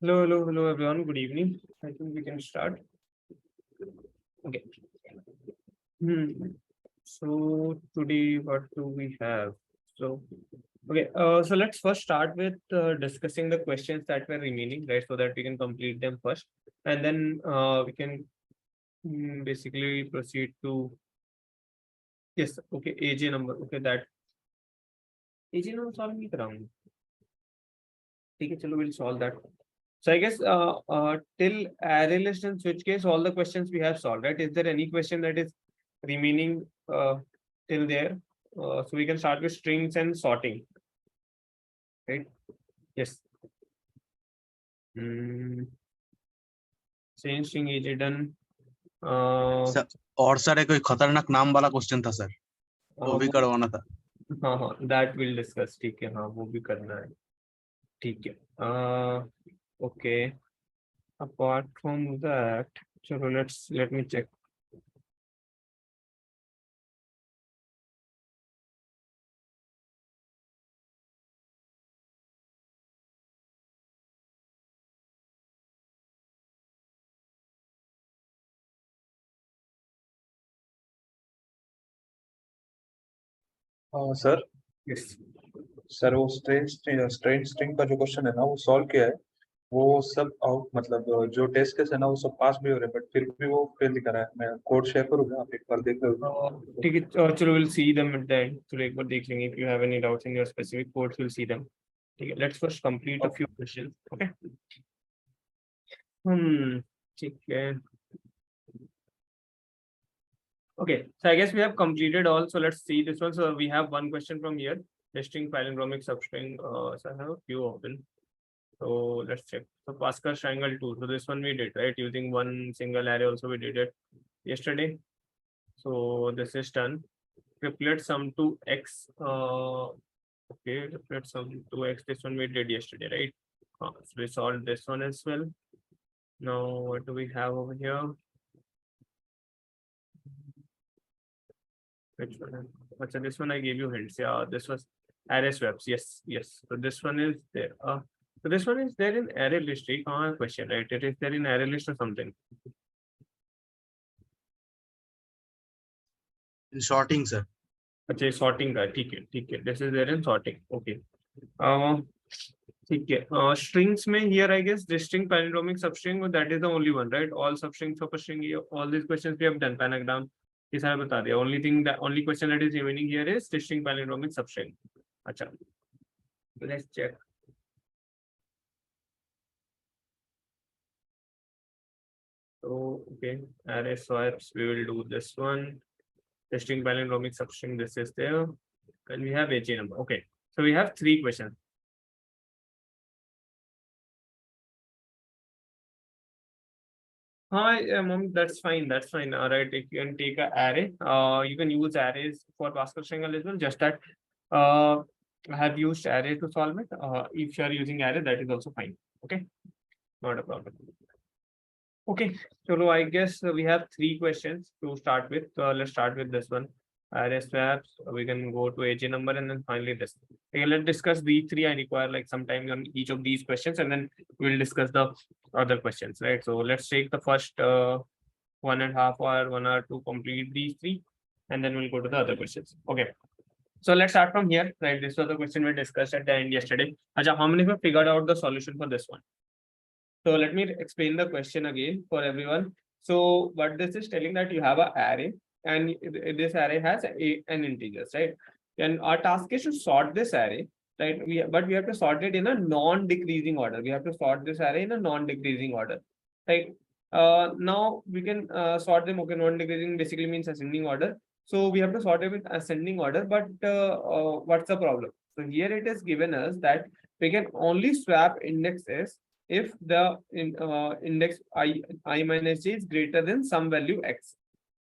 Hello, everyone. Good evening. I think we can start. Okay. So today, what do we have? So, okay. So let's first start with discussing the questions that were remaining, right? So that we can complete them first, and then we can basically proceed to yes. Okay, AJ number. Okay, that AJ number solve नहीं कराऊंगा. ठीक है, चलो we'll solve that. So I guess till array list and switch case, all the questions we have solved, right? Is there any question that is remaining till there? So we can start with strings and sorting, right? Yes. Change string AJ done. Sir और sir एक कोई खतरनाक नाम वाला question था sir, वो भी करवाना था. हाँ, that will discuss. ठीक है, हाँ वो भी करना है. ठीक है. Okay. Apart from that, चलो let me check. Sir Yes. Sir वो स्ट्रेंज स्ट्रिंग का जो क्वेश्चन है ना वो सॉल्व किया है. वो सब आउट मतलब जो टेस्ट केस है ना वो सब पास भी हो रहे हैं बट फिर भी वो फेल दिखा रहा है. मैं कोड शेयर करूंगा, आप एक बार देख लो. ठीक है, चलो we'll see them at the end. चलो एक बार देख लेंगे. If you have any doubts in your specific codes, we'll see them. ठीक है, let's first complete a few questions. Okay. ठीक है. Okay, so I guess we have completed all. So let's see this one. So we have one question from here. Testing palindromic substring. So I have a few open. So let's check. So Pascal triangle 2. So this one we did, right? Using one single array also we did it yesterday. So this is done. Triplet sum to x. Okay, triplet sum to x. This one we did yesterday, right? So we solved this one as well. Now what do we have over here? Which one? So this one I gave you hints. Yeah, this was array swaps. Yes. So this one is there. So this one is there in array list. Question, right? It is there in array list or something. In sorting sir. अच्छा, sorting का. ठीक है. This is there in sorting. Okay. ठीक है. Strings में here I guess distinct palindromic substring, that is the only one, right? All substrings of a string. All these questions we have done. Panagram. ये सारा बता दिया. Only question that is remaining here is distinct palindromic substring. अच्छा. Let's check. So okay, array swaps. We will do this one. Testing palindromic substring. This is there, and we have AJ number. Okay, so we have 3 questions. Hi, mom. That's fine. All right. If you can take an array, you can use arrays for Pascal triangle as well. Just that, I have used array to solve it. If you are using array, that is also fine. Okay, not a problem. Okay, so I guess we have 3 questions to start with. Let's start with this one. Array swaps. We can go to AJ number and then finally this. Okay, let's discuss these 3. I require like some time on each of these questions, and then we'll discuss the other questions, right? So let's take the first 1.5 or 1 hour to complete these 3, and then we'll go to the other questions. Okay. So let's start from here, right? This was the question we discussed at the end yesterday. Acha, how many of you figured out the solution for this one? So let me explain the question again for everyone. So what this is telling that you have an array and this array has an integers, right? And our task is to sort this array, right? But we have to sort it in a non-decreasing order. We have to sort this array in a non-decreasing order, right? Now we can sort them. Okay, non-decreasing basically means ascending order. So we have to sort it with ascending order. But what's the problem? So here it is given us that we can only swap indexes if the index I minus j is greater than some value x.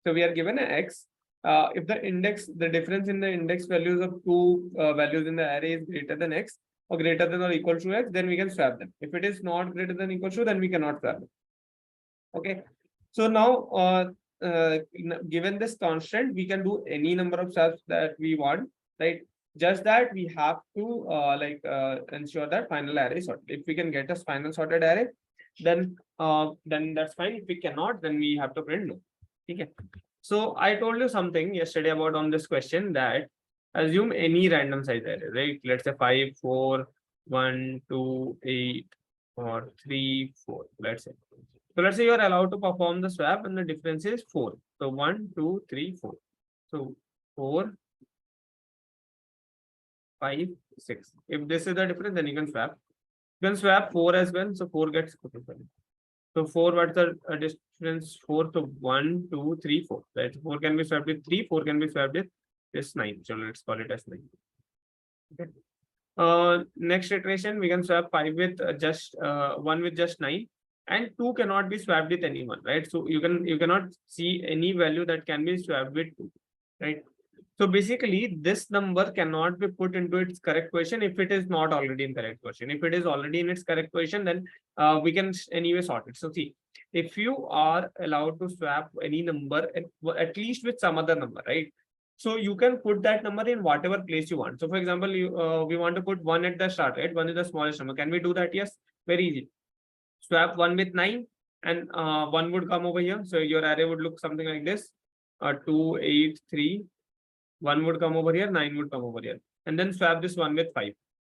So we are given an x. If the difference in the index values of 2 values in the array is greater than x or greater than or equal to x, then we can swap them. If it is not greater than or equal to, then we cannot swap them. Okay. So now, given this constant, we can do any number of swaps that we want, right? Just that we have to ensure that final array is sorted. If we can get a final sorted array, then that's fine. If we cannot, then we have to print no. Okay. So I told you something yesterday about on this question that assume any random size array, right? Let's say 5, 4, 1, 2, 8, or 3, 4. Let's say. So let's say you are allowed to perform the swap and the difference is 4. So 1, 2, 3, 4. So 4, 5, 6. If this is the difference, then you can swap. You can swap 4 as well. So 4 gets copied. So 4, what's the difference? 4 to 1, 2, 3, 4. Right? 4 can be swapped with 3, 4 can be swapped with this 9. So let's call it as 9. Okay. Next iteration, we can swap 5 with just 1 with just 9. And 2 cannot be swapped with anyone, right? So you cannot see any value that can be swapped with 2, right? So basically, this number cannot be put into its correct position if it is not already in correct position. If it is already in its correct position, then we can anyway sort it. So see, if you are allowed to swap any number at least with some other number, right? So you can put that number in whatever place you want. So for example, we want to put 1 at the start, right? 1 is the smallest number. Can we do that? Yes, very easy. Swap 1 with 9 and 1 would come over here. So your array would look something like this. 2, 8, 3. 1 would come over here, 9 would come over here. And then swap this 1 with 5,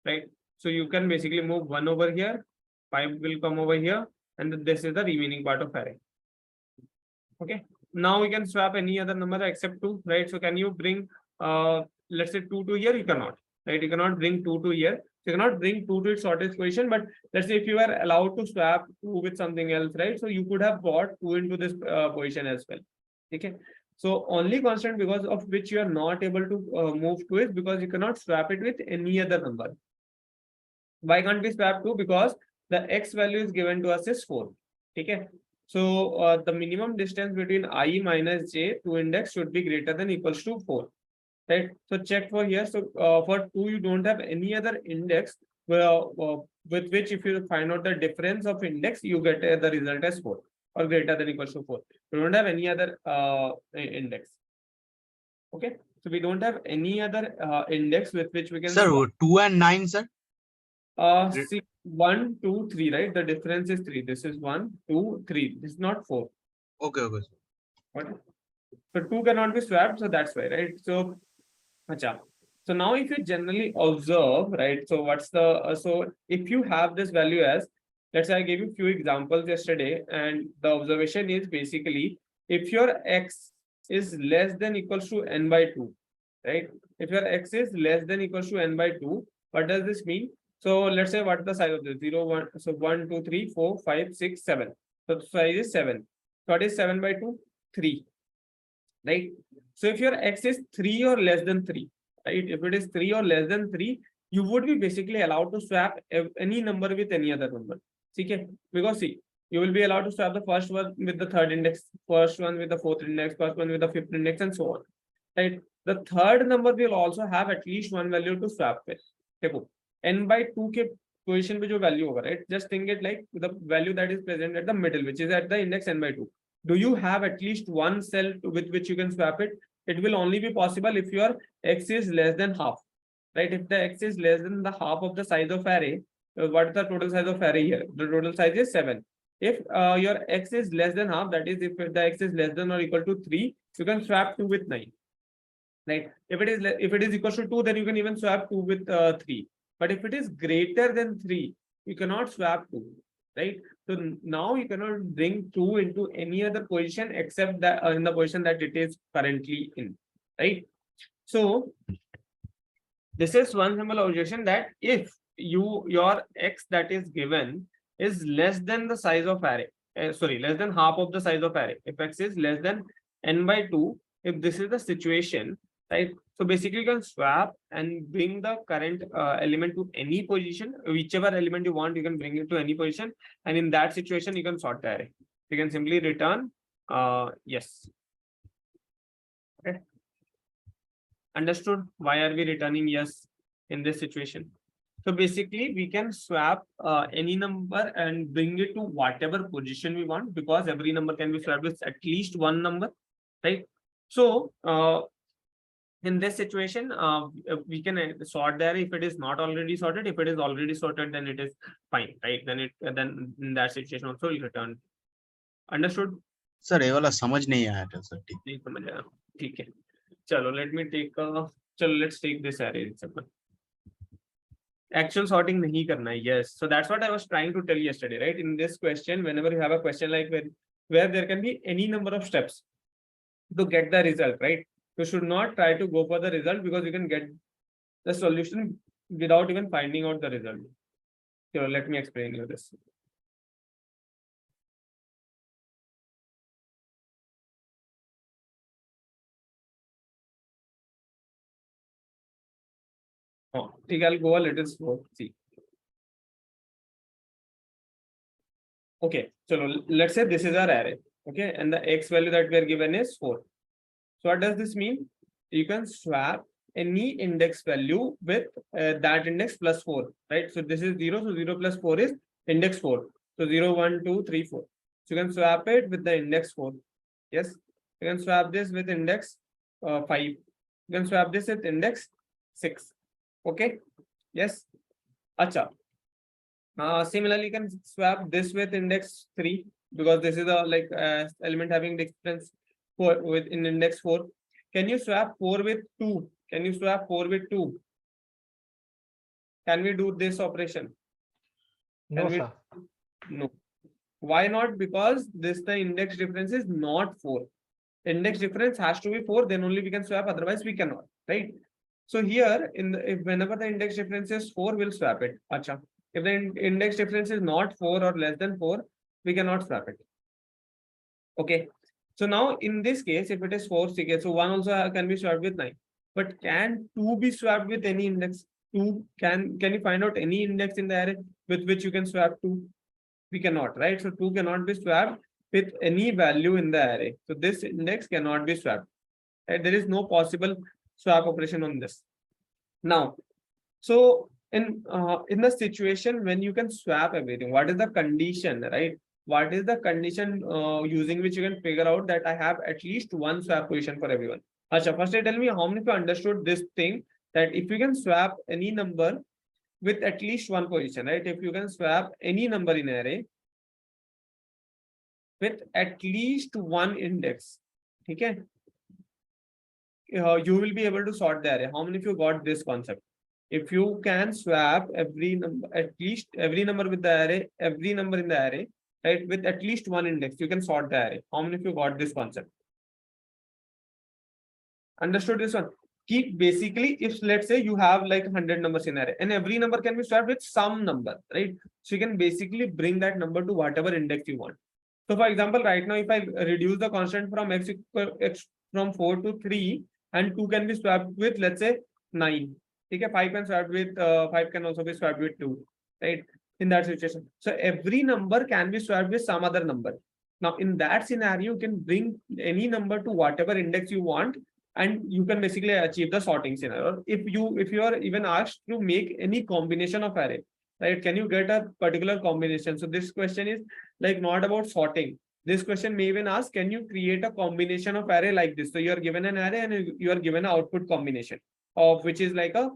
right? So you can basically move 1 over here, 5 will come over here, and this is the remaining part of array. Okay. Now we can swap any other number except 2, right? So can you bring, let's say 2 to here? You cannot, right? You cannot bring 2 to here. You cannot bring 2 to its shortest position, but let's say if you are allowed to swap 2 with something else, right? So you could have brought 2 into this position as well. Okay. So only constant because of which you are not able to move to is because you cannot swap it with any other number. Why can't we swap 2? Because the x value is given to us is 4. Okay. So the minimum distance between I minus j to index should be greater than equals to 4. Right. So check for here. So for 2, you don't have any other index with which if you find out the difference of index, you get the result as 4 or greater than equals to 4. We don't have any other index. Okay. So we don't have any other index with which we can. Sir, 2 and 9, sir. See, 1, 2, 3, right? The difference is 3. This is 1, 2, 3. This is not 4. Okay. Okay. So 2 cannot be swapped, so that's why, right? So, so now if you generally observe, right? So what's the so if you have this value as, let's say I gave you a few examples yesterday, and the observation is basically if your x is less than equals to n by 2, right? If your x is less than equals to n by 2, what does this mean? So let's say what's the size of this? 0, 1, so 1, 2, 3, 4, 5, 6, 7. So the size is 7. So what is 7 by 2? 3. Right? So if your x is 3 or less than 3, right? If it is 3 or less than 3, you would be basically allowed to swap any number with any other number. Okay? Because see, you will be allowed to swap the first one with the third index, first one with the fourth index, first one with the fifth index, and so on. Right? The third number will also have at least one value to swap with. Okay? N by 2 के position पे जो value होगा, right? Just think it like the value that is present at the middle, which is at the index n by 2. Do you have at least one cell with which you can swap it? It will only be possible if your x is less than half, right? If the x is less than the half of the size of array, what is the total size of array here? The total size is 7. If your x is less than half, that is if the x is less than or equal to 3, you can swap 2 with 9, right? If it is equal to 2, then you can even swap 2 with 3. But if it is greater than 3, you cannot swap 2, right? So now you cannot bring 2 into any other position except that in the position that it is currently in, right? So this is one simple observation that if your x that is given is less than the size of array, less than half of the size of array. If x is less than n by 2, if this is the situation, right? So basically you can swap and bring the current element to any position, whichever element you want, you can bring it to any position. And in that situation, you can sort the array. You can simply return yes. Okay. Understood? Why are we returning yes in this situation? So basically we can swap any number and bring it to whatever position we want, because every number can be swapped with at least one number, right? So in this situation, we can sort the array if it is not already sorted. If it is already sorted, then it is fine, right? Then in that situation also will return. Understood? Sir ये वाला समझ नहीं आया था sir ठीक. नहीं समझ आया. ठीक है. चलो, let's take this array. Actual sorting nahi karna hai. Yes, so that's what I was trying to tell you yesterday, right? In this question, whenever you have a question like where there can be any number of steps to get the result, right? You should not try to go for the result, because you can get the solution without even finding out the result. So let me explain you this. Oh, I'll go a little slow. See. Okay, so let's say this is our array. Okay, and the x value that we are given is 4. So what does this mean? You can swap any index value with that index plus 4, right? So this is 0, so 0 plus 4 is index 4. So 0, 1, 2, 3, 4. So you can swap it with the index 4. Yes, you can swap this with index 5. You can swap this with index 6. Okay, yes. Acha. Similarly, you can swap this with index 3, because this is a element having difference 4 with in index 4. Can you swap 4 with 2? Can you swap 4 with 2? Can we do this operation? No, sir. No. Why not? Because the index difference is not 4. Index difference has to be 4, then only we can swap, otherwise we cannot, right? So here, whenever the index difference is 4, we'll swap it. Acha. If the index difference is not 4 or less than 4, we cannot swap it. Okay. So now in this case, if it is 4, so 1 also can be swapped with 9. But can 2 be swapped with any index? 2 can you find out any index in the array with which you can swap 2? We cannot, right? So 2 cannot be swapped with any value in the array. So this index cannot be swapped. Right? There is no possible swap operation on this. Now, so in the situation when you can swap everything, what is the condition, right? What is the condition using which you can figure out that I have at least one swap position for everyone? Asha, first tell me how many of you understood this thing, that if you can swap any number with at least one position, right? If you can swap any number in array with at least one index, okay, you will be able to sort the array. How many of you got this concept? If you can swap every number, at least every number with the array, every number in the array, right, with at least one index, you can sort the array. How many of you got this concept? Understood this one? Basically, if let's say you have like 100 numbers in array, and every number can be swapped with some number, right? So you can basically bring that number to whatever index you want. So for example, right now, if I reduce the constant from x from 4 to 3, and 2 can be swapped with, let's say, 9. Okay, 5 can swap with 5 can also be swapped with 2, right? In that situation, so every number can be swapped with some other number. Now, in that scenario, you can bring any number to whatever index you want, and you can basically achieve the sorting scenario. If you are even asked to make any combination of array, right? Can you get a particular combination? So this question is like not about sorting. This question may even ask, can you create a combination of array like this? So you are given an array and you are given an output combination of which is like a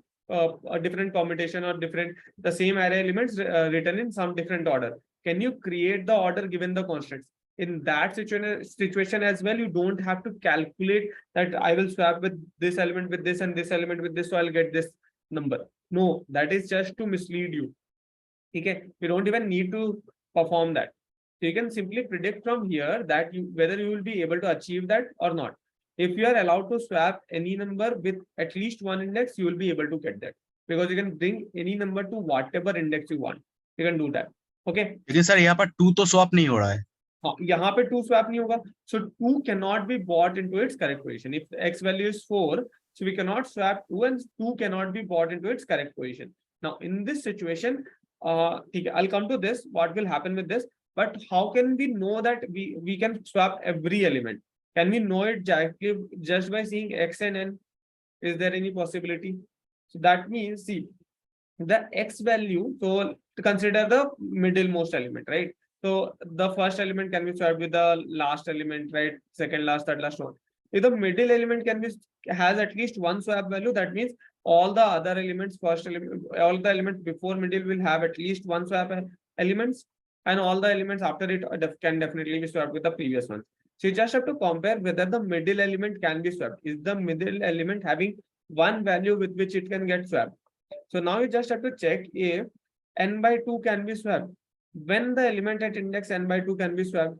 different combination or the same array elements written in some different order. Can you create the order given the constants? In that situation as well, you don't have to calculate that I will swap with this element with this and this element with this, so I'll get this number. No, that is just to mislead you. Okay, you don't even need to perform that. So you can simply predict from here that whether you will be able to achieve that or not. If you are allowed to swap any number with at least one index, you will be able to get that, because you can bring any number to whatever index you want. You can do that. Okay. लेकिन sir यहाँ पर 2 तो swap नहीं हो रहा है. हाँ, यहाँ पे 2 swap नहीं होगा. So 2 cannot be brought into its correct position. If x value is 4, so we cannot swap 2, and 2 cannot be brought into its correct position. Now in this situation, I'll come to this. What will happen with this? But how can we know that we can swap every element? Can we know it just by seeing x and n? Is there any possibility? So that means, see, the x value, so to consider the middlemost element, right? So the first element can be swapped with the last element, right? Second last, third last one. If the middle element has at least one swap value, that means all the other elements, all the elements before middle will have at least one swap elements, and all the elements after it can definitely be swapped with the previous one. So you just have to compare whether the middle element can be swapped. Is the middle element having one value with which it can get swapped? So now you just have to check if n by 2 can be swapped. When the element at index n by 2 can be swapped?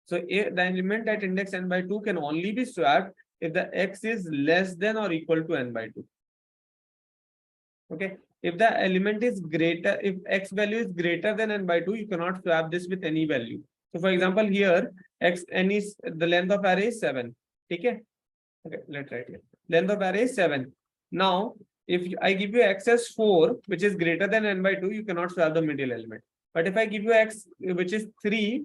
So if the element at index n by 2 can only be swapped if the x is less than or equal to n by 2. Okay. If the element is greater, if x value is greater than n by 2, you cannot swap this with any value. So for example, here n is the length of array is 7. Okay. Okay, let's write here. Length of array is 7. Now, if I give you x as 4, which is greater than n by 2, you cannot swap the middle element. But if I give you x, which is 3,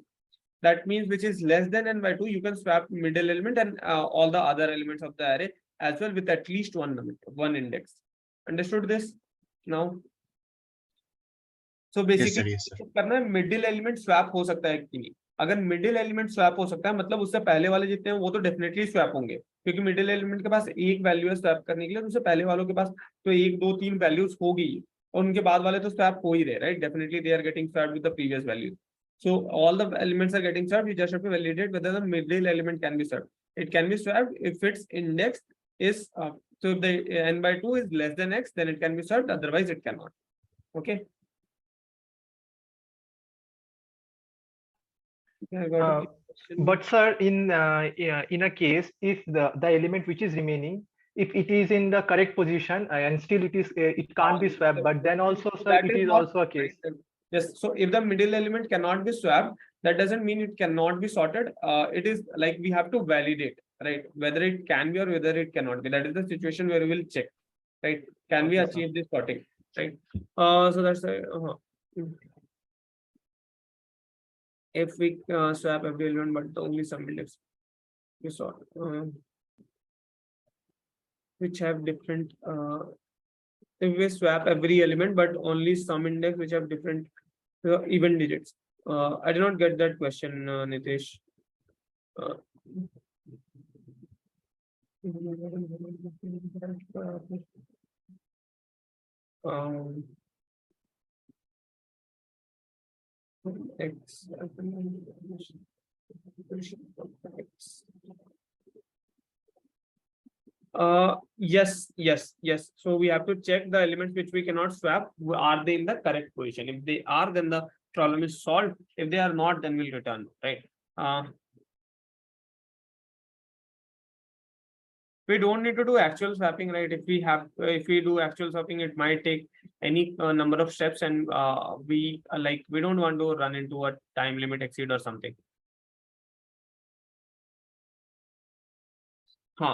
that means which is less than n by 2, you can swap middle element and all the other elements of the array as well with at least one index. Understood this now? So basically, करना है middle element swap हो सकता है कि नहीं. अगर middle element swap हो सकता है, मतलब उससे पहले वाले जितने हैं वो तो definitely swap होंगे, क्योंकि middle element के पास एक वैल्यू है swap करने के लिए, तो उससे पहले वालों के पास तो 1 2 3 वैल्यूज होगी और उनके बाद वाले तो swap हो ही रहे, right? Definitely they are getting swapped with the previous value. So all the elements are getting swapped. You just have to validate whether the middle element can be swapped. It can be swapped if its index is so if the n by 2 is less than x, then it can be swapped. Otherwise, it cannot. Okay. But sir, in a case, if the element which is remaining, if it is in the correct position and still it can't be swapped, but then also sir, it is also a case. Yes. So if the middle element cannot be swapped, that doesn't mean it cannot be sorted. It is like we have to validate, right? Whether it can be or whether it cannot be. That is the situation where we will check, right? Can we achieve this sorting, right? So that's if we swap every element, but only some index we sort, which have different. If we swap every element, but only some index which have different even digits. I did not get that question, Nitish. X. Yes. So we have to check the elements which we cannot swap. Are they in the correct position? If they are, then the problem is solved. If they are not, then we'll return, right? We don't need to do actual swapping, right? If we do actual swapping, it might take any number of steps, and we don't want to run into a time limit exceed or something.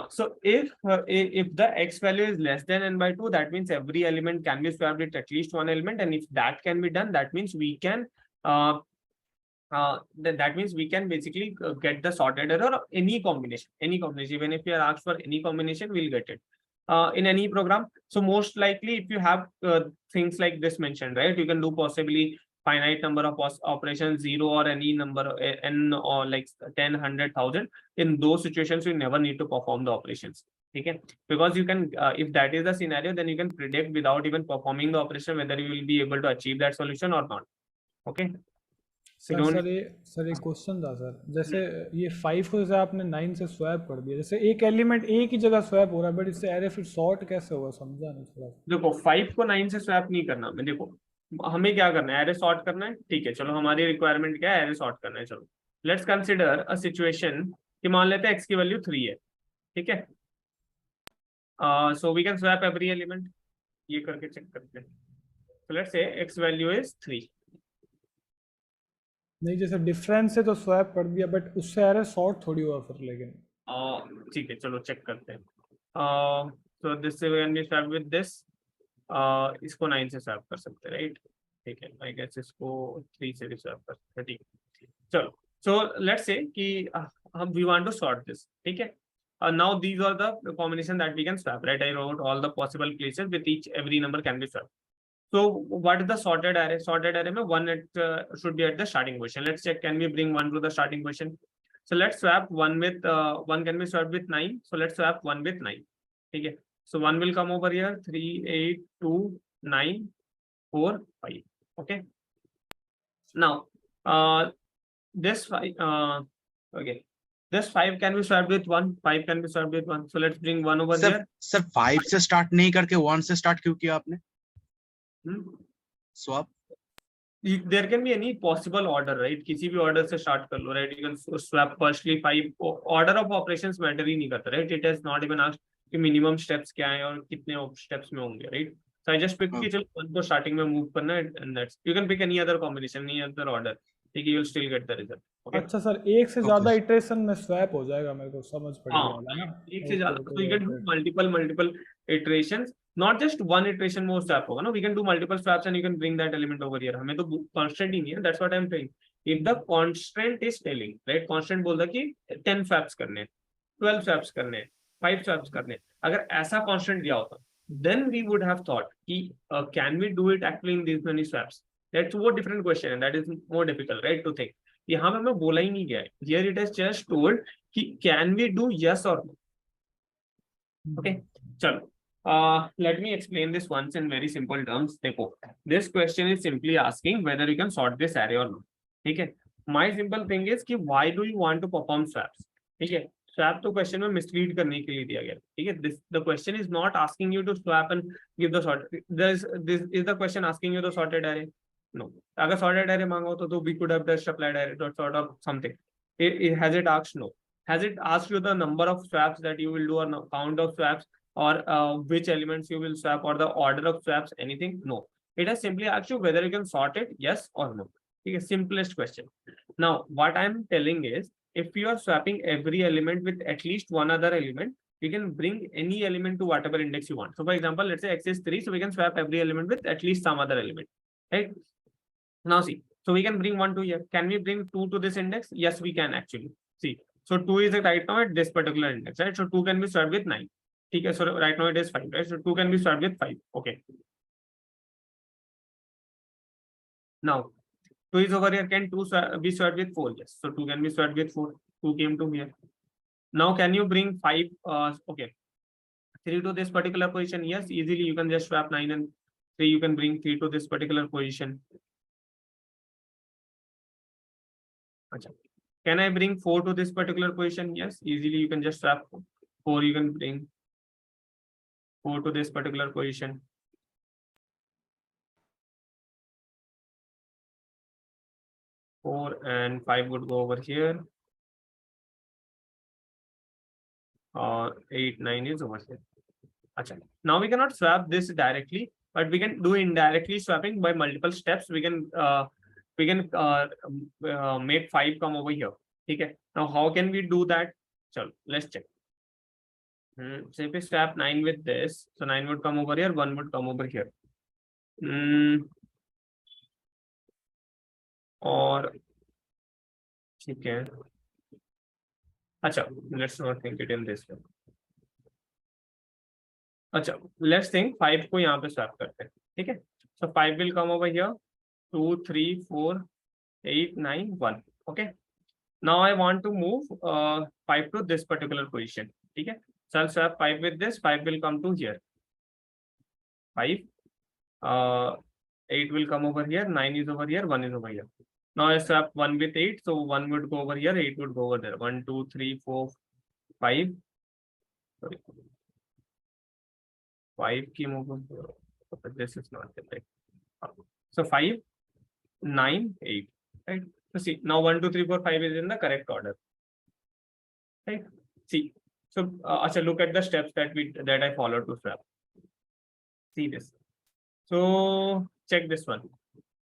So if the x value is less than n by 2, that means every element can be swapped with at least one element, and if that can be done, that means we can basically get the sorted error of any combination. Even if we are asked for any combination, we'll get it in any program. So most likely, if you have things like this mentioned, right, you can do possibly finite number of operations, 0 or any number n or like 10, 100,000. In those situations, you never need to perform the operations. Okay, because you can if that is the scenario, then you can predict without even performing the operation whether you will be able to achieve that solution or not. Okay. Sir एक question था sir, जैसे ये 5 को जैसे आपने 9 से swap कर दिया, जैसे एक एलिमेंट एक ही जगह स्वैप हो रहा है, बट इससे एरे फिर सॉर्ट कैसे होगा, समझा नहीं थोड़ा. देखो 5 को 9 से स्वैप नहीं करना. मैं देखो हमें क्या करना है, एरे सॉर्ट करना है. ठीक है, चलो हमारी रिक्वायरमेंट क्या है, एरे सॉर्ट करना है. चलो लेट्स कंसिडर अ सिचुएशन कि मान लेते हैं x की वैल्यू 3 है. ठीक है, so we can swap every element. ये करके चेक करते हैं. So let's say x value is 3. नहीं, जैसे डिफरेंस है तो स्वैप कर दिया, बट उससे एरे सॉर्ट थोड़ी हुआ फिर. लेकिन ठीक है, चलो चेक करते हैं. सो दिस से when we swap with this, इसको 9 से स्वैप कर सकते हैं, राइट? ठीक है, आई गेस इसको 3 से भी स्वैप कर सकते हैं. ठीक है, चलो. सो लेट्स से कि हम we want to sort this. ठीक है, now these are the combination that we can swap, right? I wrote all the possible places with every number can be swapped. So what is the sorted array? Sorted array में 1 should be at the starting position. Let's check, can we bring 1 to the starting position? So let's swap 1 with 1 can be swapped with 9. So let's swap 1 with 9. Okay. So 1 will come over here. 3, 8, 2, 9, 4, 5. Okay. Now, this 5. Okay. This 5 can be swapped with 1. 5 can be swapped with 1. So let's bring 1 over here. Sir 5 से start नहीं करके 1 से start क्यों किया आपने? Swap. There can be any possible order, right? किसी भी order से start कर लो, right? You can swap firstly 5. Order of operations matter ही नहीं करता, right? It has not even asked कि minimum steps क्या है और कितने steps में होंगे, right? So I just pick कि चलो 1 को starting में move करना है and that's. You can pick any other combination, any other order. ठीक है, you'll still get the result. Okay? अच्छा सर, एक से ज्यादा इटरेशन में स्वैप हो जाएगा, मेरे को समझ पड़ हाँ, गया ना। एक से ज्यादा, so you can do multiple iterations, not just one iteration में swap होगा ना. We can do multiple swaps and you can bring that element over here. हमें तो constant ही नहीं है, that's what I'm saying. If the constant is telling, right? Constant बोलता कि 10 swaps करने हैं, 12 swaps करने हैं, 5 swaps करने हैं. अगर ऐसा constant दिया होता, then we would have thought कि can we do it actually in these many swaps? That's a different question and that is more difficult, right, to think. यहाँ पे हमें बोला ही नहीं गया है. Here it is just told कि can we do yes or no? Okay, चलो. Let me explain this once in very simple terms. देखो, this question is simply asking whether you can sort this array or not. ठीक है. My simple thing is कि why do you want to perform swaps? ठीक है. Swap तो question में mislead करने के लिए दिया गया. ठीक है. The question is not asking you to swap and give the sort. This is the question asking you the sorted array. No. अगर sorted array मांगा हो तो we could have just applied array dot sort of something. Has it asked? No. Has it asked you the number of swaps that you will do or no, count of swaps or which elements you will swap or the order of swaps? Anything? No. It has simply asked you whether you can sort it, yes or no. Okay, simplest question. Now, what I'm telling is, if you are swapping every element with at least one other element, you can bring any element to whatever index you want. So, for example, let's say x is 3, so we can swap every element with at least some other element. Right? Now, see, so we can bring 1 to here. Can we bring 2 to this index? Yes, we can actually. See, so 2 is right now at this particular index, right? So 2 can be swapped with 9. Okay, so right now it is 5, right? So 2 can be swapped with 5. Okay. Now, 2 is over here. Can 2 be swapped with 4? Yes. So 2 can be swapped with 4. 2 came to here. Now, can you bring 5? Okay. 3 to this particular position? Yes, easily you can just swap 9 and 3. You can bring 3 to this particular position. Can I bring 4 to this particular position? Yes, easily you can just swap 4. You can bring 4 to this particular position. Four and 5 would go over here. 8, 9 is over here. Achha. Now we cannot swap this directly, but we can do indirectly swapping by multiple steps. We can make 5 come over here. Okay. Now how can we do that? So let's check. So if we swap 9 with this, so 9 would come over here, 1 would come over here. Or okay. Achha, let's not think it in this way. Achha, let's think 5 को यहाँ पे swap करते हैं. ठीक है? So 5 will come over here. 2, 3, 4, 8, 9, 1. Okay. Now I want to move 5 to this particular position. Okay. So I'll swap 5 with this. 5 will come to here. 5. 8 will come over here. 9 is over here. 1 is over here. Now I swap 1 with 8. So 1 would go over here. 8 would go over there. 1, 2, 3, 4, 5. Sorry. 5 came over here. But this is not the right. So 5, 9, 8. Right. So see, now 1, 2, 3, 4, 5 is in the correct order. Right. See. So look at the steps that I followed to swap. See this. So check this one.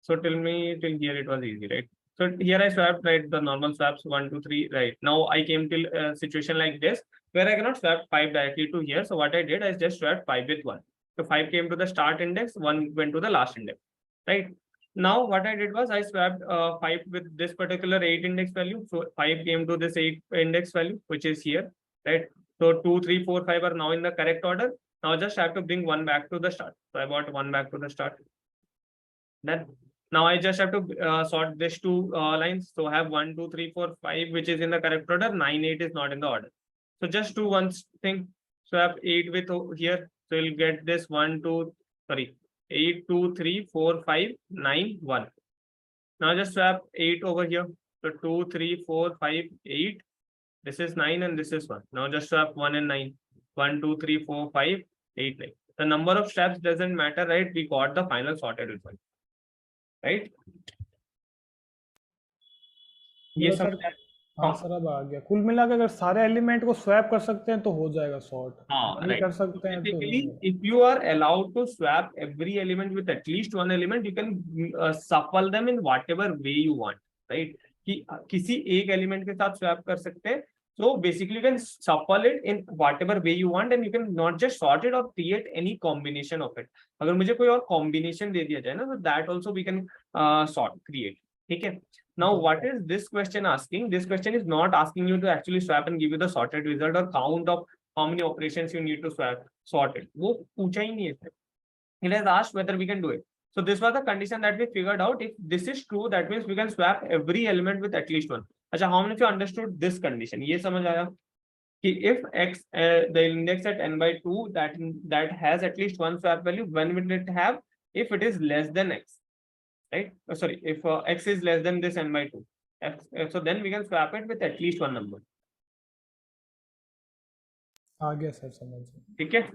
So till here it was easy, right? So here I swapped, right, the normal swaps 1, 2, 3, right? Now I came till a situation like this where I cannot swap 5 directly to here. So what I did, I just swapped 5 with 1. So 5 came to the start index, 1 went to the last index, right? Now what I did was I swapped 5 with this particular 8 index value. So 5 came to this 8 index value, which is here, right? So 2, 3, 4, 5 are now in the correct order. Now just have to bring 1 back to the start. So I brought 1 back to the start. Then Now I just have to sort these two lines. So I have 1, 2, 3, 4, 5, which is in the correct order. 9, 8 is not in the order. So just do one thing. So I have 8 with here. So you'll get this 1, 2, sorry, 8, 2, 3, 4, 5, 9, 1. Now just swap 8 over here. So 2, 3, 4, 5, 8. This is 9 and this is 1. Now just swap 1 and 9. 1, 2, 3, 4, 5, 8, 9. The number of steps doesn't matter, right? We got the final sorted result. Right? ये मतलब सब sir हाँ sir अब आ गया कुल मिला के अगर सारे एलिमेंट को स्वैप कर सकते हैं तो हो जाएगा सॉर्ट हाँ, नहीं right. कर So सकते हैं तो basically, नहीं होगा। if you are allowed to swap every element with at least one element, you can shuffle them in whatever way you want, right? कि किसी एक एलिमेंट के साथ स्वैप कर सकते हैं. So basically, you can shuffle it in whatever way you want, and you can not just sort it or create any combination of it. अगर मुझे कोई और combination दे दिया जाए ना, so that also we can create. ठीक है? Now, what is this question asking? This question is not asking you to actually swap and give you the sorted result or count of how many operations you need to sort it. वो पूछा ही नहीं है इसने. It has asked whether we can do it. So this was the condition that we figured out. If this is true, that means we can swap every element with at least one. अच्छा, how many of you understood this condition? ये समझ आया कि if x the index at n by 2 that has at least one swap value, when will it have? If it is less than x, right? Sorry, if x is less than this n by 2, so then we can swap it with at least one number. आ गया sir समझ में। ठीक है?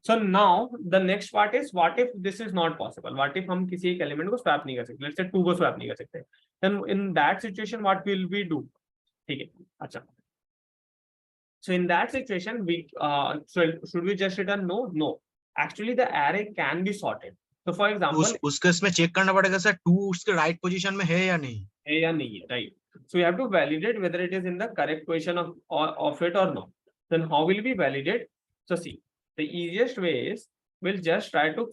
So now the next part is, what if this is not possible? What if हम किसी एक element को swap नहीं कर सकते? Let's say 2 को swap नहीं कर सकते. Then in that situation, what will we do? ठीक है, अच्छा. So in that situation, we should we just return no? No. Actually, the array can be sorted. So for example, उसके इसमें check करना पड़ेगा सर 2 उसके राइट पोजीशन में है या नहीं है या नहीं है, right? So you have to validate whether it is in the correct position of it or not. Then how will we validate? So see, the easiest way is we'll just try to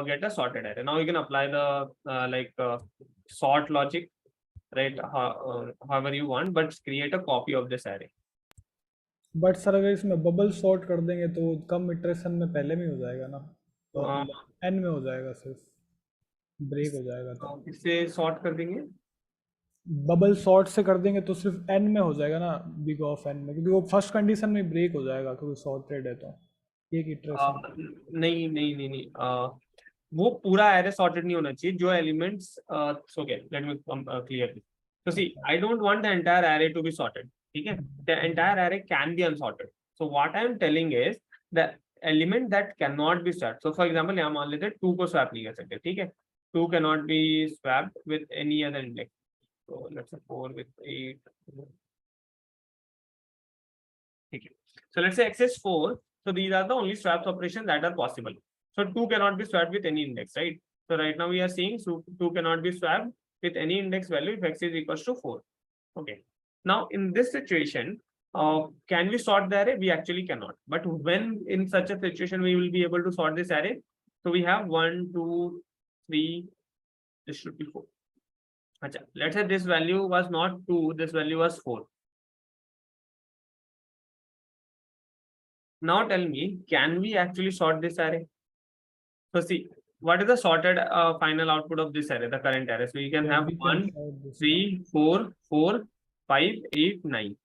get a sorted array. Now you can apply the sort logic, right? However you want, but create a copy of this array. But sir अगर इसमें bubble sort कर देंगे तो कम iteration में पहले में हो जाएगा ना, तो एन में हो जाएगा, सिर्फ ब्रेक हो जाएगा। तो इससे सॉर्ट कर देंगे, बबल सॉर्ट से कर देंगे तो सिर्फ एन में हो जाएगा ना, बिग ऑफ एन में, क्योंकि वो फर्स्ट कंडीशन में ब्रेक हो जाएगा क्योंकि सॉर्टेड है तो एक इटरेशन। नहीं नहीं नहीं नहीं, वो पूरा एरे सॉर्टेड नहीं होना चाहिए. जो elements okay, let me clear this. So see, I don't want the entire array to be sorted. ठीक है? The entire array can be unsorted. So what I am telling is the element that cannot be swapped. So for example, यहाँ मान लेते हैं 2 को swap नहीं कर सकते. ठीक है? 2 cannot be swapped with any other index. So let's say 4 with 8. ठीक है? So let's say x is 4. So these are the only swaps operations that are possible. So 2 cannot be swapped with any index, right? So right now we are saying so 2 cannot be swapped with any index value if x is equals to 4. Okay. Now in this situation, can we sort the array? We actually cannot. But when in such a situation we will be able to sort this array? So we have 1, 2, 3. This should be 4. Achha, let's say this value was not 2. This value was 4. Now tell me, can we actually sort this array? So see, what is the sorted final output of this array, the current array? So you can have 1, 3, 4, 4, 5, 8, 9.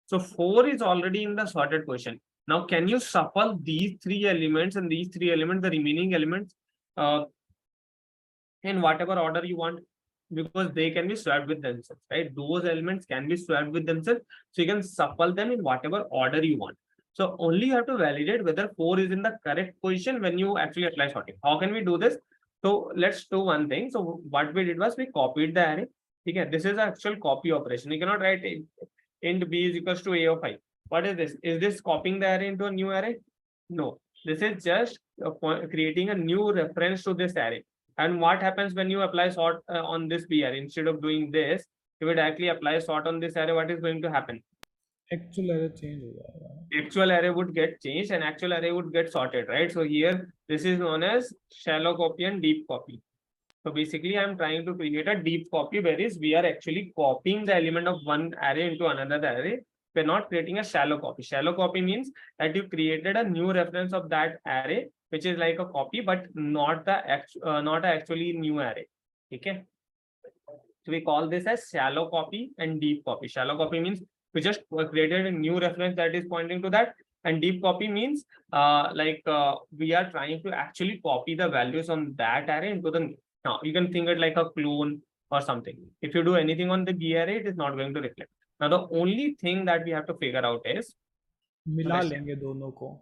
So 4 is already in the sorted position. Now can you shuffle these 3 elements and these 3 elements, the remaining elements, in whatever order you want? Because they can be swapped with themselves, right? Those elements can be swapped with themselves. So you can shuffle them in whatever order you want. So only you have to validate whether 4 is in the correct position when you actually apply sorting. How can we do this? So let's do one thing. So what we did was we copied the array. Okay, this is actual copy operation. You cannot write int b is equals to a of I. What is this? Is this copying the array into a new array? No. This is just creating a new reference to this array. And what happens when you apply sort on this b array? Instead of doing this, if you directly apply sort on this array, what is going to happen? Actual array change हो जाएगा. Actual array would get changed and actual array would get sorted, right? So here, this is known as shallow copy and deep copy. So basically, I'm trying to create a deep copy, whereas we are actually copying the element of one array into another array. We're not creating a shallow copy. Shallow copy means that you created a new reference of that array, which is like a copy, but not the actually new array. Okay. So we call this as shallow copy and deep copy. Shallow copy means we just created a new reference that is pointing to that, and deep copy means we are trying to actually copy the values on that array into the. Now you can think it like a clone or something. If you do anything on the B array, it is not going to reflect. Now the only thing that we have to figure out is मिला लेंगे दोनों को.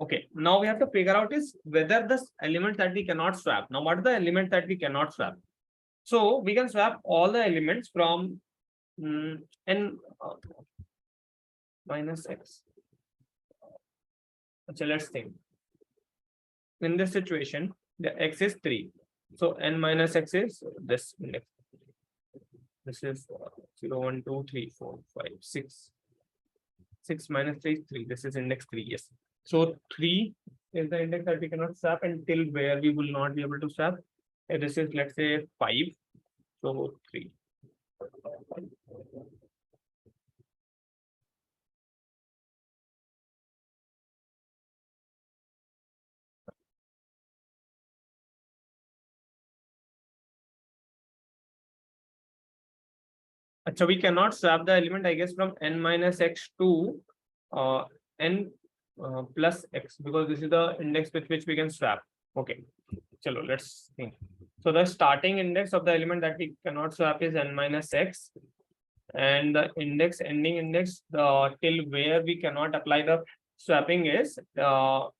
Okay, now we have to figure out is whether the elements that we cannot swap. Now, what are the elements that we cannot swap? So we can swap all the elements from n minus x. So let's think. In this situation, the x is 3. So n minus x is this index. This is 0, 1, 2, 3, 4, 5, 6. 6 minus 3 is 3. This is index 3. Yes. So 3 is the index that we cannot swap until where we will not be able to swap. And this is, let's say, 5. So 3. So we cannot swap the element, I guess, from n minus x to n plus x, because this is the index with which we can swap. Okay, chalo, let's think. So the starting index of the element that we cannot swap is n minus x, and the index ending index till where we cannot apply the swapping is not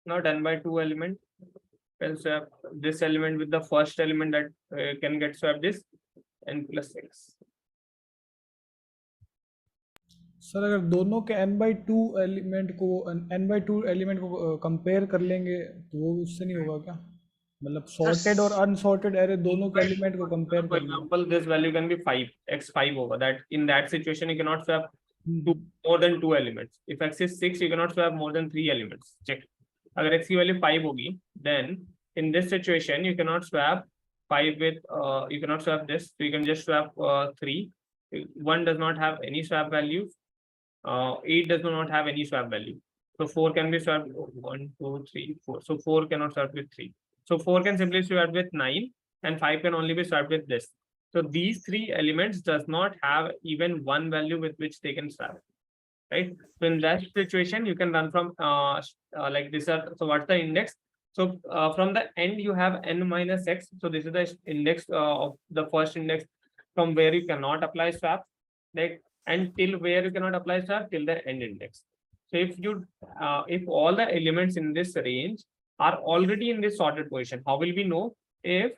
n by 2 element. Can swap this element with the first element that can get swapped is n plus x. Sir अगर दोनों के n/2 element को n/2 element को compare कर लेंगे तो वो उससे नहीं होगा क्या? मतलब sorted और unsorted array दोनों के एलिमेंट को कंपेयर कर लेंगे. For example, this value can be 5, x5 over that. In that situation, you cannot swap more than 2 elements. If x is 6, you cannot swap more than 3 elements. Check. अगर x की value 5 होगी, then in this situation, you cannot swap 5 with you cannot swap this. So you can just swap 3. 1 does not have any swap values. 8 does not have any swap value. So 4 can be swapped 1, 2, 3, 4. So 4 cannot swap with 3. So 4 can simply swap with 9, and 5 can only be swapped with this. So these 3 elements does not have even one value with which they can swap, right? So in that situation, you can run from like this. So what's the index? So from the end, you have n minus x. So this is the index of the first index from where you cannot apply swap, right? And till where you cannot apply swap, till the end index. So if all the elements in this range are already in this sorted position, how will we know if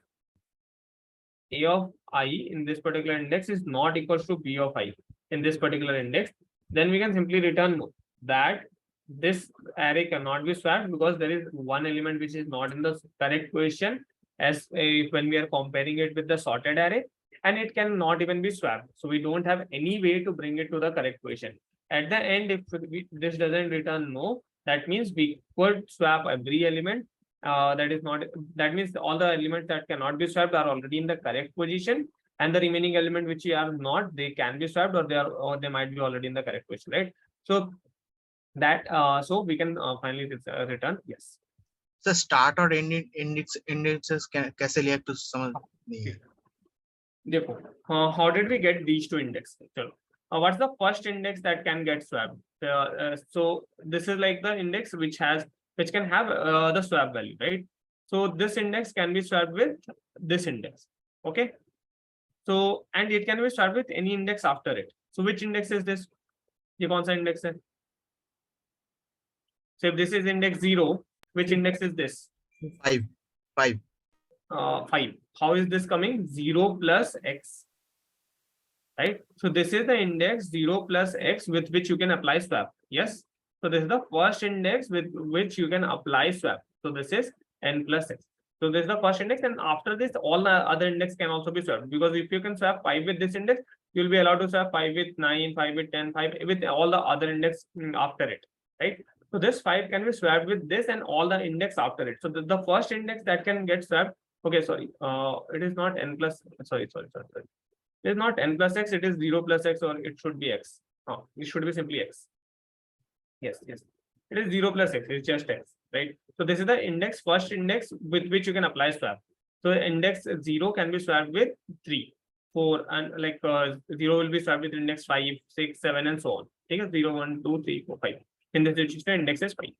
a of I in this particular index is not equals to b of I in this particular index? Then we can simply return no, that this array cannot be swapped because there is one element which is not in the correct position as when we are comparing it with the sorted array, and it cannot even be swapped. So we don't have any way to bring it to the correct position. At the end, if this doesn't return no, that means we could swap every element. That means all the elements that cannot be swapped are already in the correct position, and the remaining element which are not, they can be swapped, or they might be already in the correct position, right? So that so we can finally return yes. So start or end indexes कैसे लिया तो समझ नहीं है. Therefore, how did we get these two indexes? So, what's the first index that can get swapped? So this is like the index which can have the swap value, right? So this index can be swapped with this index. Okay. So and it can be swapped with any index after it. So which index is this? ये कौन सा index है? So if this is index 0, which index is this? 5. 5. How is this coming? 0 plus x, right? So this is the index 0 plus x with which you can apply swap. Yes. So this is the first index with which you can apply swap. So this is n plus x. So this is the first index, and after this, all the other index can also be swapped, because if you can swap 5 with this index, you'll be allowed to swap 5 with 9, 5 with 10, 5 with all the other index after it, right? So this 5 can be swapped with this and all the index after it. So the first index that can get swapped. Okay, sorry. It is not n plus. Sorry. It is not n plus x. It is 0 plus x, or it should be x. It should be simply x. Yes. It is 0 plus x. It's just x, right? So this is the index, first index with which you can apply swap. So index 0 can be swapped with 3, 4, and like 0 will be swapped with index 5, 6, 7, and so on. Take a 0, 1, 2, 3, 4, 5. In this situation, index is 5.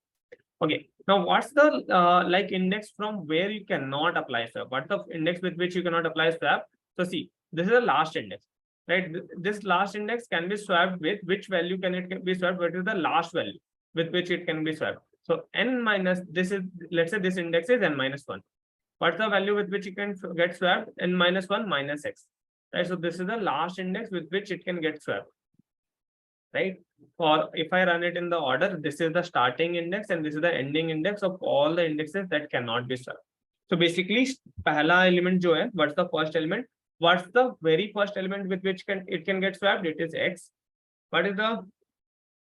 Okay. Now, what's the like index from where you cannot apply swap? What's the index with which you cannot apply swap? So see, this is the last index, right? This last index can be swapped with which value can it be swapped? What is the last value with which it can be swapped? So n minus this is, let's say this index is n minus 1. What's the value with which it can get swapped? N minus 1 minus x, right? So this is the last index with which it can get swapped, right? Or if I run it in the order, this is the starting index and this is the ending index of all the indexes that cannot be swapped. So basically, pehla element jo hai, what's the first element? What's the very first element with which it can get swapped? It is x. What is the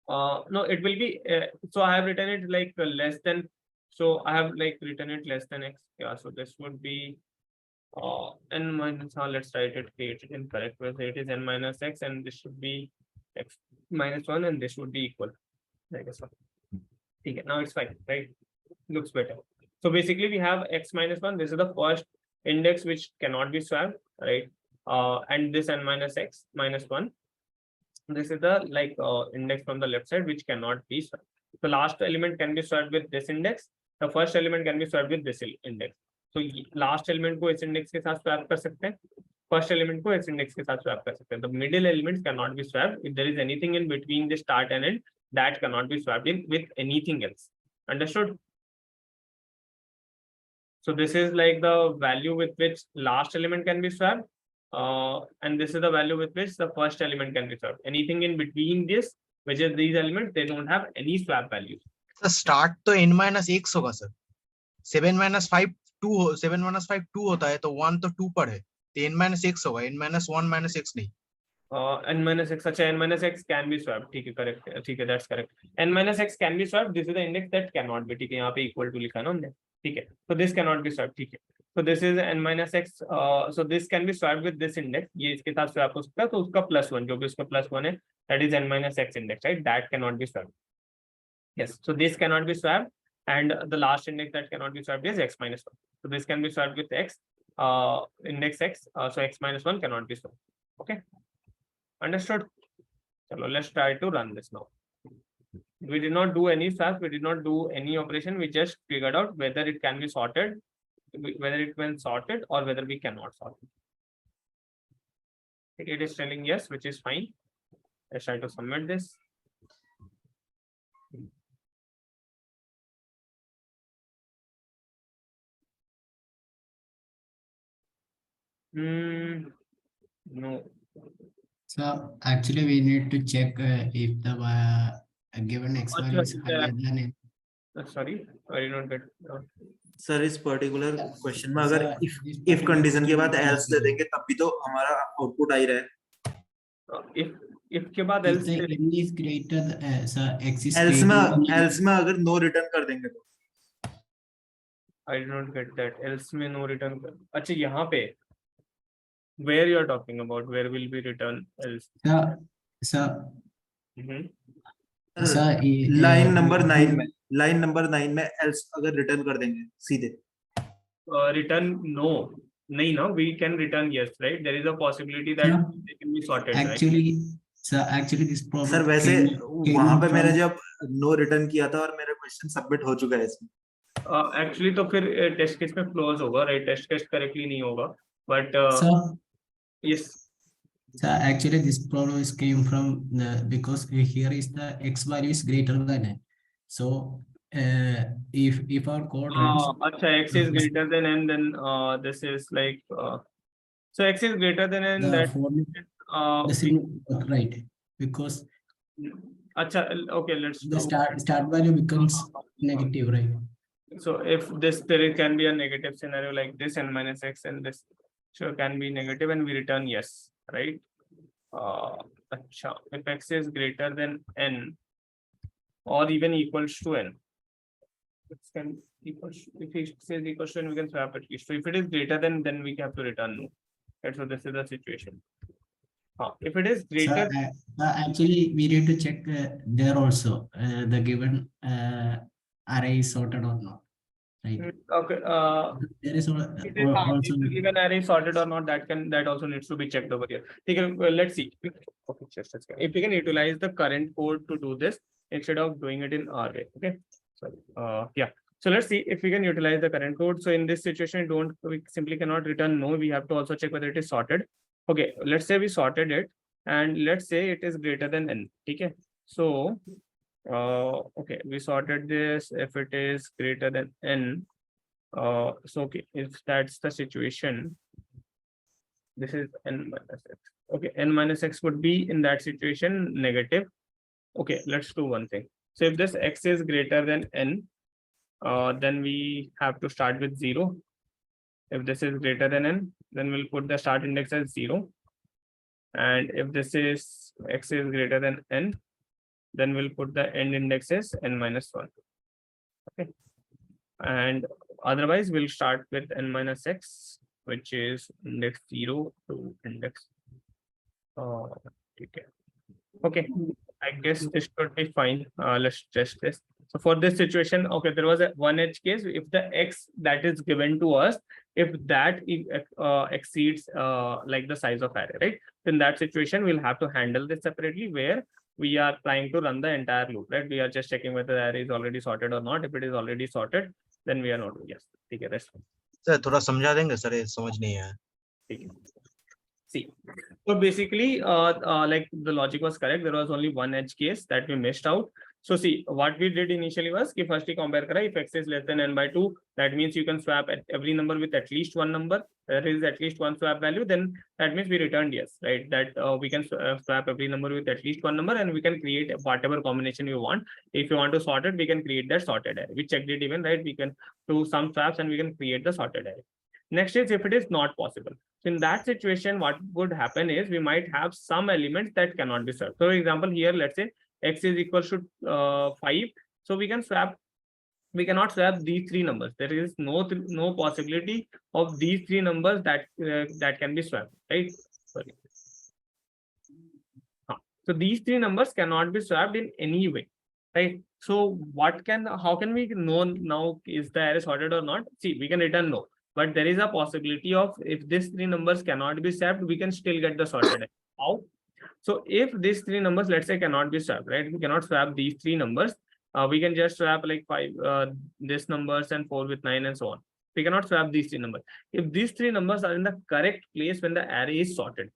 no, it will be so I have written it like less than, so I have like written it less than x. Yeah, so this would be n minus, let's write it, create it in correct way. So it is n minus x, and this should be x minus 1, and this would be equal, I guess. Okay, now it's fine, right? Looks better. So basically we have x minus 1. This is the first index which cannot be swapped, right? And this n minus x minus 1. This is the like index from the left side which cannot be swapped. The last element can be swapped with this index. The first element can be swapped with this index. So last element को इस index के साथ swap कर सकते हैं. First element को इस index के साथ swap कर सकते हैं. The middle elements cannot be swapped. If there is anything in between the start and end, that cannot be swapped in with anything else. Understood? So this is like the value with which last element can be swapped. And this is the value with which the first element can be swapped. Anything in between this, which is these elements, they don't have any swap values. So start तो n minus x होगा sir. 7 minus 5 2 7 minus 5 2 होता है, तो 1 तो 2 पर है, तो n minus x होगा, n minus 1 minus x नहीं. N minus x, अच्छा, n minus x can be swapped. ठीक है, correct, ठीक है, that's correct. N minus x can be swapped. This is the index that cannot be. ठीक है, यहाँ पे equal to लिखा ना हमने. ठीक है, so this cannot be swapped. ठीक है, so this is n minus x. So this can be swapped with this index. ये इसके साथ swap हो सकता है, तो उसका +1 जो भी उसका +1 है, that is n minus x index, right? That cannot be swapped. Yes, so this cannot be swapped, and the last index that cannot be swapped is x minus 1. So this can be swapped with x, index x. So x minus 1 cannot be swapped. Okay, understood? So let's try to run this now. We did not do any swap, we did not do any operation, we just figured out whether it can be sorted, whether it can sorted or whether we cannot sort it. It is telling yes, which is fine. Let's try to submit this. No. So actually we need to check if the given x value is higher than n. Sorry, I did not get. Sir इस particular question में अगर if condition के बाद else दे देंगे तब भी तो हमारा आउटपुट आ ही रहा है. if के बाद else If the n is greater, so x is else greater than else में अगर no return कर देंगे तो. I did not get that. Else में no return. अच्छा, यहाँ पे where you are talking about, where will be return else? Line number 9 में else अगर रिटर्न कर देंगे सीधे. Return no, नहीं ना, we can return yes, right? There is a possibility that they can be sorted, actually, right? So actually this problem sir वैसे came वहां पे from- मैंने जब नो रिटर्न किया था और मेरा क्वेश्चन सबमिट हो चुका है इसमें. Actually तो फिर टेस्ट केस में क्लोज होगा, राइट? टेस्ट केस करेक्टली नहीं होगा, but yes. So actually this problem is came from because here is the x value is greater than n. So if our code runs, अच्छा, x is greater than n, then this is like so x is greater than n, the that for this is not right, because अच्छा, okay, let's the start value becomes negative, right? So if this, there can be a negative scenario like this, n minus x, and this sure can be negative, and we return yes, right? Acha, if x is greater than n or even equals to n, it can equals, if x is equals to n, we can swap at least. So if it is greater than, then we have to return no. Right, so this is the situation. If it is greater, So actually we need to check there also the given array is sorted or not, right? Okay. There is It is also if an array is sorted or not, that also needs to be checked over here. Okay, well, let's see. Okay, just if we can utilize the current code to do this instead of doing it in array. Okay. Sorry. Yeah. So let's see if we can utilize the current code. So in this situation, we simply cannot return no. We have to also check whether it is sorted. Okay. Let's say we sorted it, and let's say it is greater than n. Okay. So okay, we sorted this. If it is greater than n. So okay, if that's the situation, this is n minus x. Okay, n minus x would be in that situation negative. Okay, let's do one thing. So if this x is greater than n, then we have to start with 0. If this is greater than n, then we'll put the start index as 0. And if this is x is greater than n, then we'll put the end index as n minus 1. Okay. And otherwise we'll start with n minus x, which is index 0 to index okay. I guess this should be fine. Let's test this. So for this situation, okay, there was a one edge case. If the x that is given to us, if that exceeds like the size of array, right? In that situation, we'll have to handle this separately, where we are trying to run the entire loop, right? We are just checking whether the array is already sorted or not. If it is already sorted, then we are not. Yes, ठीक है, that's fine. Sir थोड़ा समझा देंगे sir, ये समझ नहीं आया. ठीक है. See, so basically, like the logic was correct. There was only one edge case that we missed out. So see, what we did initially was कि firstly compare करा, if x is less than n by 2, that means you can swap at every number with at least one number. There is at least one swap value. Then that means we returned yes, right? That we can swap every number with at least one number, and we can create whatever combination we want. If you want to sort it, we can create that sorted array. We checked it even, right? We can do some swaps and we can create the sorted array. Next is if it is not possible. So in that situation, what would happen is we might have some elements that cannot be swapped. So for example, here, let's say x is equal to 5. So we can swap. We cannot swap these three numbers. There is no possibility of these three numbers that that can be swapped, right? Sorry. So these three numbers cannot be swapped in any way, right? So how can we know now is the array sorted or not? See, we can return no. But there is a possibility of if these three numbers cannot be swapped, we can still get the sorted array. How? So if these three numbers, let's say, cannot be swapped, right? We cannot swap these three numbers. We can just swap like 5 this numbers and 4 with 9 and so on. We cannot swap these three numbers. If these three numbers are in the correct place when the array is sorted,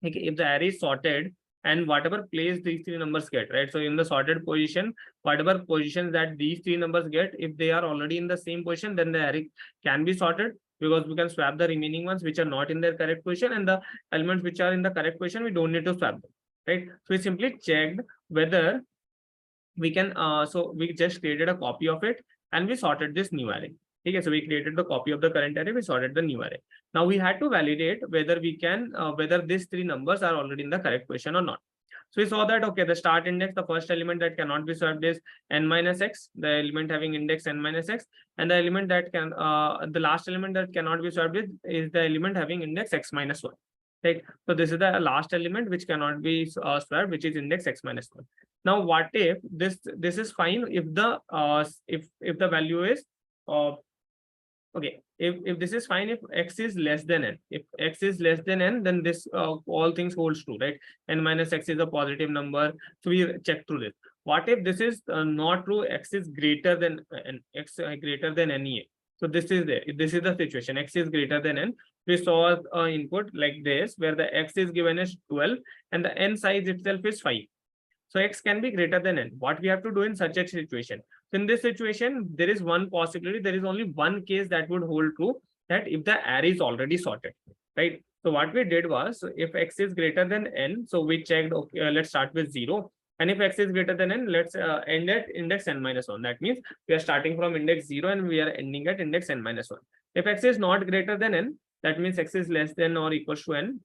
okay, if the array is sorted and whatever place these three numbers get, right? So in the sorted position, whatever positions that these three numbers get, if they are already in the same position, then the array can be sorted, because we can swap the remaining ones which are not in their correct position, and the elements which are in the correct position, we don't need to swap them, right? So we simply checked whether we can, so we just created a copy of it and we sorted this new array. Okay, so we created the copy of the current array, we sorted the new array. Now we had to validate whether we can, whether these three numbers are already in the correct position or not. So we saw that, okay, the start index, the first element that cannot be swapped is n minus x, the element having index n minus x, and the element that can, the last element that cannot be swapped is the element having index x minus 1. Right? So this is the last element which cannot be swapped, which is index x minus 1. Now, what if this is fine if the if the value is okay, if this is fine if x is less than n. If x is less than n, then this all things holds true, right? N minus x is a positive number. So we check through this. What if this is not true? X is greater than n, x greater than NEA. So this is there. This is the situation. X is greater than n. We saw an input like this, where the x is given as 12 and the n size itself is 5. So x can be greater than n. What we have to do in such a situation? So in this situation, there is one possibility. There is only one case that would hold true, that if the array is already sorted, right? So what we did was, if x is greater than n, so we checked, okay, let's start with 0. And if x is greater than n, let's end at index n minus 1. That means we are starting from index 0 and we are ending at index n minus 1. If x is not greater than n, that means x is less than or equals to n.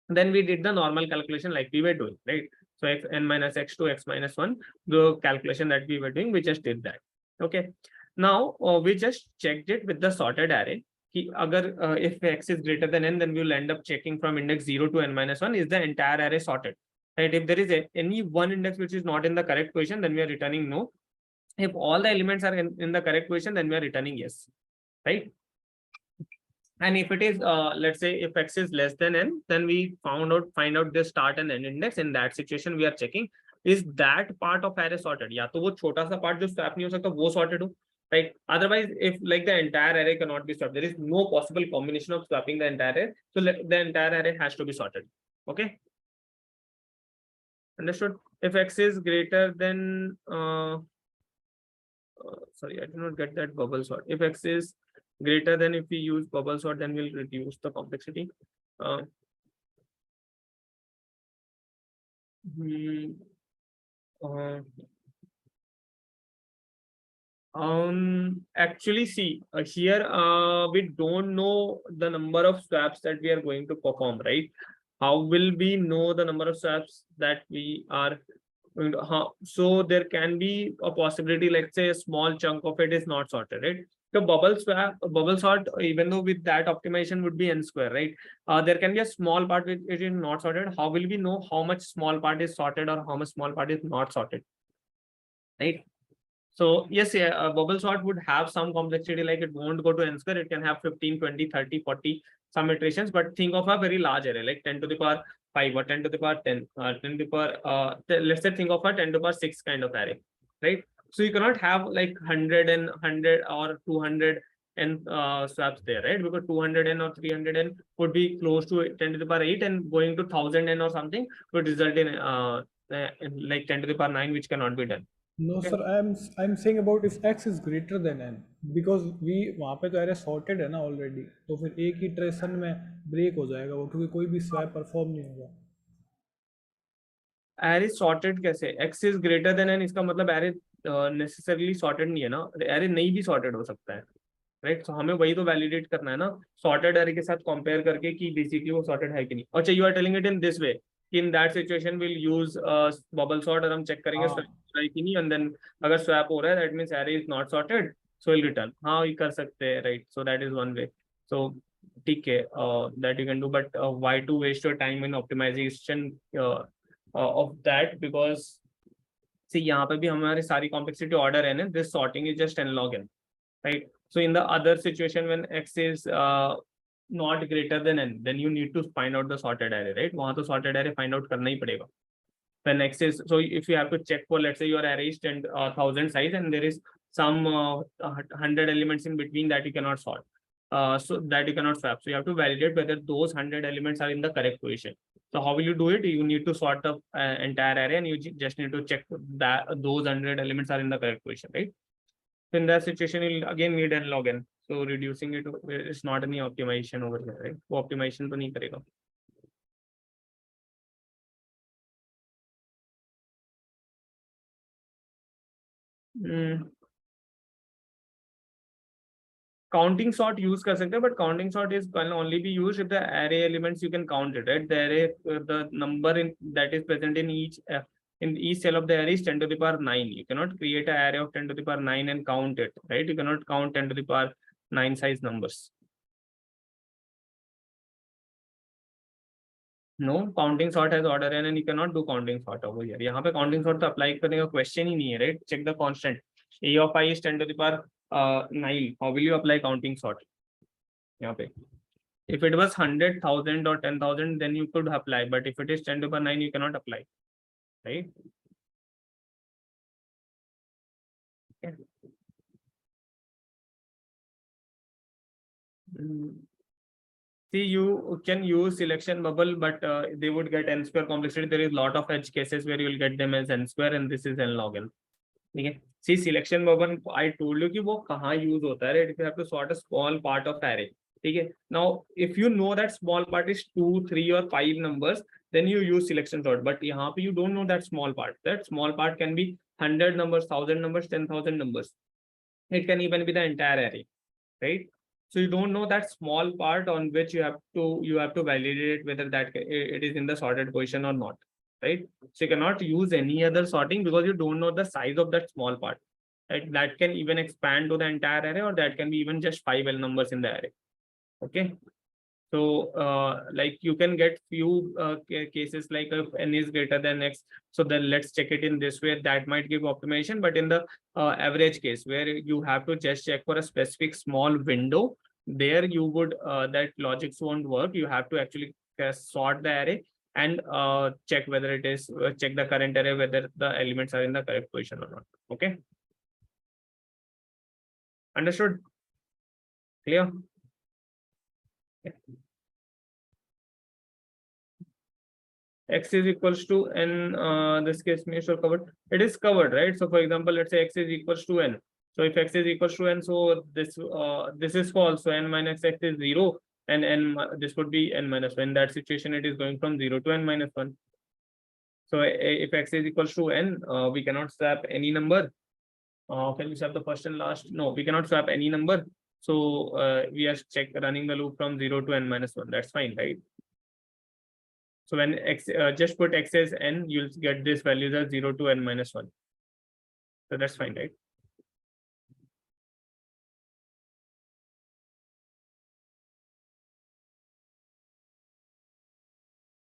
Then we did the normal calculation like we were doing, right? So x n minus x to x minus 1, the calculation that we were doing, we just did that. Okay. Now we just checked it with the sorted array. If x is greater than n, then we will end up checking from index 0 to n minus 1, is the entire array sorted, right? If there is any one index which is not in the correct position, then we are returning no. If all the elements are in the correct position, then we are returning yes, right? And if it is, let's say if x is less than n, then we find out the start and end index. In that situation, we are checking is that part of array sorted. या तो वो छोटा सा part जो swap नहीं हो सकता वो sorted हो, right? Otherwise, if like the entire array cannot be swapped, there is no possible combination of swapping the entire array. So the entire array has to be sorted. Okay. Understood? If x is greater than sorry, I did not get that bubble sort. If x is greater than, if we use bubble sort, then we'll reduce the complexity. Actually, see here, we don't know the number of swaps that we are going to perform, right? How will we know the number of swaps that we are going to, so there can be a possibility, let's say a small chunk of it is not sorted, right? So bubble sort, even though with that optimization would be n square, right? There can be a small part which it is not sorted. How will we know how much small part is sorted or how much small part is not sorted, right? So yes, a bubble sort would have some complexity, like it won't go to n square. It can have 15, 20, 30, 40, some iterations, but think of a very large array, like 10 to the power 5 or 10 to the power 10, 10 to the power, let's say think of a 10 to the power 6 kind of array, right? So you cannot have like 100 and 100 or 200 n swaps there, right? Because 200 n or 300 n would be close to 10 to the power 8, and going to 1000 n or something would result in like 10 to the power 9, which cannot be done. No Okay. sir, I'm saying about if x is greater than n, because we वहाँ पे तो array sorted है ना already, तो फिर एक ही iteration में break हो जाएगा वो, क्योंकि कोई भी swap perform नहीं होगा. Array sorted कैसे? X is greater than n, इसका मतलब array necessarily sorted नहीं है ना, array नहीं भी sorted हो सकता है, right? So हमें वही तो validate करना है ना, sorted array के साथ compare करके कि basically वो sorted है कि नहीं. अच्छा, you are telling it in this way, in that situation we'll use bubble sort और हम check करेंगे swap हो रहा है कि नहीं, and then अगर swap हो रहा है that means array is not sorted, so we'll return. हाँ ये कर सकते हैं, right? So that is one way. So ठीक है, that you can do, but why to waste your time in optimization of that? Because see यहाँ पे भी हमारी सारी complexity order n है, this sorting is just n log n, right? So in the other situation when x is not greater than n, then you need to find out the sorted array, right? वहाँ तो sorted array find out करना ही पड़ेगा. When x is, so if you have to check for, let's say your array is 10,000 size and there is some 100 elements in between that you cannot sort, so that you cannot swap. So you have to validate whether those 100 elements are in the correct position. So how will you do it? You need to sort the entire array, and you just need to check that those 100 elements are in the correct position, right? So in that situation, you'll again need n log n. So reducing it is not any optimization over here, right? वो optimization तो नहीं करेगा. Counting sort use कर सकते हैं, but counting sort is can only be used if the array elements you can count it, right? The array, the number in that is present in each cell of the array is 10 to the power 9. You cannot create an array of 10 to the power 9 and count it, right? You cannot count 10 to the power 9 size numbers. No, counting sort has order n and you cannot do counting sort over here. यहाँ पे counting sort तो apply करने का question ही नहीं है, right? Check the constant. A of I is 10 to the power 9. How will you apply counting sort? यहाँ पे. If it was 100,000 or 10,000, then you could apply. But if it is 10 to the power 9, you cannot apply, right? Okay. See, you can use selection bubble, but they would get n square complexity. There is a lot of edge cases where you will get them as n square, and this is n log n. Okay. See, selection bubble, I told you कि वो कहाँ use होता है, right? If you have to sort a small part of array. Okay. Now, if you know that small part is 2, 3, or 5 numbers, then you use selection sort. But यहाँ पे you don't know that small part. That small part can be 100 numbers, 1000 numbers, 10,000 numbers. It can even be the entire array, right? So you don't know that small part on which you have to validate whether that it is in the sorted position or not, right? So you cannot use any other sorting because you don't know the size of that small part, right? That can even expand to the entire array, or that can be even just 5 L numbers in the array. Okay. So like you can get few cases like if n is greater than x, so then let's check it in this way, that might give optimization. But in the average case where you have to just check for a specific small window, there you would that logics won't work. You have to actually sort the array and check whether it is check the current array, whether the elements are in the correct position or not. Okay, understood? Clear? X is equals to n, this case me sure covered. It is covered, right? So for example, let's say x is equals to n. So if x is equals to n, so this is false. So n minus x is 0, and this would be n minus 1. In that situation, it is going from 0 to n minus 1. So if x is equals to n, we cannot swap any number. Can we swap the first and last? No, we cannot swap any number. So we are running the loop from 0 to n minus 1. That's fine, right? So when x, just put x as n, you'll get this values as 0 to n minus 1. So that's fine, right?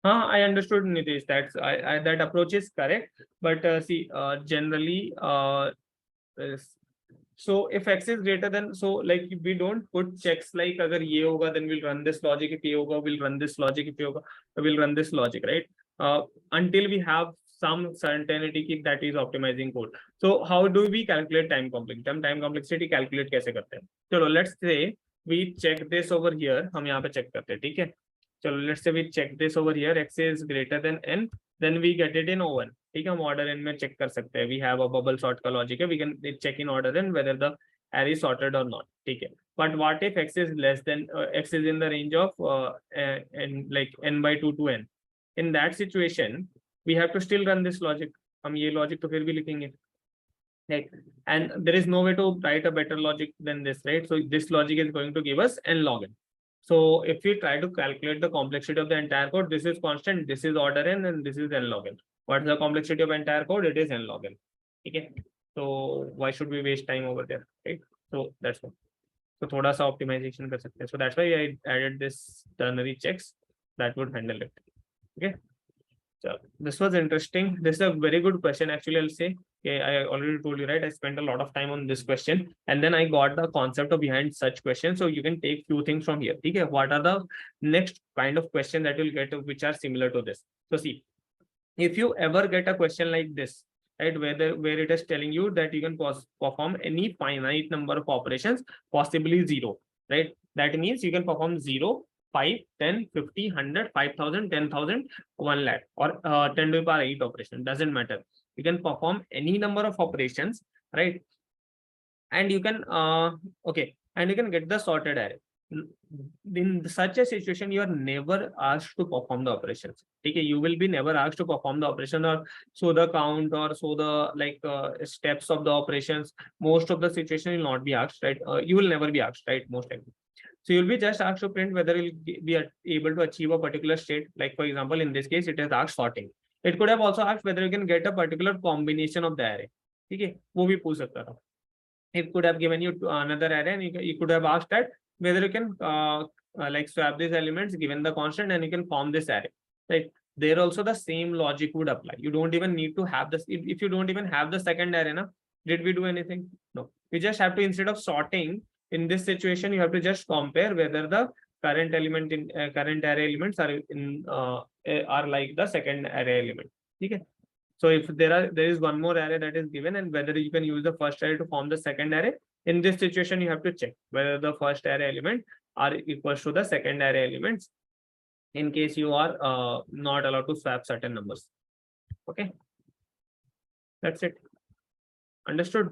I understood, Nitish. That's that approach is correct. But see, generally, so if x is greater than, so like we don't put checks like agar ye hoga, then we'll run this logic. If ye hoga, we'll run this logic. If ye hoga, we'll run this logic, right? Until we have some certainty that is optimizing code. So how do we calculate time complexity? हम time complexity calculate कैसे करते हैं? चलो, let's say we check this over here. हम यहाँ पे check करते हैं, ठीक है? चलो, let's say we check this over here. X is greater than n, then we get it in O1. ठीक है, हम order n में check कर सकते हैं. We have a bubble sort का logic है. We can check in order n whether the array is sorted or not. ठीक है. But what if x is less than x is in the range of n, like n by 2 to n? In that situation, we have to still run this logic. हम ये logic तो फिर भी लिखेंगे. Right? And there is no way to write a better logic than this, right? So this logic is going to give us n log n. So if we try to calculate the complexity of the entire code, this is constant, this is order n, and this is n log n. What's the complexity of entire code? It is n log n. Okay. So why should we waste time over there, right? So that's one. So thoda sa optimization kar sakte hain. So that's why I added this ternary checks that would handle it. Okay. So this was interesting. This is a very good question. Actually, I'll say, okay, I already told you, right? I spent a lot of time on this question, and then I got the concept of behind such questions. So you can take few things from here. Okay, what are the next kind of question that you'll get which are similar to this? So see, if you ever get a question like this, right, where it is telling you that you can perform any finite number of operations, possibly 0, right? That means you can perform 0, 5, 10, 50, 100, 5,000, 10,000, 1 lakh, or 10 to the power 8 operation. Doesn't matter. You can perform any number of operations, right? And you can okay, and you can get the sorted array. In such a situation, you are never asked to perform the operations. Okay, you will be never asked to perform the operation or show the count or show the like steps of the operations. Most of the situation will not be asked, right? You will never be asked, right? Most likely. So you'll be just asked to print whether you'll be able to achieve a particular state. Like for example, in this case, it has asked sorting. It could have also asked whether you can get a particular combination of the array. Okay, वो भी पूछ सकता था. It could have given you another array, and you could have asked that whether you can like swap these elements given the constant, and you can form this array. Right? There also the same logic would apply. You don't even need to have this. If you don't even have the second array, na, did we do anything? No. We just have to, instead of sorting, in this situation, you have to just compare whether the current element in current array elements are in are like the second array element. Okay. So if there is one more array that is given, and whether you can use the first array to form the second array, in this situation you have to check whether the first array element are equals to the second array elements, in case you are not allowed to swap certain numbers. Okay, that's it. Understood?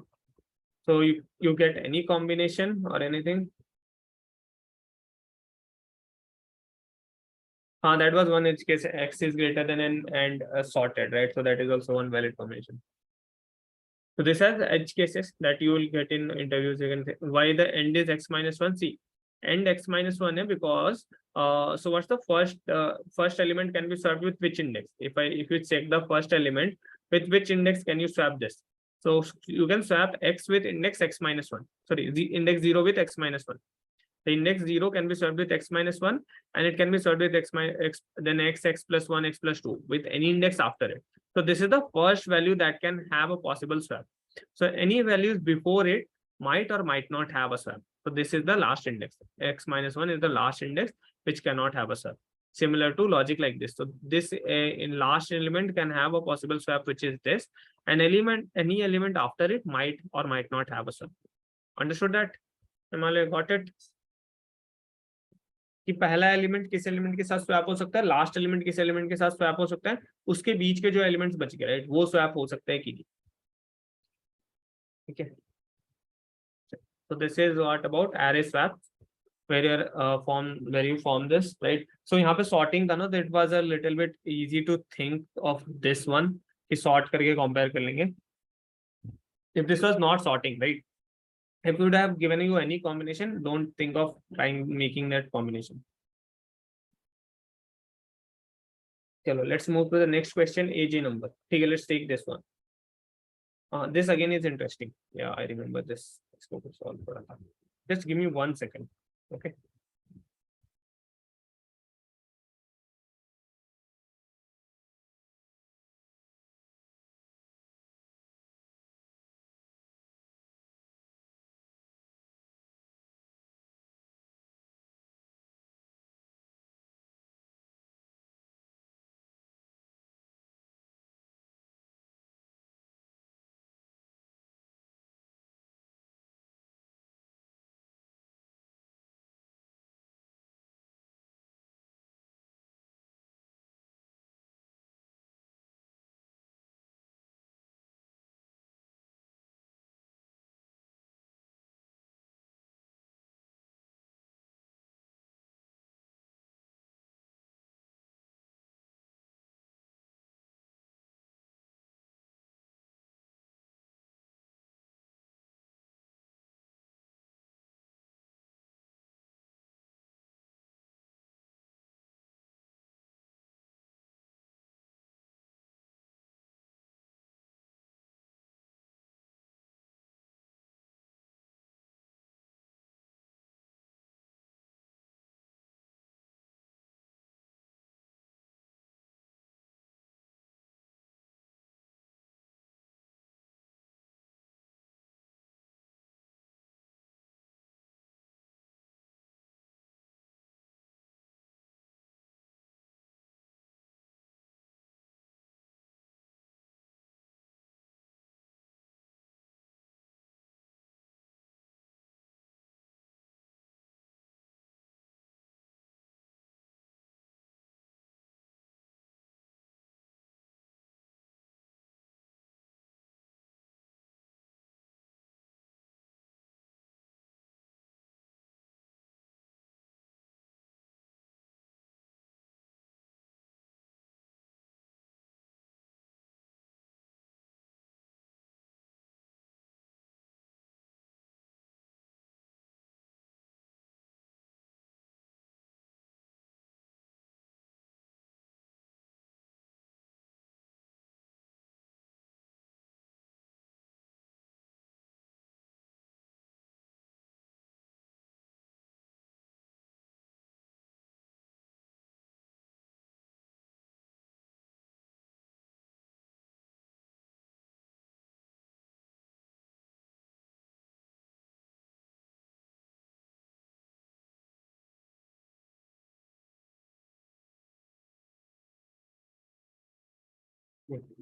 So you get any combination or anything. That was one edge case, x is greater than n and sorted, right? So that is also one valid combination. So this has edge cases that you will get in interviews. You can say why the end is x minus 1. See, end x minus 1 because so what's the first element can be swapped with which index? If you check the first element, with which index can you swap this? So you can swap x with index x minus 1. Sorry, the index 0 with x minus 1. The index 0 can be swapped with x minus 1, and it can be swapped with x minus x, then x plus 1, x plus 2 with any index after it. So this is the first value that can have a possible swap. So any values before it might or might not have a swap. So this is the last index. X minus 1 is the last index which cannot have a swap. Similar to logic like this. So this in last element can have a possible swap, which is this. An element, any element after it might or might not have a swap. Understood that? Got it? कि पहला element किस element के साथ swap हो सकता है, last element किस element के साथ स्वैप हो सकता है, उसके बीच के जो एलिमेंट्स बच गए, राइट, वो स्वैप हो सकता है कि नहीं. ठीक है. So this is what about array swap, where you form this, right? So यहाँ पे sorting था ना, that was a little bit easy to think of this one कि sort करके compare कर लेंगे. If this was not sorting, right? If we would have given you any combination, don't think of trying making that combination. Chalo, let's move to the next question, AJ number. Okay, let's take this one. This again is interesting. Yeah, I remember this. Let's go to solve for that. Just give me 1 second. Okay.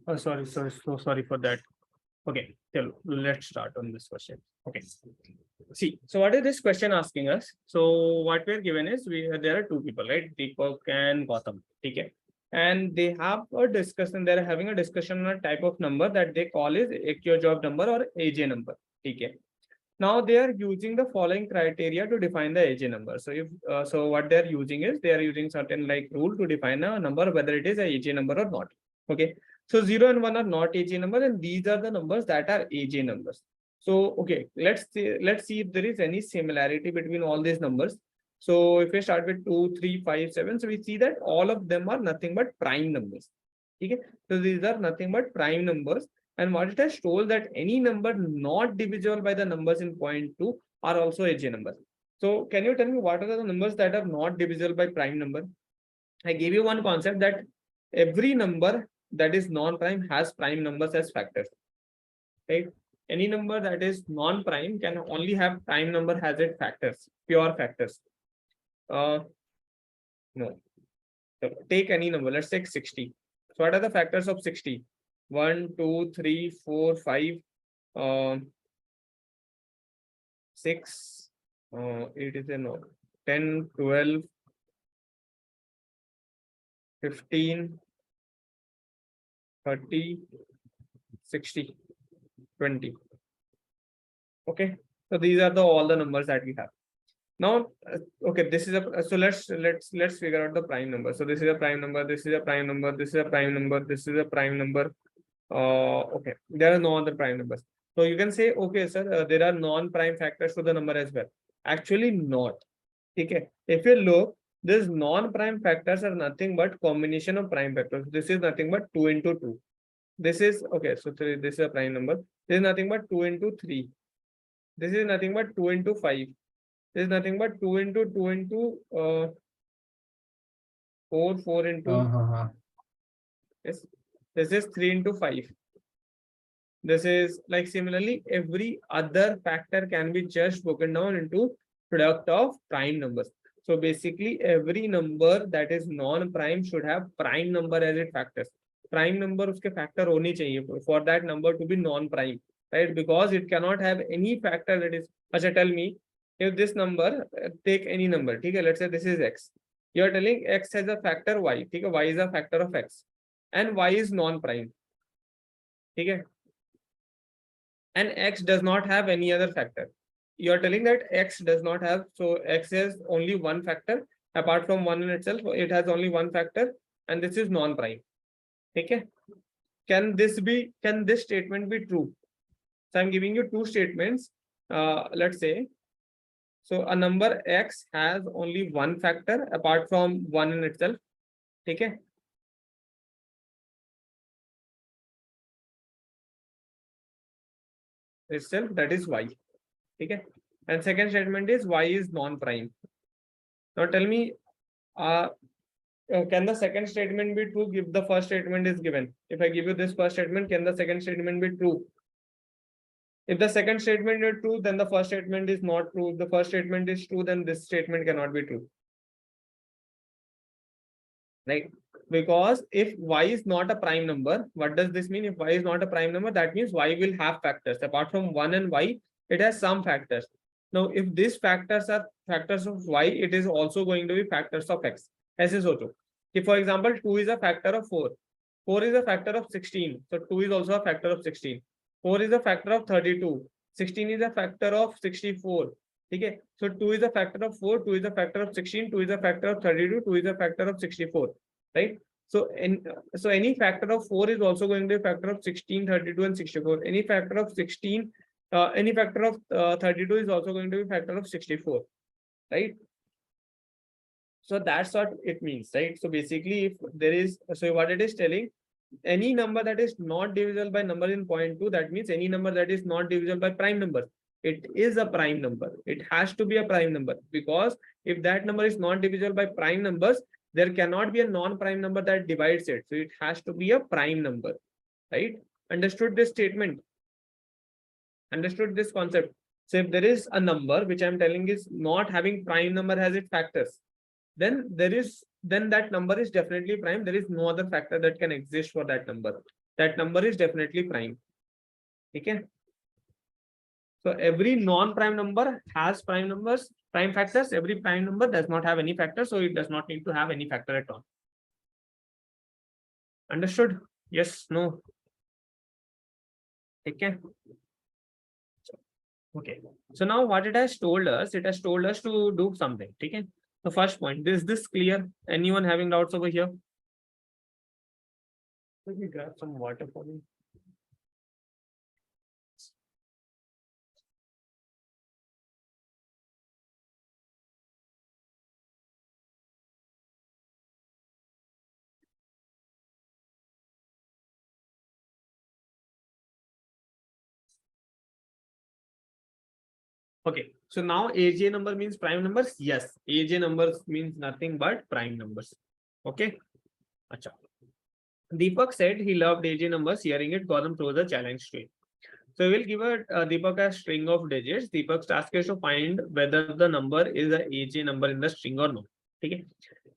Oh, sorry, so sorry for that. Okay, let's start on this question. Okay, see, so what is this question asking us? So what we're given is there are two people, right? Deepak and Gautam. Okay, and they have a discussion. They're having a discussion on a type of number that they call is AQ job number or AJ number. Okay. Now they are using the following criteria to define the AJ number. So if so, what they're using is they are using certain like rule to define a number whether it is a AJ number or not. Okay. So 0 and 1 are not AJ numbers, and these are the numbers that are AJ numbers. So okay, let's see if there is any similarity between all these numbers. So if we start with 2, 3, 5, 7, so we see that all of them are nothing but prime numbers. Okay. So these are nothing but prime numbers. And what it has told that any number not divisible by the numbers in point 2 are also AJ numbers. So can you tell me what are the numbers that are not divisible by prime number? I gave you one concept that every number that is non-prime has prime numbers as factors, right? Any number that is non-prime can only have prime number as its factors, pure factors. No. So take any number, let's take 60. So what are the factors of 60? 1, 2, 3, 4, 5, 6, it is a no, 10, 12, 15, 30, 60, 20. Okay, so these are all the numbers that we have. Now, okay, this is a, so let's figure out the prime number. So this is a prime number, this is a prime number, this is a prime number, this is a prime number. Okay, there are no other prime numbers. So you can say, okay, sir, there are non-prime factors to the number as well. Actually, not. Okay, if you look, these non-prime factors are nothing but combination of prime factors. This is nothing but 2 into 2. This is okay. So this is a prime number. This is nothing but 2 into 3. This is nothing but 2 into 5. This is nothing but 2 into 2 into 4, 4 into yes. This is 3 into 5. This is like similarly, every other factor can be just broken down into product of prime numbers. So basically, every number that is non-prime should have prime number as its factors. Prime number uske factor honi chahiye for that number to be non-prime, right? Because it cannot have any factor that is. Acha, tell me, if this number, take any number, okay? Let's say this is x. You are telling x has a factor y, okay? Y is a factor of x, and y is non-prime, okay? And x does not have any other factor. You are telling that x does not have, so x has only one factor apart from one in itself. It has only one factor, and this is non-prime. Okay. Can this statement be true? So I'm giving you two statements. Let's say, so a number x has only one factor apart from one in itself. Okay. Itself, that is y. Okay. And second statement is y is non-prime. Now tell me, can the second statement be true if the first statement is given? If I give you this first statement, can the second statement be true? If the second statement is true, then the first statement is not true. If the first statement is true, then this statement cannot be true. Right? Because if y is not a prime number, what does this mean? If y is not a prime number, that means y will have factors. Apart from 1 and y, it has some factors. Now, if these factors are factors of y, it is also going to be factors of x. As is also. If, for example, 2 is a factor of 4. 4 is a factor of 16. So 2 is also a factor of 16. 4 is a factor of 32. 16 is a factor of 64. Okay. So 2 is a factor of 4, 2 is a factor of 16, 2 is a factor of 32, 2 is a factor of 64. Right? So any factor of 4 is also going to be a factor of 16, 32, and 64. Any factor of 16, any factor of 32 is also going to be a factor of 64. Right? So that's what it means, right? So basically, if there is, so what it is telling, any number that is not divisible by number in point 2, that means any number that is not divisible by prime number, it is a prime number. It has to be a prime number, because if that number is not divisible by prime numbers, there cannot be a non-prime number that divides it. So it has to be a prime number, right? Understood this statement? Understood this concept? So if there is a number which I'm telling is not having prime number as its factors, then that number is definitely prime. There is no other factor that can exist for that number. That number is definitely prime. Okay. So every non-prime number has prime numbers, prime factors. Every prime number does not have any factor, so it does not need to have any factor at all. Understood? Yes, no. Okay. Okay. So now what it has told us to do something. Okay. The first point, is this clear? Anyone having doubts over here? Let me grab some water for me. Okay, so now AJ number means prime numbers. Yes, AJ numbers means nothing but prime numbers. Okay. Acha. Deepak said he loved AJ numbers. Hearing it, Gautam throws a challenge to him. So we will give Deepak a string of digits. Deepak's task is to find whether the number is a AJ number in the string or not. Okay.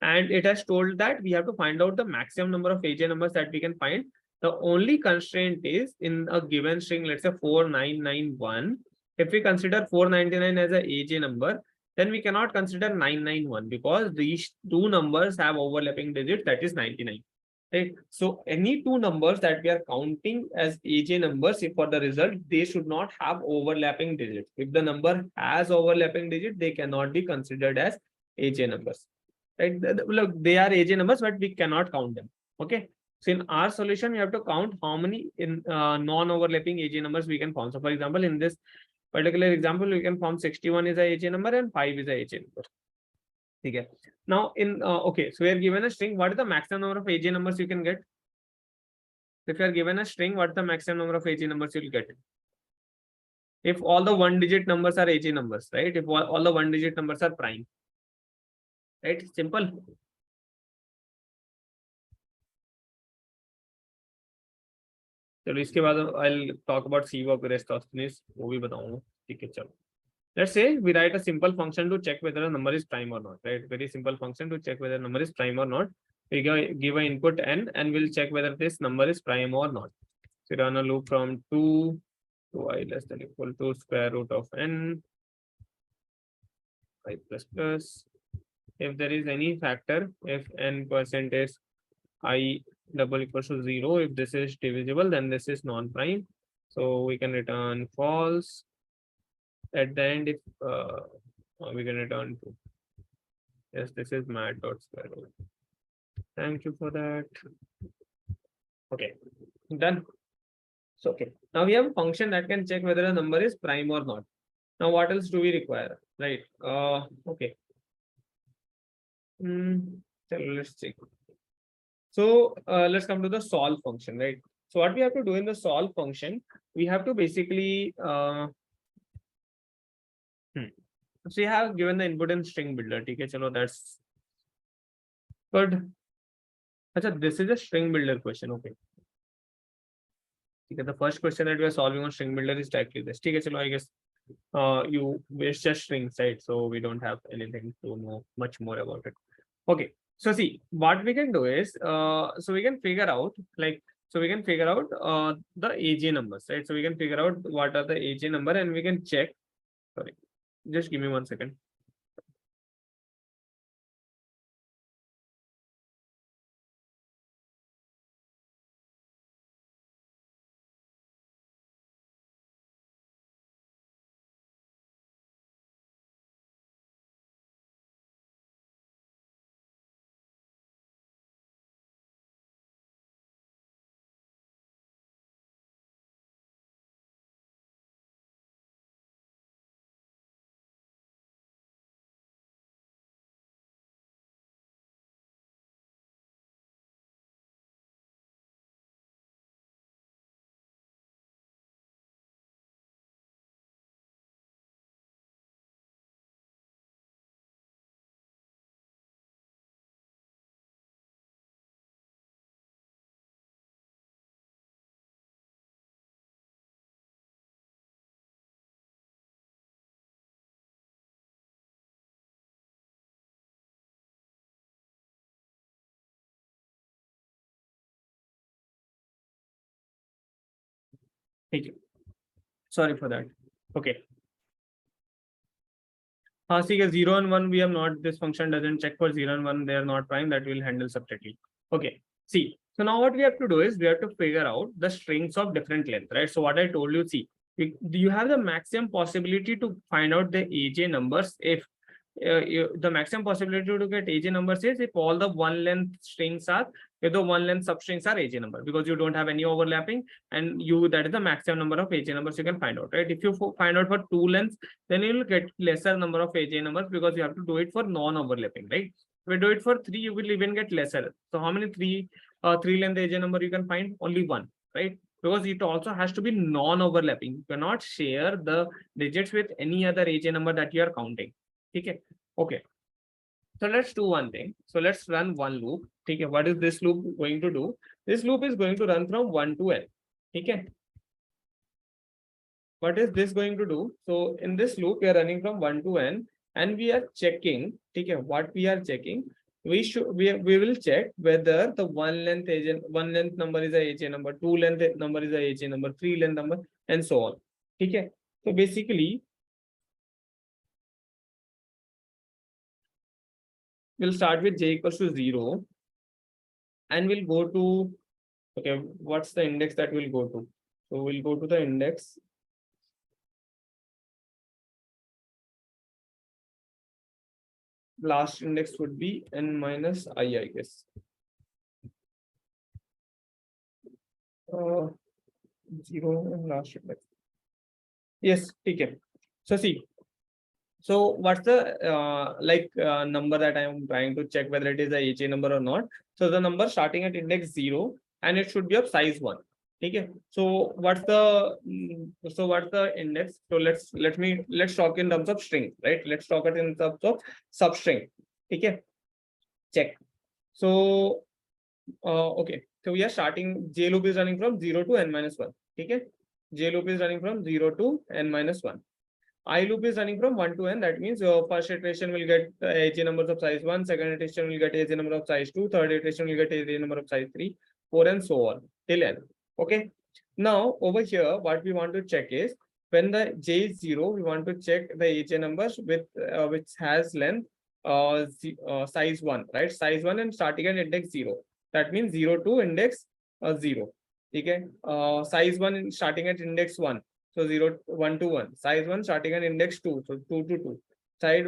And it has told that we have to find out the maximum number of AJ numbers that we can find. The only constraint is in a given string, let's say 4991. If we consider 499 as a AJ number, then we cannot consider 991 because these two numbers have overlapping digits, that is 99. Right? So any two numbers that we are counting as AJ numbers, if for the result, they should not have overlapping digits. If the number has overlapping digits, they cannot be considered as AJ numbers. Right? Look, they are AJ numbers, but we cannot count them. Okay. So in our solution, we have to count how many in non-overlapping AJ numbers we can form. So for example, in this particular example, we can form 61 is a AJ number and 5 is a AJ number. Okay. Now in okay, so we are given a string. What is the maximum number of AJ numbers you can get? If you are given a string, what is the maximum number of AJ numbers you will get? If all the one-digit numbers are AJ numbers, right? If all the one-digit numbers are prime, right? Simple. चलो इसके बाद I'll talk about CWOC Eratosthenes, वो भी बताऊंगा. ठीक है, चलो. Let's say we write a simple function to check whether a number is prime or not, right? Very simple function to check whether a number is prime or not. We give an input n and we'll check whether this number is prime or not. So run a loop from 2 to I less than equal to square root of n I plus plus. If there is any factor, if n% is I double equals to 0, if this is divisible, then this is non-prime. So we can return false. At the end, if we can return to, yes, this is mat.square root. Thank you for that. Okay, done. So okay, now we have a function that can check whether a number is prime or not. Now what else do we require, right? Okay. So let's check. So let's come to the solve function, right? So what we have to do in the solve function, we have to basically so you have given the input in string builder. Okay, chalo, that's good. Achha, this is a string builder question. Okay. Okay, the first question that we are solving on string builder is directly this. Okay, chalo, I guess it's just strings, right? So we don't have anything to know much more about it. Okay. So see, what we can do is so we can figure out the AJ numbers, right? So we can figure out what are the AJ number and we can check. Sorry. Just give me 1 second. Thank you. Sorry for that. Okay. See, 0 and 1, we have not, this function doesn't check for 0 and 1, they are not prime, that we'll handle separately. Okay. See, so now what we have to do is we have to figure out the strings of different length, right? So what I told you, see, you have the maximum possibility to find out the AJ numbers if the maximum possibility to get AJ numbers is if all the one length strings are, if the one length substrings are AJ number, because you don't have any overlapping and that is the maximum number of AJ numbers you can find out, right? If you find out for 2 lengths, then you will get lesser number of AJ numbers because you have to do it for non-overlapping, right? If you do it for 3, you will even get lesser. So how many 3 length AJ number you can find? Only 1, right? because it also has to be non-overlapping. You cannot share the digits with any other AJ number that you are counting. Okay. Okay. So let's do one thing. So let's run one loop. Okay. What is this loop going to do? This loop is going to run from 1 to n. Okay. What is this going to do? So in this loop, we are running from 1 to n, and we are checking. Okay. What we are checking? We will check whether the one length number is a AJ number, two length number is a AJ number, three length number, and so on. Okay. So basically, we'll start with j equals to 0, and we'll go to, okay, what's the index that we'll go to? So we'll go to the index. Last index would be n minus I guess. 0 and last index. Yes, okay. So see. So what's the number that I am trying to check whether it is a AJ number or not? So the number starting at index 0, and it should be of size 1. Okay. So what's the index? So let's talk in terms of string, right? Let's talk it in terms of substring. Okay. Check. So okay. So we are starting, J loop is running from 0 to n minus 1. Okay. J loop is running from 0 to n minus 1. I loop is running from 1 to n. That means your first iteration will get AJ numbers of size 1, second iteration will get AJ number of size 2, third iteration will get AJ number of size 3, 4, and so on till n. Okay. Now over here, what we want to check is when the j is 0, we want to check the AJ numbers with which has length size 1, right? Size 1 and starting at index 0. That means 0 to index 0. Okay. Size 1 starting at index 1. So 1 to 1. Size 1 starting at index 2. So 2 to 2. Size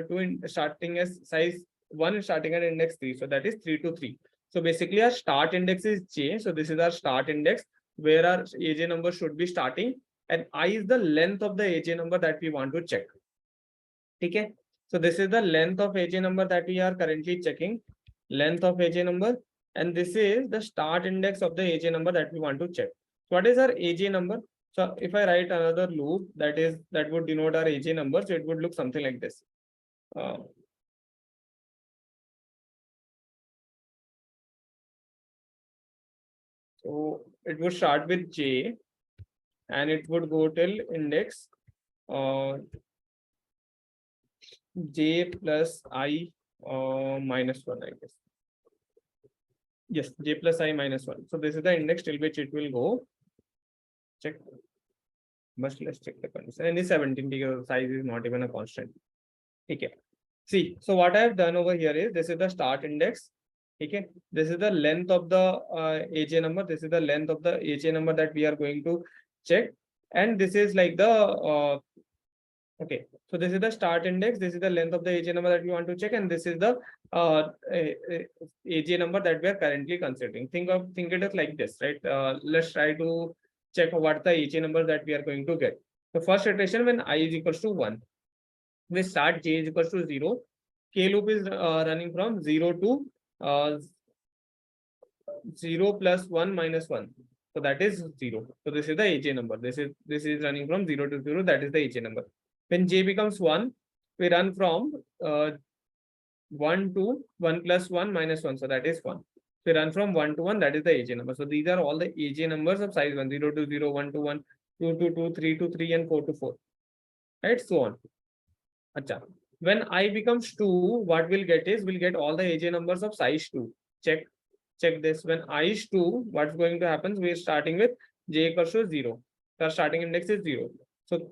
2 starting as size 1 starting at index 3. So that is 3 to 3. So basically our start index is j. So this is our start index where our AJ number should be starting, and I is the length of the AJ number that we want to check. Okay. So this is the length of AJ number that we are currently checking. Length of AJ number, and this is the start index of the AJ number that we want to check. So what is our AJ number? So if I write another loop that would denote our AJ number, so it would look something like this. So it would start with j, and it would go till index j plus I minus 1, I guess. Yes, j plus I minus 1. So this is the index till which it will go. Check. But let's check the condition. And it's 17 because the size is not even a constant. Okay. See, so what I have done over here is this is the start index. Okay. This is the length of the AJ number. This is the length of the AJ number that we are going to check. And this is like the okay. So this is the start index. This is the length of the AJ number that we want to check, and this is the AJ number that we are currently considering. Think it as like this, right? Let's try to check what the AJ number that we are going to get. The first iteration when I is equals to 1, we start j is equals to 0. K loop is running from 0 to 0 plus 1 minus 1. So that is 0. So this is the AJ number. This is running from 0 to 0. That is the AJ number. When j becomes 1, we run from 1 to 1 plus 1 minus 1. So that is 1. We run from 1 to 1. That is the AJ number. So these are all the AJ numbers of size 1. 0 to 0, 1 to 1, 2 to 2, 3 to 3, and 4 to 4. Right? So on. Achha. When I becomes 2, what we'll get is we'll get all the AJ numbers of size 2. Check this. When I is 2, what's going to happen? We're starting with j equals to 0. Our starting index is 0. So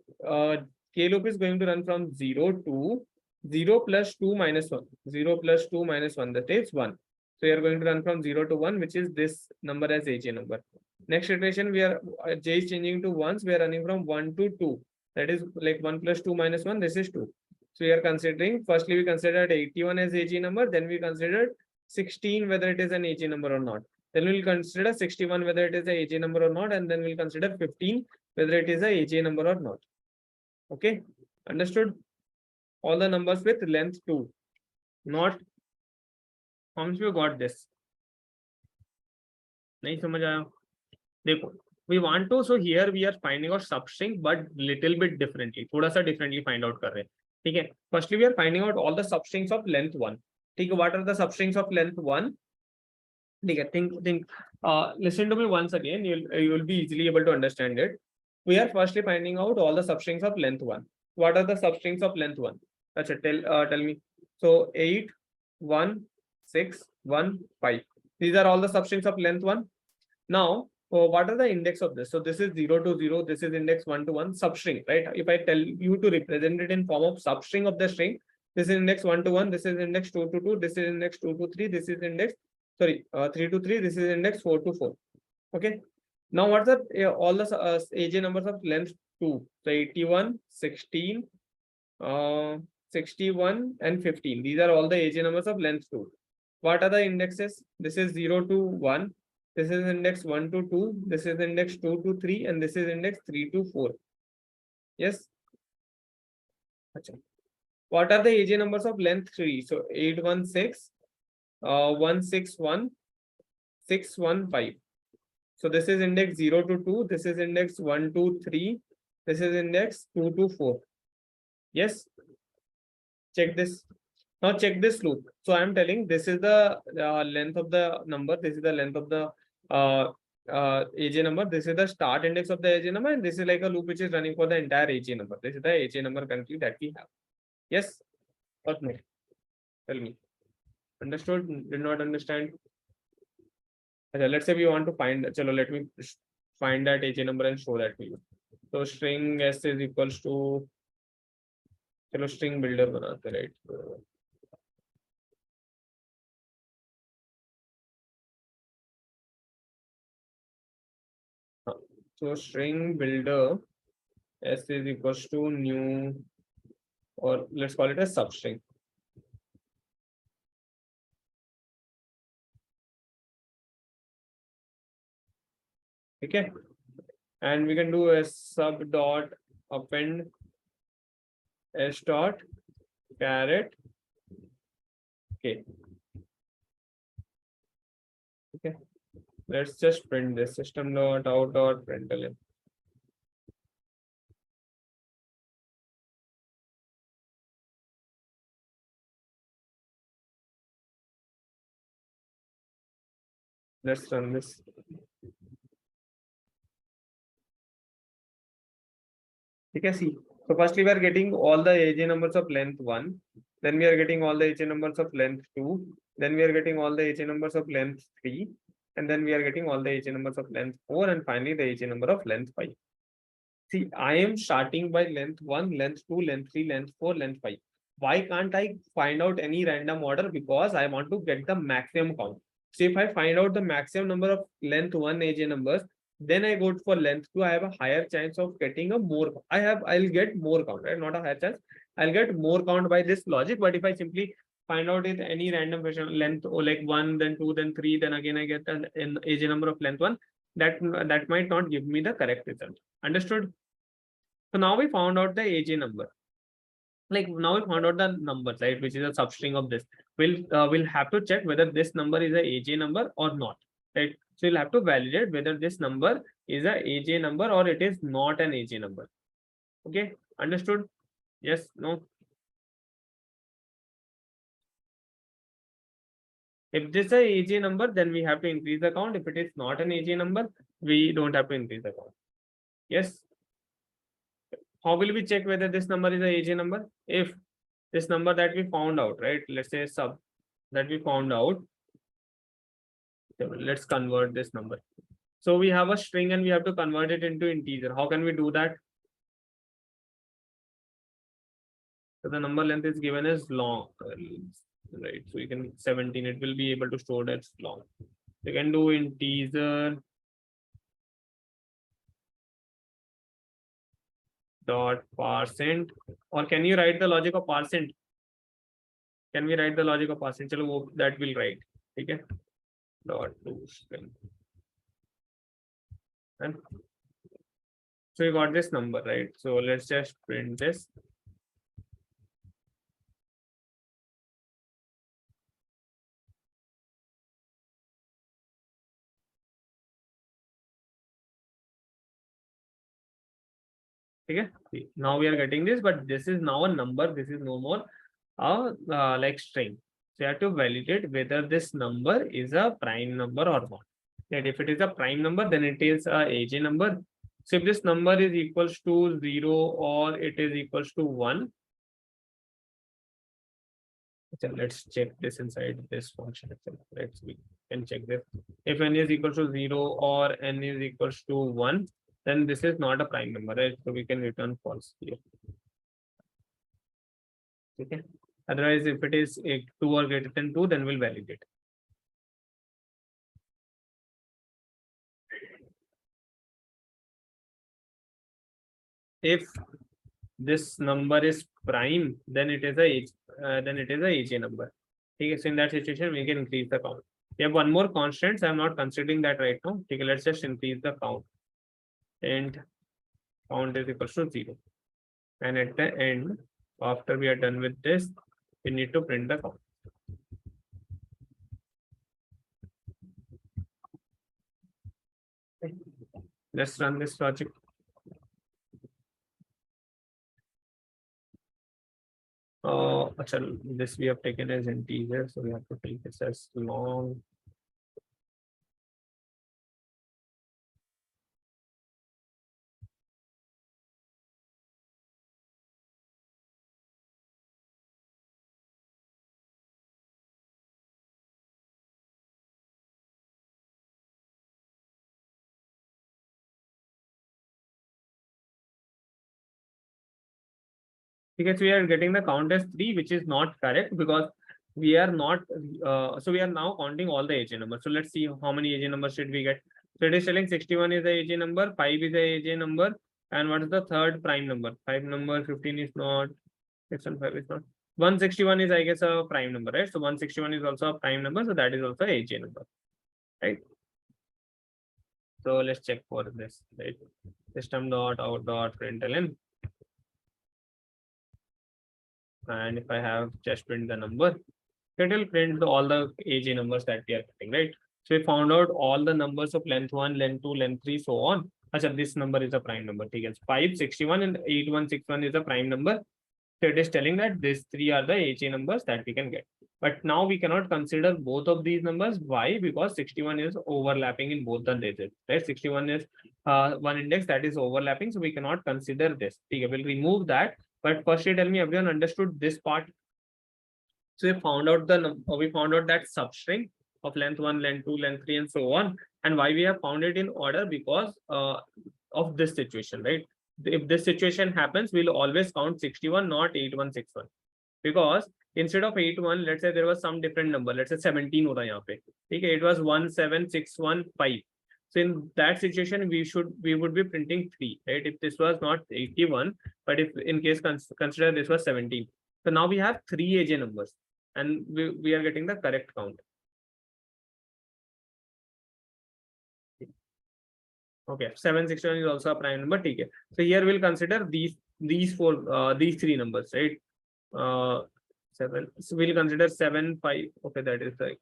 K loop is going to run from 0 to 0 plus 2 minus 1. 0 plus 2 minus 1, that is 1. So you are going to run from 0 to 1, which is this number as AJ number. Next iteration, we are j is changing to 1s. We are running from 1 to 2. That is like 1 plus 2 minus 1. This is 2. So we are considering, firstly, we considered 81 as AJ number. Then we considered 16 whether it is an AJ number or not. Then we'll consider 61 whether it is a AJ number or not. And then we'll consider 15 whether it is a AJ number or not. Okay, understood? All the numbers with length 2. Not how much you got this? नहीं समझ आया? देखो we want to, so here we are finding out substring but little bit differently, थोड़ा सा differently find out कर रहे हैं. ठीक है, firstly we are finding out all the substrings of length 1. ठीक है, what are the substrings of length 1? ठीक है, think listen to me once again, you'll be easily able to understand it. We are firstly finding out all the substrings of length 1. What are the substrings of length 1? Achha, tell me. So 8 1 6 1 5, these are all the substrings of length 1. Now what are the index of this? So this is 0 to 0, this is index 1 to 1, substring, right? If I tell you to represent it in form of substring of the string, this is index 1 to 1, this is index 2 to 2, this is index 2 to 3, this is index 3 to 3, this is index 4 to 4. Okay, now what's the all the AJ numbers of length 2? So 81 16 61 and 15, these are all the AJ numbers of length 2. What are the indexes? This is 0 to 1, this is index 1 to 2, this is index 2 to 3, and this is index 3 to 4. Yes. Achha. What are the AJ numbers of length 3? So 816 161 615. So this is index 0 to 2, this is index 1 to 3, this is index 2 to 4. Yes. Check this. Now check this loop. So I am telling this is the length of the number, this is the length of the AJ number, this is the start index of the AJ number, and this is like a loop which is running for the entire AJ number. This is the AJ number currently that we have. Yes or no? Tell me. Understood? Did not understand? Okay, let's say we want to find, chalo, let me find that AJ number and show that to you. So string s is equals to, chalo string builder banate, right? So string builder s is equals to new, or let's call it a substring. Okay, and we can do a sub dot append s dot caret. Okay. Okay, let's just print this system dot out dot println. Let's run this. Okay, see. So firstly, we are getting all the AJ numbers of length 1. Then we are getting all the AJ numbers of length 2. Then we are getting all the AJ numbers of length 3. And then we are getting all the AJ numbers of length 4. And finally, the AJ number of length 5. See, I am starting by length 1, length 2, length 3, length 4, length 5. Why can't I find out any random order? Because I want to get the maximum count. So if I find out the maximum number of length 1 AJ numbers, then I go for length 2, I have a higher chance of getting a more. I'll get more count, right? Not a higher chance. I'll get more count by this logic. But if I simply find out in any random fashion length, or like 1, then 2, then 3, then again I get an AJ number of length 1, that might not give me the correct result. Understood? So now we found out the AJ number. Like now we found out the number, right, which is a substring of this. We'll have to check whether this number is a AJ number or not, right? So you'll have to validate whether this number is a AJ number or it is not an AJ number. Okay, understood? Yes, no? If this is a AJ number, then we have to increase the count. If it is not an AJ number, we don't have to increase the count. Yes. How will we check whether this number is a AJ number? If this number that we found out, right? Let's say sub that we found out. Let's convert this number. So we have a string and we have to convert it into integer. How can we do that? So the number length is given as long, right? So you can 17, it will be able to store that long. You can do integer dot %, or can you write the logic of %? Can we write the logic of %? Chalo, that will write. Okay. Dot to string. And so you got this number, right? So let's just print this. Okay, see, now we are getting this, but this is now a number. This is no more like string. So you have to validate whether this number is a prime number or not. And if it is a prime number, then it is a AJ number. So if this number is equals to 0 or it is equals to 1. So let's check this inside this function itself. We can check this. If n is equal to 0 or n is equals to 1, then this is not a prime number, right? So we can return false here. Okay. Otherwise, if it is 2 or greater than 2, then we'll validate. If this number is prime, then it is a AJ number. Okay, so in that situation, we can increase the count. We have one more constant. So I'm not considering that right now. Okay, let's just increase the count. And count is equal to 0. And at the end, after we are done with this, we need to print the count. Okay. Let's run this logic. This we have taken as integer, so we have to take this as long. Because we are getting the count as 3, which is not correct because we are not. So we are now counting all the AJ numbers. So let's see how many AJ numbers should we get. So it is telling 61 is the AJ number, 5 is the AJ number, and what is the third prime number? 5 number, 15 is not, 6 and 5 is not. 161 is, I guess, a prime number, right? So 161 is also a prime number, so that is also AJ number, right? So let's check for this, right? System.out.println. And if I have just print the number, it will print all the AJ numbers that we are getting, right? So we found out all the numbers of length 1, length 2, length 3, so on. Achha, this number is a prime number. Okay, 561 and 8161 is a prime number. So it is telling that these 3 are the AJ numbers that we can get. But now we cannot consider both of these numbers. Why? Because 61 is overlapping in both the digits, right? 61 is one index that is overlapping, so we cannot consider this. Okay, we'll remove that. But first, tell me, everyone understood this part? So we found out that substring of length 1, length 2, length 3, and so on. And why we have found it in order? Because of this situation, right? If this situation happens, we'll always count 61, not 8161. Because instead of 81, let's say there was some different number. Let's say 17 hota yahan pe. Okay, it was 17615. So in that situation, we would be printing 3, right? If this was not 81, but if in case consider this was 17. So now we have 3 AJ numbers and we are getting the correct count. Okay, 761 is also a prime number. Okay. So here we'll consider these 3 numbers, right? 7. So we'll consider 7, 5. Okay, that is like,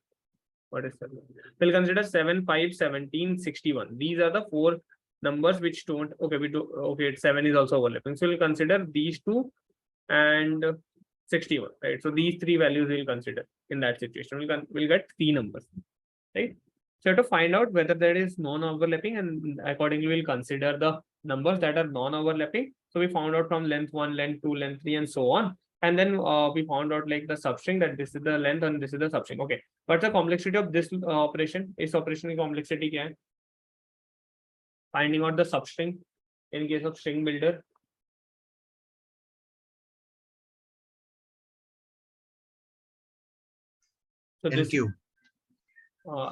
what is 7? We'll consider 7, 5, 17, 61. These are the 4 numbers which don't. Okay, we do. Okay, 7 is also overlapping. So we'll consider these 2 and 61, right? So these 3 values we'll consider in that situation. We'll get 3 numbers, right? So to find out whether there is non-overlapping, and accordingly we'll consider the numbers that are non-overlapping. So we found out from length 1, length 2, length 3, and so on. And then we found out like the substring that this is the length and this is the substring. Okay, what's the complexity of this operation? Is operation complexity kya hai? Finding out the substring in case of string builder. So n cube.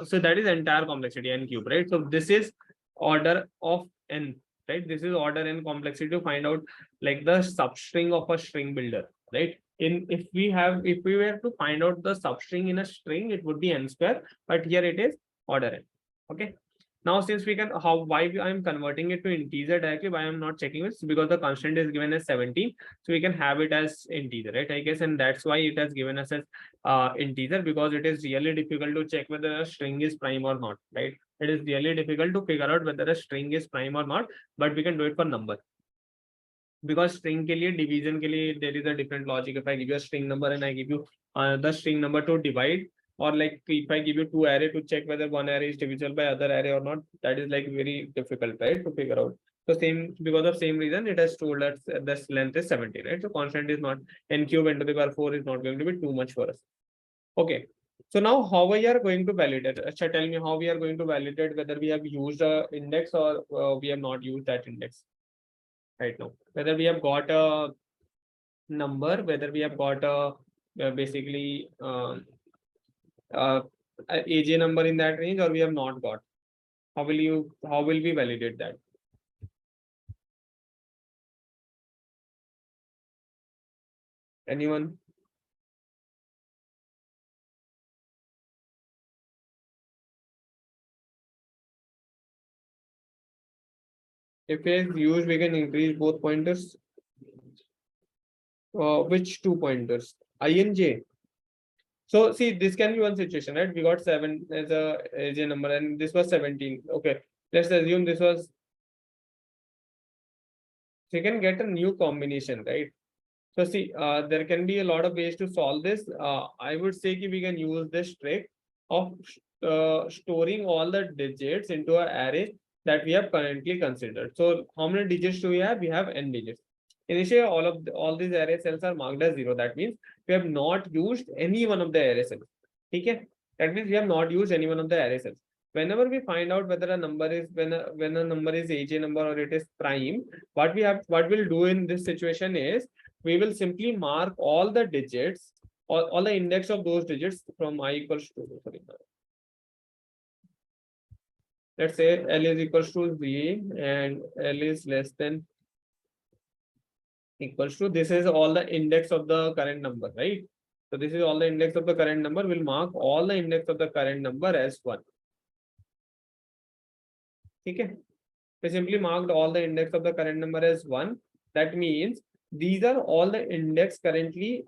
So that is entire complexity, n cube, right? So this is order of n, right? This is order n complexity to find out like the substring of a string builder, right? If we were to find out the substring in a string, it would be n square, but here it is order n. Okay. Now, since we can, why I am converting it to integer directly, why I'm not checking this? Because the constant is given as 17, so we can have it as integer, right? I guess, and that's why it has given us as integer, because it is really difficult to check whether a string is prime or not, right? It is really difficult to figure out whether a string is prime or not, but we can do it for number. because string के लिए division के लिए there is a different logic. If I give you a string number and I give you the string number to divide, or like if I give you two array to check whether one array is divisible by other array or not, that is like very difficult, right, to figure out. So same, because of same reason, it has told us this length is 70, right? So constant is not, n cube into the power 4 is not going to be too much for us. Okay. So now how we are going to validate? Acha, tell me how we are going to validate whether we have used a index or we have not used that index right now. Whether we have got a number, whether we have got a basically AJ number in that range, or we have not got. How will we validate that? Anyone? If it's used, we can increase both pointers. Which two pointers? I and J. So see, this can be one situation, right? We got 7 as a AJ number, and this was 17. Okay, let's assume this was. So you can get a new combination, right? So see, there can be a lot of ways to solve this. I would say that we can use this trick of storing all the digits into an array that we have currently considered. So how many digits do we have? We have n digits. Initially, all these array cells are marked as 0. That means we have not used any one of the array cells. Okay? That means we have not used any one of the array cells. Whenever we find out whether a number is when a number is AJ number or it is prime, what we'll do in this situation is we will simply mark all the digits, all the index of those digits from I equals to, sorry, let's say L is equals to 3 and L is less than equals to, this is all the index of the current number, right? So this is all the index of the current number. We'll mark all the index of the current number as 1. Okay. We simply marked all the index of the current number as 1. That means these are all the index currently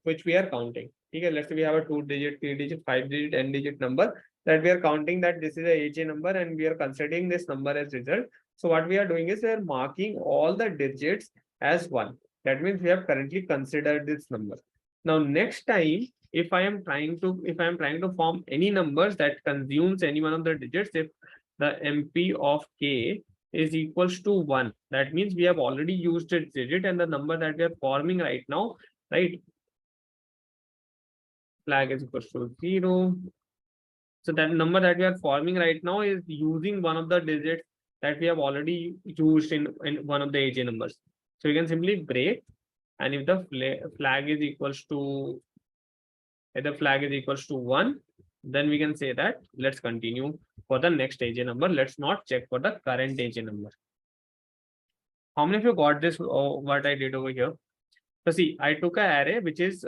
which we are counting. Okay, let's say we have a 2-digit, 3-digit, 5-digit, n-digit number that we are counting, that this is a AJ number and we are considering this number as result. So what we are doing is we are marking all the digits as 1. That means we have currently considered this number. Now next time, if I am trying to form any numbers that consumes any one of the digits, if the MP of k is equals to 1, that means we have already used its digit, and the number that we are forming right now, right, flag is equals to 0. So that number that we are forming right now is using one of the digits that we have already used in one of the AJ numbers. So you can simply break, and if the flag is equals to 1, then we can say that let's continue for the next AJ number. Let's not check for the current AJ number. How many of you got this? What I did over here? So see, I took an array which is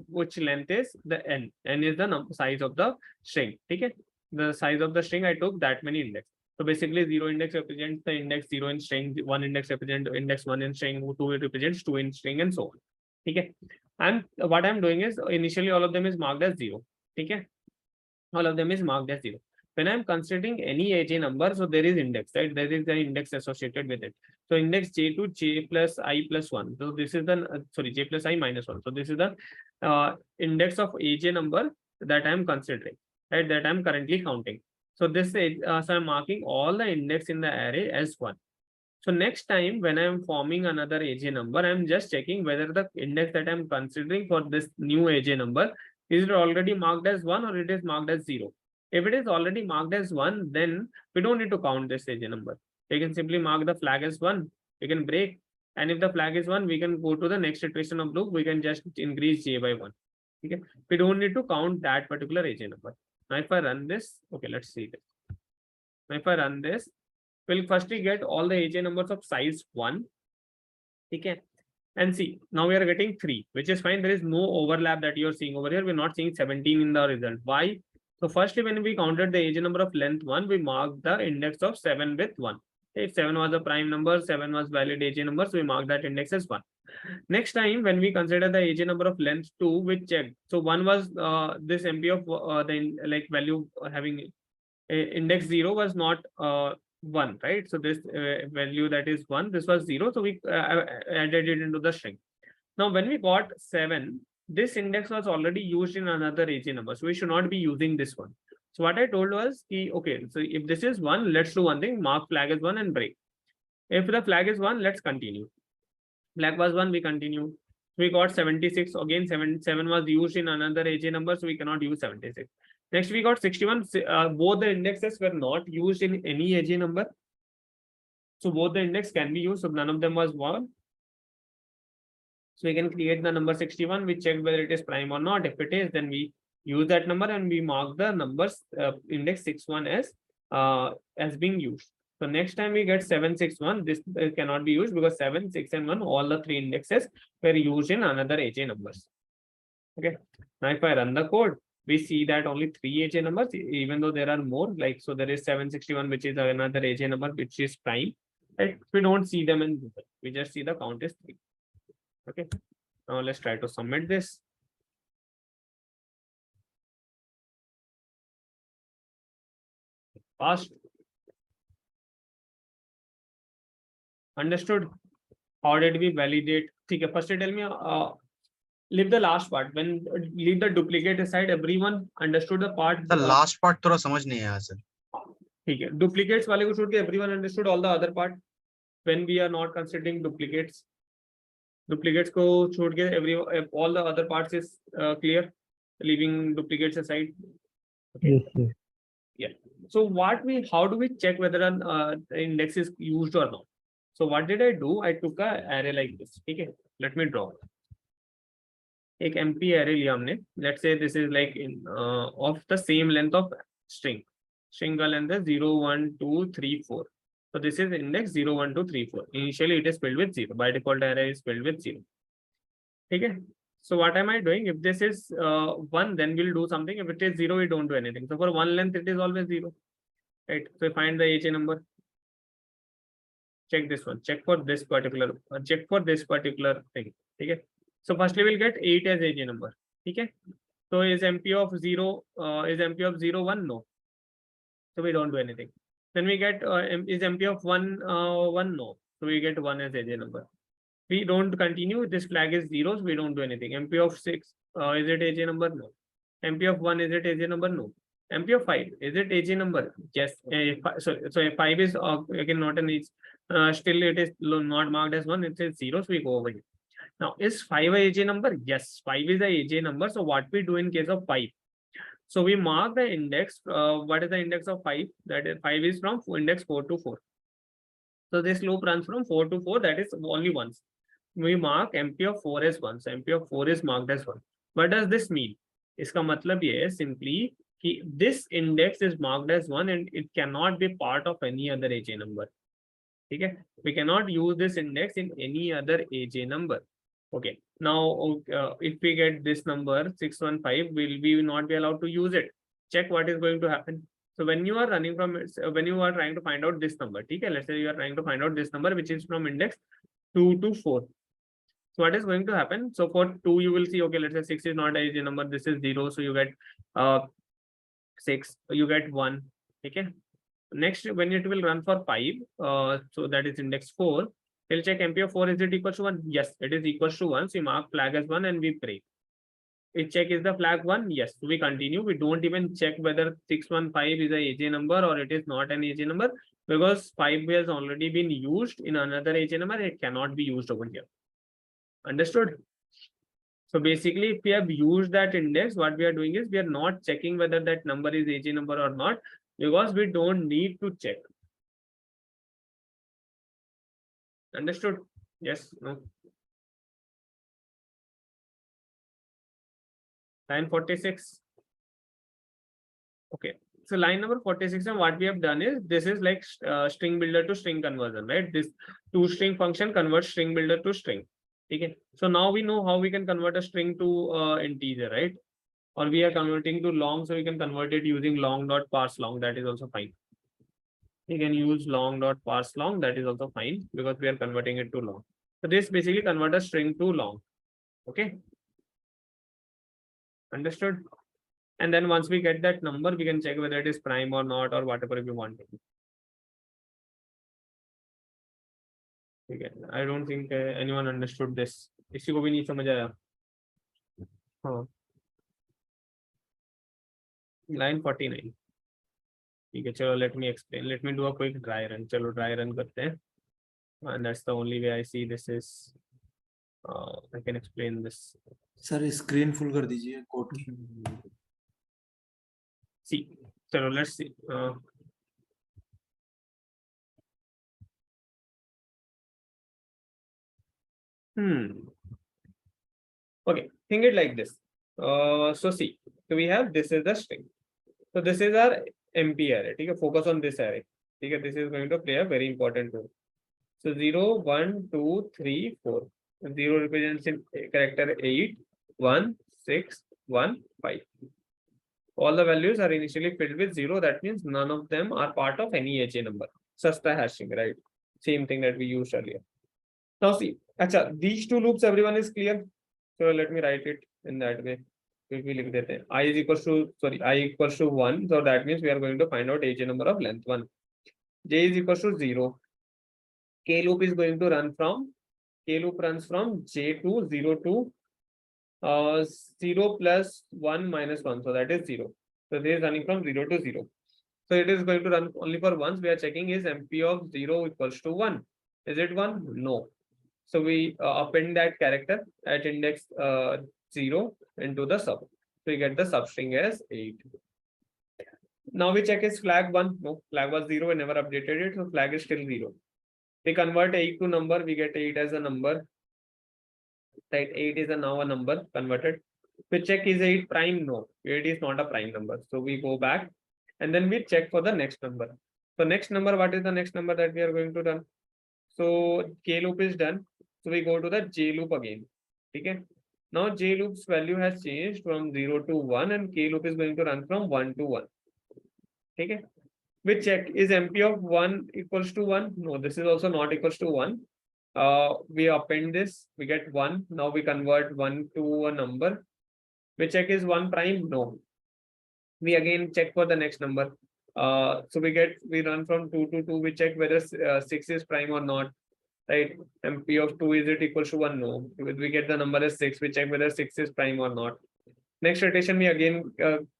which length is the n. N is the size of the string. Okay, the size of the string, I took that many index. So basically, 0 index represents the index 0 in string, 1 index represents index 1 in string, 2 represents 2 in string, and so on. Okay, and what I'm doing is initially all of them is marked as 0. Okay, all of them is marked as 0. When I'm considering any AJ number, so there is index, right? There is the index associated with it. So index j to j plus I plus 1. So this is the j plus I minus 1. So this is the index of AJ number that I'm considering, right? That I'm currently counting. So this is so I'm marking all the index in the array as 1. So next time when I'm forming another AJ number, I'm just checking whether the index that I'm considering for this new AJ number is it already marked as 1 or it is marked as 0. If it is already marked as 1, then we don't need to count this AJ number. We can simply mark the flag as 1. We can break. And if the flag is 1, we can go to the next iteration of loop. We can just increase j by 1. Okay. We don't need to count that particular AJ number. Now if I run this, okay, let's see this. Now if I run this, we'll firstly get all the AJ numbers of size 1. Okay. And see, now we are getting 3, which is fine. There is no overlap that you're seeing over here. We're not seeing 17 in the result. Why? So firstly, when we counted the AJ number of length 1, we marked the index of 7 with 1. If 7 was a prime number, 7 was valid AJ number, so we mark that index as 1. Next time, when we consider the AJ number of length 2, we checked. So 1 was this MP of the value having index 0 was not 1, right? So this value that is 1, this was 0. So we added it into the string. Now, when we got 7, this index was already used in another AJ number. So we should not be using this one. So what I told was, okay, so if this is 1, let's do one thing, mark flag as 1 and break. If the flag is 1, let's continue. Flag was 1, we continue. We got 76. Again, 7 was used in another AJ number, so we cannot use 76. Next, we got 61. Both the indexes were not used in any AJ number. So both the index can be used. So none of them was 1. So we can create the number 61. We check whether it is prime or not. If it is, then we use that number and we mark the numbers index 61 as being used. So next time we get 761, this cannot be used because 7, 6, and 1, all the 3 indexes were used in another AJ numbers. Okay. Now if I run the code, we see that only 3 AJ numbers, even though there are more, like, so there is 761, which is another AJ number, which is prime. Right? We don't see them in Google. We just see the count is 3. Okay. Now let's try to submit this. Passed. Understood? How did we validate? Okay, first tell me, leave the last part. When leave the duplicate aside, everyone understood the part. The last part थोड़ा समझ नहीं आया sir. ठीक है. Duplicates वाले को छोड़ के everyone understood all the other part. When we are not considering duplicates. Duplicates को छोड़ के all the other parts is clear. Leaving duplicates aside. Okay. Yes, sir. Yeah. So how do we check whether an index is used or not? So what did I do? I took a array like this. Okay. Let me draw. एक empty array लिया हमने. Let's say this is like of the same length of string. String का length is 0, 1, 2, 3, 4. So this is index 0, 1, 2, 3, 4. Initially it is filled with 0. By default array is filled with 0. Okay. So what am I doing? If this is 1, then we'll do something. If it is 0, we don't do anything. So for one length, it is always 0. Right. So find the AJ number. Check this one. Check for this particular thing. Okay. So firstly, we'll get 8 as AJ number. Okay. So is MP of 0 1? No. So we don't do anything. Then we get is MP of 1 1? No. So we get 1 as AJ number. We don't continue. This flag is 0, so we don't do anything. MP of 6 is it AJ number? No. MP of 1 is it AJ number? No. MP of 5 is it AJ number? Yes. So 5 is again not an age. Still it is not marked as 1. It says 0, so we go over here. Now is 5 a AJ number? Yes, 5 is a AJ number. So what we do in case of 5? So we mark the index. What is the index of 5? That is 5 is from index 4 to 4. So this loop runs from 4 to 4. That is only once. We mark MP of 4 as 1. So MP of 4 is marked as 1. What does this mean? इसका मतलब ये है simply कि this index is marked as 1 and it cannot be part of any other AJ number. Okay, we cannot use this index in any other AJ number. Okay, now if we get this number 615, we will not be allowed to use it. Check what is going to happen. So when you are running from when you are trying to find out this number, okay, let's say you are trying to find out this number which is from index 2 to 4. So what is going to happen? So for 2 you will see, okay, let's say 6 is not a AJ number, this is 0, so you get 6, you get 1. Okay. Next, when it will run for 5, so that is index 4, we'll check MP of 4, is it equal to 1? Yes, it is equal to 1. So we mark flag as 1 and we break. We check is the flag 1? Yes. So we continue. We don't even check whether 615 is a AJ number or it is not an AJ number, because 5 has already been used in another AJ number. It cannot be used over here. Understood? So basically, if we have used that index, what we are doing is we are not checking whether that number is AJ number or not, because we don't need to check. Understood? Yes, no. Line 46. Okay. So line number 46, and what we have done is this is like string builder to string conversion, right? This toString function converts string builder to string. Okay. So now we know how we can convert a string to integer, right? Or we are converting to long, so we can convert it using long.parseLong. That is also fine. You can use long.parseLong. That is also fine because we are converting it to long. So this basically convert a string to long. Okay. Understood? And then once we get that number, we can check whether it is prime or not, or whatever we want. ठीक है, I don't think anyone understood this. किसी को भी नहीं समझ आया? हाँ, line 49. ठीक है, चलो let me explain. Let me do a quick dry run. चलो dry run करते हैं. And that's the only way I see this is. I can explain this. Sir screen full कर दीजिए कोड की। See, चलो let's see. Okay, think it like this. So see, so we have this is the string. So this is our MP array. ठीक है, focus on this array. ठीक है, this is going to play a very important role. So 0, 1, 2, 3, 4. 0 represents in character 8, 1, 6, 1, 5. All the values are initially filled with 0. That means none of them are part of any HA number. Sasta hashing, right? Same thing that we used earlier. Now see, acha, these two loops, everyone is clear. So let me write it in that way. I is equals to, sorry, I equals to 1. So that means we are going to find out HA number of length 1. J is equals to 0. K loop is going to run from, K loop runs from J to 0 to 0 plus 1 minus 1. So that is 0. So this is running from 0 to 0. So it is going to run only for once. We are checking is MP of 0 equals to 1. Is it 1? No. So we append that character at index 0 into the sub. So we get the substring as 8. Now we check is flag 1. No, flag was 0. We never updated it. So flag is still 0. We convert 8 to number. We get 8 as a number. Right, 8 is now a number converted. We check is 8 prime? No, 8 is not a prime number. So we go back and then we check for the next number. So next number, what is the next number that we are going to run? So K loop is done. So we go to the J loop again. Okay. Now J loop's value has changed from 0 to 1 and K loop is going to run from 1 to 1. Okay. We check is MP of 1 equals to 1? No, this is also not equals to 1. We append this, we get 1. Now we convert 1 to a number. We check is 1 prime? No. We again check for the next number. So we run from 2 to 2. We check whether 6 is prime or not. Right? MP of 2 is it equals to 1? No. We get the number as 6. We check whether 6 is prime or not. Next iteration, we again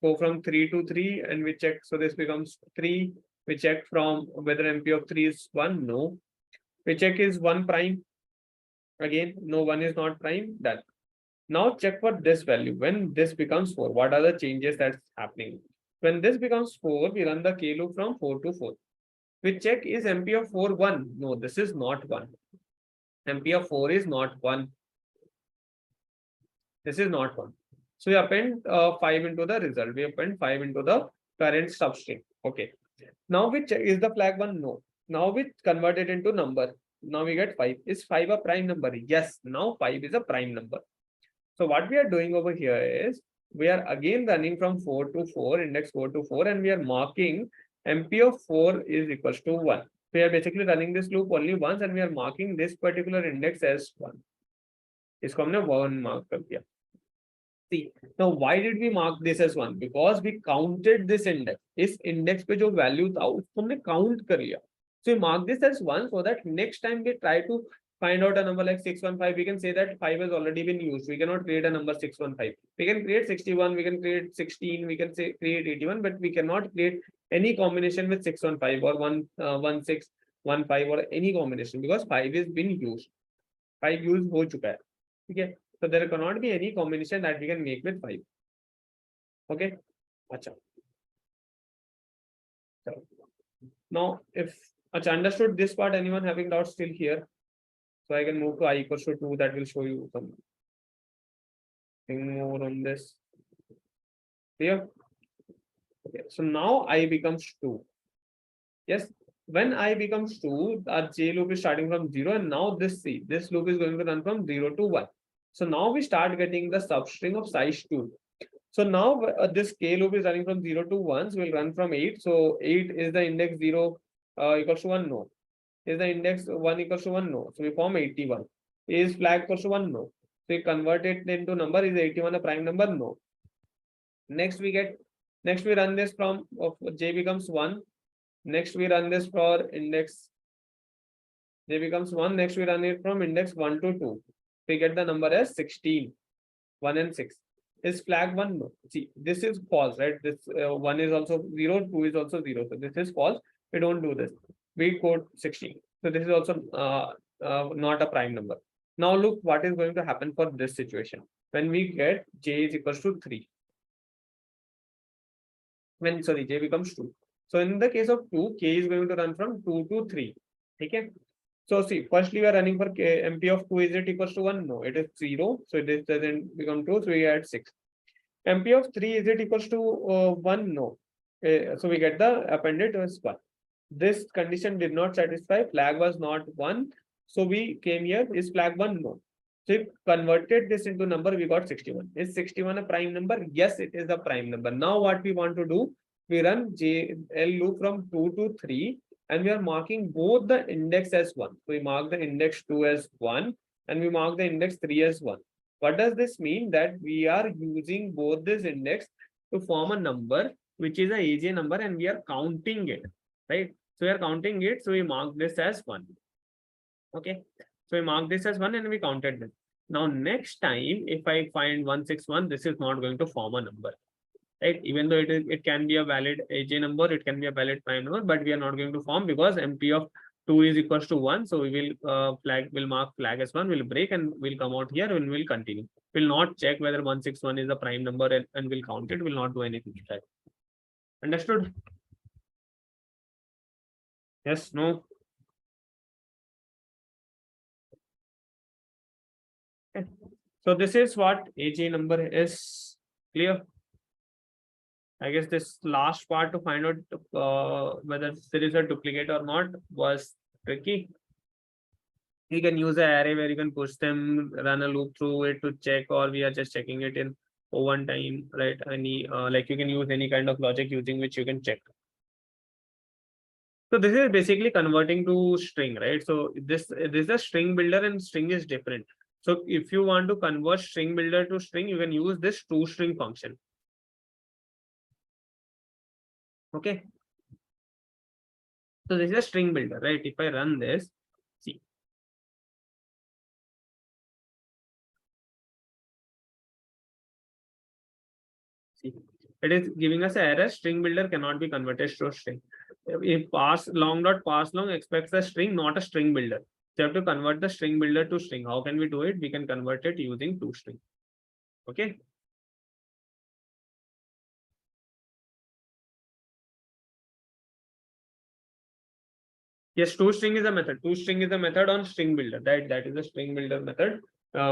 go from 3 to 3 and we check. So this becomes 3. We check from whether MP of 3 is 1. No. We check is 1 prime. Again, no, 1 is not prime. Done. Now check for this value. When this becomes 4, what are the changes that's happening? When this becomes 4, we run the K loop from 4 to 4. We check is MP of 4 1? No, this is not 1. MP of 4 is not 1. This is not 1. So we append 5 into the result. We append 5 into the current substring. Okay. Now we check is the flag 1? No. Now we convert it into number. Now we get 5. Is 5 a prime number? Yes. Now 5 is a prime number. So what we are doing over here is we are again running from 4 to 4, index 4 to 4, and we are marking MP of 4 is equals to 1. We are basically running this loop only once and we are marking this particular index as 1. इसको हमने 1 mark कर दिया. See, now why did we mark this as 1? Because we counted this index. इस index पे जो value था उसको हमने count कर लिया. So we mark this as 1 so that next time we try to find out a number like 615, we can say that 5 has already been used. We cannot create a number 615. We can create 61, we can create 16, we can say create 81, but we cannot create any combination with 615 or 1615 or any combination because 5 is been used. 5 used हो चुका है. Okay. So there cannot be any combination that we can make with 5. Okay. Achha. So, now if understood this part, anyone having doubts still here? So I can move to I equals to 2. That will show you something more on this. Clear? Okay. So now I becomes 2. Yes. When I becomes 2, our J loop is starting from 0 and now this loop is going to run from 0 to 1. So now we start getting the substring of size 2. So now this K loop is running from 0 to 1. So we'll run from 8. So 8 is the index 0 equals to 1? No. Is the index 1 equals to 1? No. So we form 81. Is flag equals to 1? No. So we convert it into number. Is 81 a prime number? No. Next we run this from J becomes 1. Next we run this for index j becomes 1. Next we run it from index 1 to 2. We get the number as 16. 1 and 6. Is flag 1? No. See, this is false, right? This 1 is also 0, 2 is also 0. So this is false. We don't do this. We code 16. So this is also not a prime number. Now look what is going to happen for this situation. When we get j is equals to 3. When, sorry, j becomes 2. So in the case of 2, k is going to run from 2 to 3. Okay. So see, firstly we are running for k, MP of 2, is it equals to 1? No, it is 0. So this doesn't become 2, so we add 6. MP of 3, is it equals to 1? No. So we get the appended as 1. This condition did not satisfy, flag was not 1. So we came here, is flag 1? No. So if converted this into number, we got 61. Is 61 a prime number? Yes, it is a prime number. Now what we want to do, we run JL loop from 2 to 3, and we are marking both the index as 1. So we mark the index 2 as 1, and we mark the index 3 as 1. What does this mean? That we are using both this index to form a number, which is a AJ number, and we are counting it, right? So we are counting it, so we mark this as 1. Okay. So we mark this as 1 and we counted this. Now next time, if I find 161, this is not going to form a number, right? Even though it can be a valid AJ number, it can be a valid prime number, but we are not going to form because MP of 2 is equals to 1. So we will mark flag as 1, we'll break and we'll come out here and we'll continue. We'll not check whether 161 is a prime number and we'll count it. We'll not do anything. Right? Understood? Yes, no? Okay. So this is what AJ number is. Clear? I guess this last part to find out whether there is a duplicate or not was tricky. You can use an array where you can push them, run a loop through it to check, or we are just checking it in one time, right? Any like you can use any kind of logic using which you can check. So this is basically converting to string, right? So this is a string builder and string is different. So if you want to convert string builder to string, you can use this toString function. Okay. So this is a string builder, right? If I run this, see. See, it is giving us an error. String builder cannot be converted to a string. If long expects a string, not a string builder. So you have to convert the string builder to string. How can we do it? We can convert it using toString. Okay. Yes, toString is a method. toString is a method on string builder. That is a string builder method,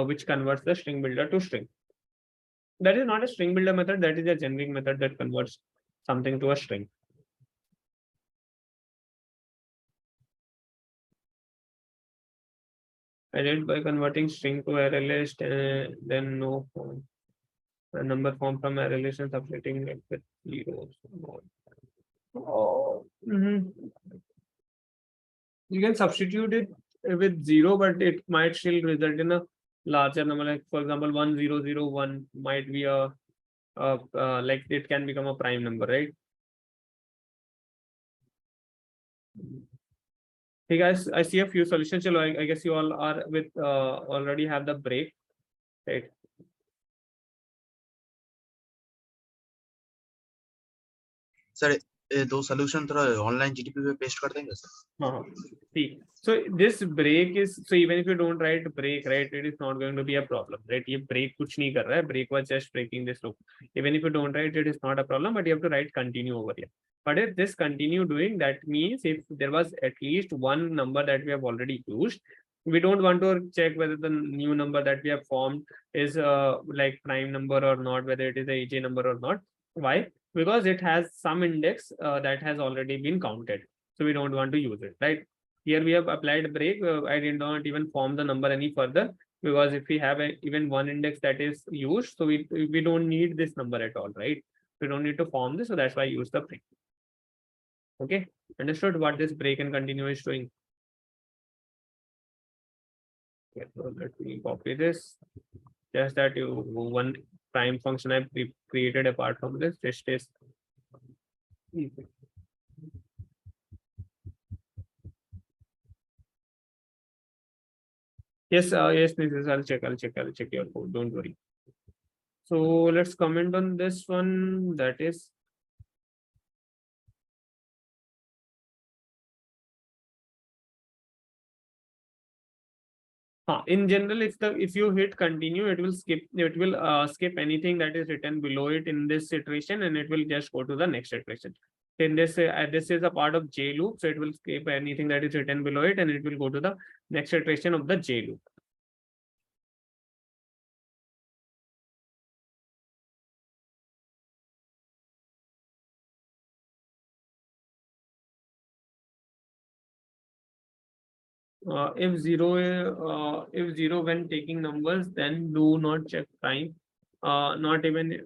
which converts the string builder to string. That is not a string builder method. That is a generic method that converts something to a string. I did by converting string to array list, then no form. A number form from array list and substituting it with zeros. Oh. You can substitute it with 0, but it might still result in a larger number. Like for example, 1001 might be a like it can become a prime number, right? Hey guys, I see a few solutions. So I guess you all are with already have the break, right? Sir दो solution थोड़ा online GTP पे paste कर देंगे sir. See, so this break is, so even if you don't write break, right, it is not going to be a problem, right? ये break कुछ नहीं कर रहा है. Break was just breaking this loop. Even if you don't write, it is not a problem, but you have to write continue over here. But if this continue doing, that means if there was at least one number that we have already used, we don't want to check whether the new number that we have formed is like prime number or not, whether it is a AJ number or not. Why? Because it has some index that has already been counted. So we don't want to use it, right? Here we have applied break. I did not even form the number any further because if we have even one index that is used, so we don't need this number at all, right? We don't need to form this, so that's why I use the break. Okay, understood what this break and continue is doing? Okay, so let me copy this. Just that one prime function I created apart from this, just is Yes, yes, Mrs. I'll check your code. Don't worry. So let's comment on this one. That is, in general, if you hit continue, it will skip anything that is written below it in this iteration, and it will just go to the next iteration. In this is a part of J loop, so it will skip anything that is written below it, and it will go to the next iteration of the J loop. If zero when taking numbers, then do not check prime. Not even.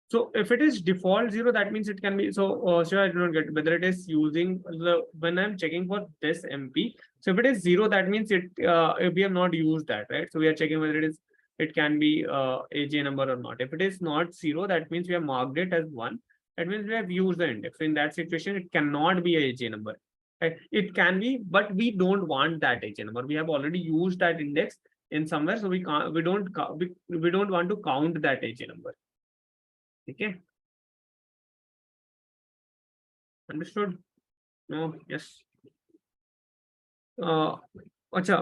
So if it is default 0, that means it can be, so sure, I do not get whether it is using the, when I'm checking for this MP. So if it is 0, that means it, if we have not used that, right? So we are checking whether it can be AJ number or not. If it is not 0, that means we have marked it as 1. That means we have used the index. So in that situation, it cannot be a AJ number. Right? It can be, but we don't want that AJ number. We have already used that index in somewhere, so we can't, we don't want to count that AJ number. Okay. Understood? No, yes. अच्छा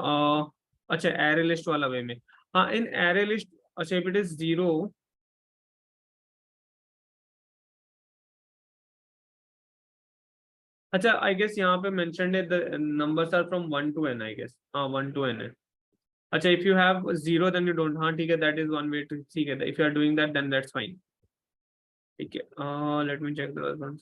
अच्छा array list वाला way में, हाँ, in array list, अच्छा if it is 0, अच्छा I guess यहाँ पे mentioned है the numbers are from 1 to n, I guess, 1 to n है. अच्छा if you have 0 then you don't, हाँ ठीक है, that is one way to see it. If you are doing that then that's fine. ठीक है, let me check the response.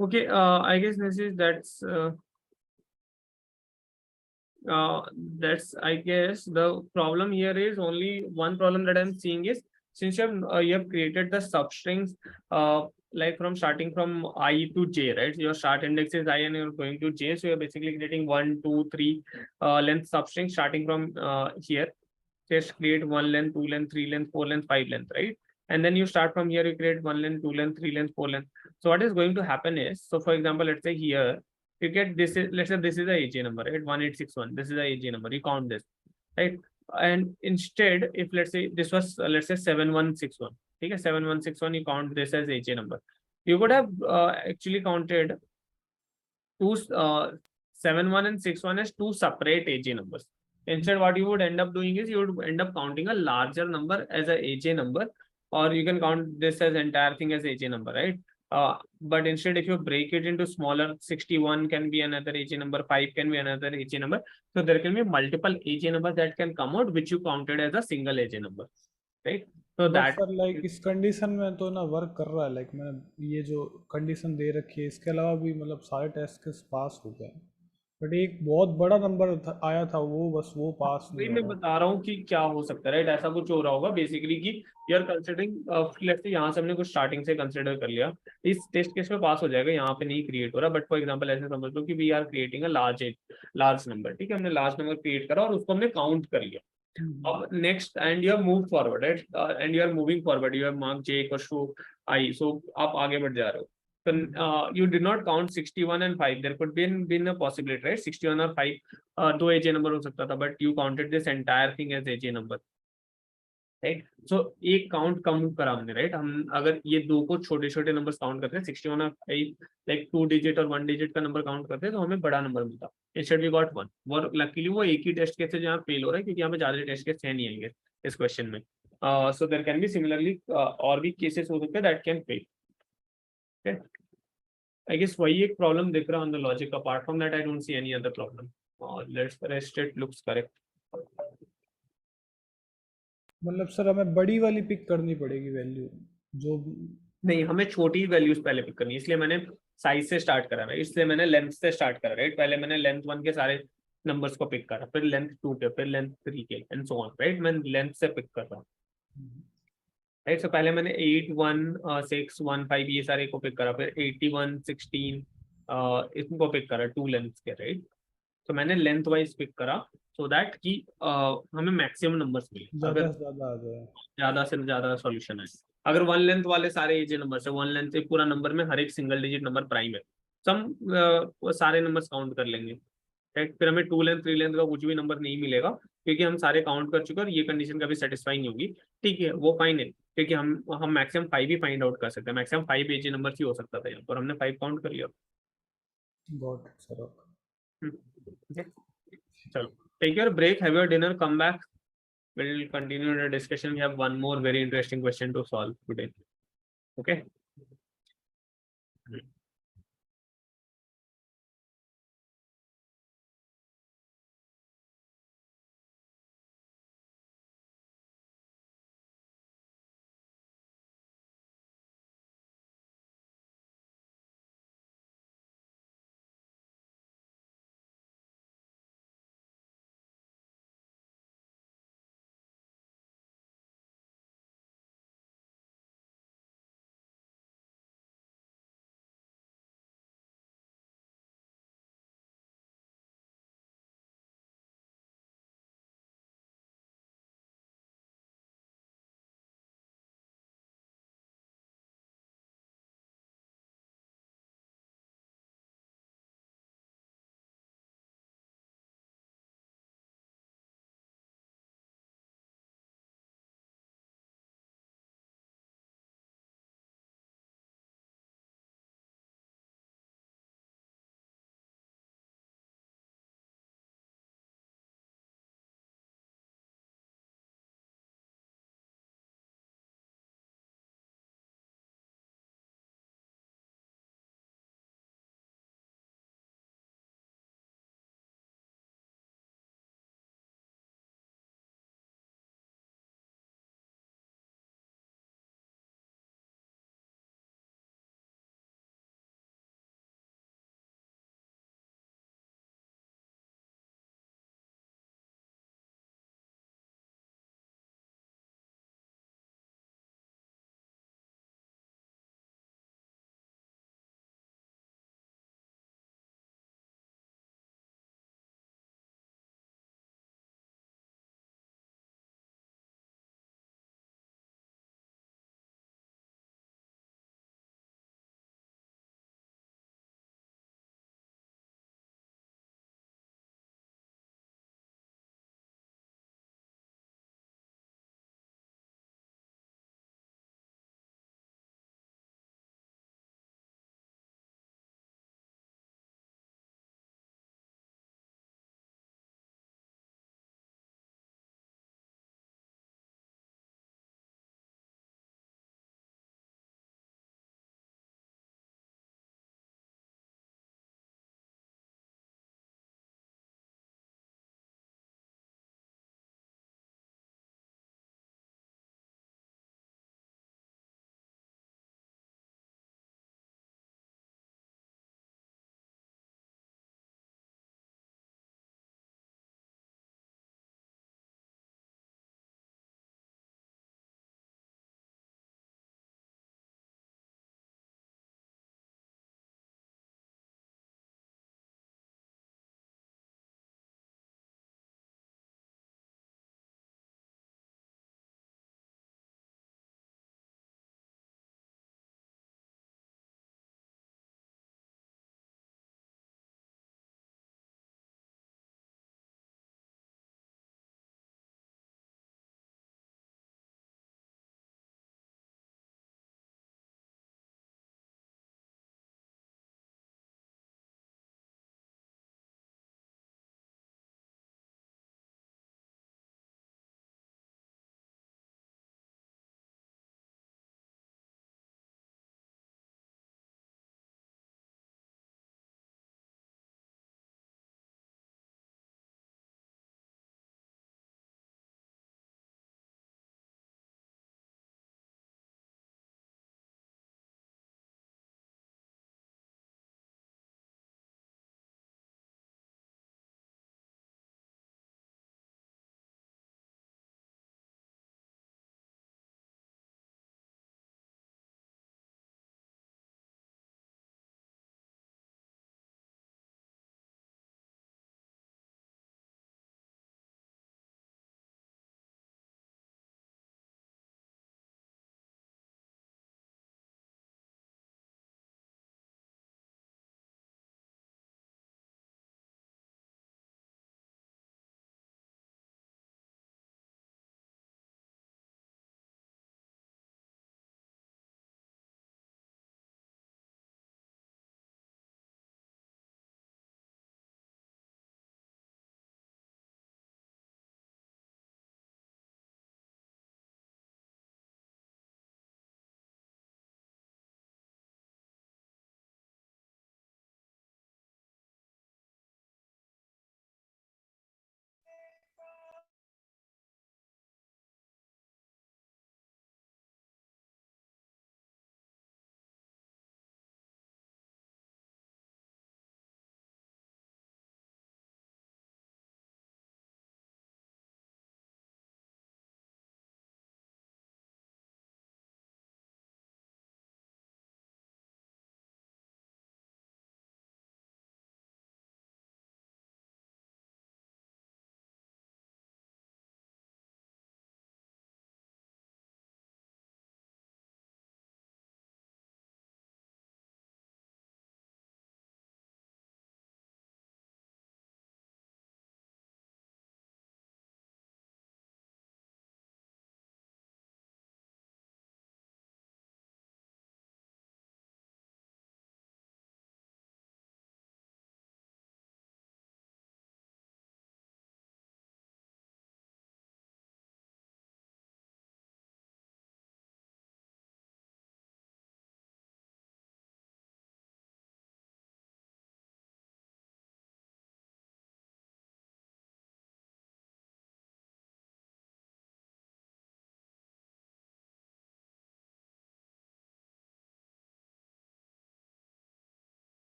Okay, I guess this is that's I guess the problem here is only one problem that I'm seeing is, since you have created the substrings like from starting from I to J, right? Your start index is I and you're going to J, so you're basically creating 1, 2, 3 length substrings starting from here. Just create 1 length, 2 length, 3 length, 4 length, 5 length, right? And then you start from here, you create 1 length, 2 length, 3 length, 4 length. So what is going to happen is, so for example, let's say here you get this is, let's say this is the AJ number, right? 1861. This is the AJ number. You count this, right? And instead, if let's say this was let's say 7161, okay, 7161, you count this as AJ number. You could have actually counted 71 and 61 as two separate AJ numbers. Instead, what you would end up doing is you would end up counting a larger number as a AJ number, or you can count this as entire thing as AJ number, right? But instead, if you break it into smaller, 61 can be another AJ number, 5 can be another AJ number. So there can be multiple AJ numbers that can come out, which you counted as a single AJ number, right? So that sir like इस condition में तो ना work कर रहा है, like मैंने ये जो कंडीशन दे रखी है इसके अलावा भी मतलब सारे टेस्ट के पास हो गए, बट एक बहुत बड़ा नंबर आया था वो, बस वो पास वही नहीं मैं हो रहा. बता रहा हूँ कि क्या हो सकता है, राइट? ऐसा कुछ हो रहा होगा बेसिकली कि यार कंसिडरिंग, लेट्स से यहाँ से हमने कुछ स्टार्टिंग से कंसिडर कर लिया, इस टेस्ट केस में पास हो जाएगा, यहाँ पे नहीं क्रिएट हो रहा, बट फॉर एग्जांपल ऐसे समझ लो कि we are creating a large number, ठीक है, हमने लार्ज नंबर क्रिएट करा और उसको हमने काउंट कर लिया. अब next, and you have move forward, right? And you are moving forward, you have mark j equals to I, so आप आगे बढ़ जा रहे हो. So you did not count 61 and 5. There could been a possibility, right? 61 और 5 दो AJ number हो सकता था, but you counted this entire thing as AJ number, right? So एक काउंट कम करा हमने, right? हम अगर ये दो को छोटे छोटे नंबर्स काउंट करते हैं, 61 और 5 लाइक 2 डिजिट और 1 डिजिट का नंबर काउंट करते हैं, तो हमें बड़ा नंबर मिलता. Instead we got 1. और लकीली वो एक ही टेस्ट केस है जहाँ फेल हो रहा है, क्योंकि यहाँ पे ज्यादा टेस्ट केस है नहीं आएंगे इस क्वेश्चन में. So there can be similarly और भी केसेस हो सकते हैं that can fail. Okay. I guess वही एक प्रॉब्लम दिख रहा है on the logic. Apart from that, I don't see any other problem. Let's rest it looks correct. मतलब सर हमें बड़ी वाली पिक करनी पड़ेगी वैल्यू, जो नहीं, हमें छोटी वैल्यूज पहले पिक करनी है, इसलिए मैंने साइज से स्टार्ट करा है, इसलिए मैंने लेंथ से स्टार्ट करा, राइट। पहले मैंने लेंथ 1 के सारे नंबर्स को पिक करा, फिर लेंथ 2 के, फिर लेंथ 3 के, एंड सो ऑन, राइट। मैं लेंथ से पिक कर रहा हूँ, राइट। सो पहले मैंने 8 1 6 1 5 ये सारे को पिक करा, फिर 81 16 इसको पिक करा, 2 लेंथ के, राइट। तो मैंने लेंथ वाइज पिक करा सो दैट कि हमें मैक्सिमम नंबर्स मिले। अगर ज्यादा से ज्यादा आ जाए। ज्यादा से ज्यादा सॉल्यूशन है, अगर वन लेंथ वाले सारे ये नंबर है, वन लेंथ एक पूरा नंबर में हर एक सिंगल डिजिट नंबर प्राइम है, तो हम वो सारे नंबर्स काउंट कर लेंगे, राइट। फिर हमें 2 लेंथ 3 लेंथ का कुछ भी नंबर नहीं मिलेगा, क्योंकि हम सारे काउंट कर चुके हैं और ये कंडीशन कभी सेटिस्फाई नहीं होगी। ठीक है, वो फाइन है, क्योंकि हम मैक्सिमम 5 ही फाइंड आउट कर सकते हैं, मैक्सिमम 5 एजी नंबर ही हो सकता था यहाँ पर, हमने 5 काउंट कर लिया। Got it sir. Okay. चलो, take your break, have your dinner, come back. We'll continue the discussion. We have one more very interesting question to solve today. Okay.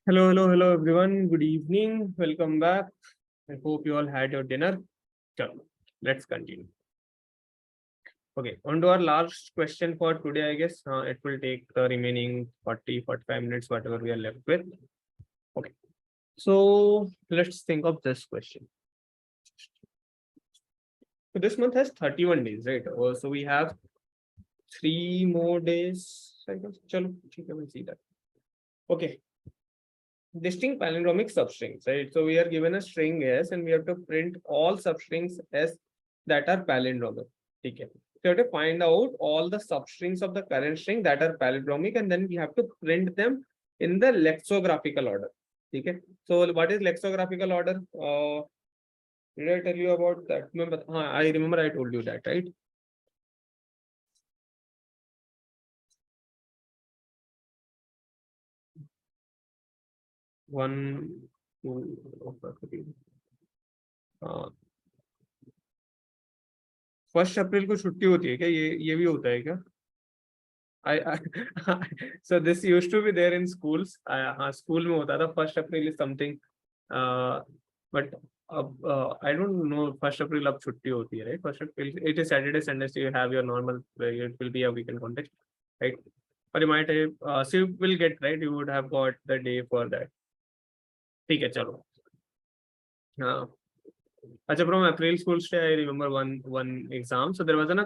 Hello everyone. Good evening. Welcome back. I hope you all had your dinner. Chalo, let's continue. Okay, on to our last question for today, I guess. It will take the remaining 40-45 minutes, whatever we are left with. Okay, so let's think of this question. So this month has 31 days, right? So we have 3 more days. I guess. Chalo, we'll see that. Okay. Distinct palindromic substrings, right? So we are given a string S and we have to print all substrings S that are palindromic. Okay. So you have to find out all the substrings of the current string that are palindromic, and then we have to print them in the lexicographical order. Okay. So what is lexicographical order? Did I tell you about that? Remember, I remember I told you that, right? One, two, first April को छुट्टी होती है क्या? ये भी होता है क्या? So this used to be there in schools. हाँ, स्कूल में होता था. First April is something, but I don't know. First April अब छुट्टी होती है, right? First April it is Saturday, Sunday, so you have your normal. It will be a weekend context, right? Or you might have, so you will get, right? You would have got the day for that. ठीक है, चलो. हाँ. From April Fool's Day, I remember one exam. So there was an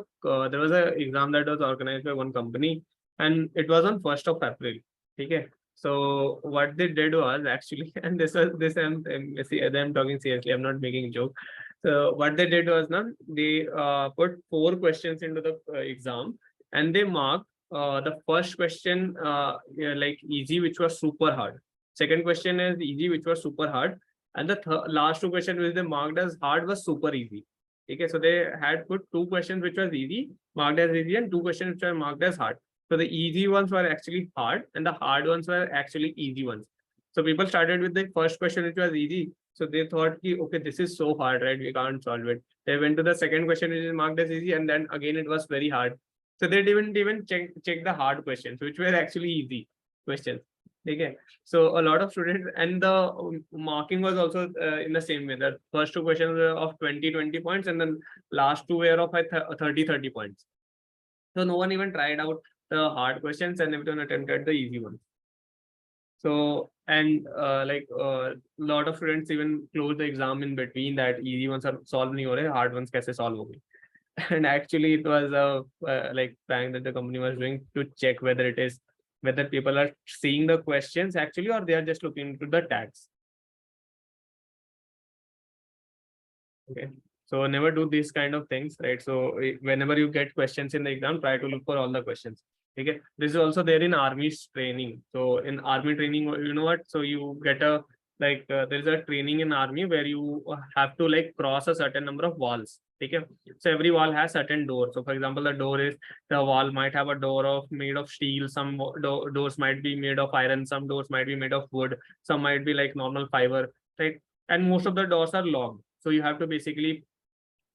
exam that was organized by one company, and it was on 1st of April. Okay. So what they did was actually, and I'm talking seriously. I'm not making a joke. So what they did was they put 4 questions into the exam, and they marked the first question like easy, which was super hard. Second question is easy, which was super hard. And the last 2 questions which they marked as hard was super easy. Okay, so they had put 2 questions which was easy, marked as easy, and 2 questions which were marked as hard. So the easy ones were actually hard, and the hard ones were actually easy ones. So people started with the first question which was easy. So they thought, okay, this is so hard, right? We can't solve it. They went to the second question which is marked as easy, and then again it was very hard. So they didn't even check the hard questions, which were actually easy questions. Okay, so a lot of students, and the marking was also in the same way. The first 2 questions were of 20 points, and then last 2 were of 30 points. So no one even tried out the hard questions, and everyone attempted the easy ones. So, and like a lot of students even close the exam in between that easy ones are solved nahi ho rahe, hard ones kaise solve hoge. And actually it was a like prank that the company was doing to check whether people are seeing the questions actually, or they are just looking into the tags. Okay, so never do these kind of things, right? So whenever you get questions in the exam, try to look for all the questions. Okay, this is also there in army training. So in army training, you know what? So you get a like there is a training in army where you have to like cross a certain number of walls. Okay, so every wall has certain doors. So for example, the wall might have a door made of steel. Some doors might be made of iron. Some doors might be made of wood. Some might be like normal fiber, right? And most of the doors are locked. So you have to basically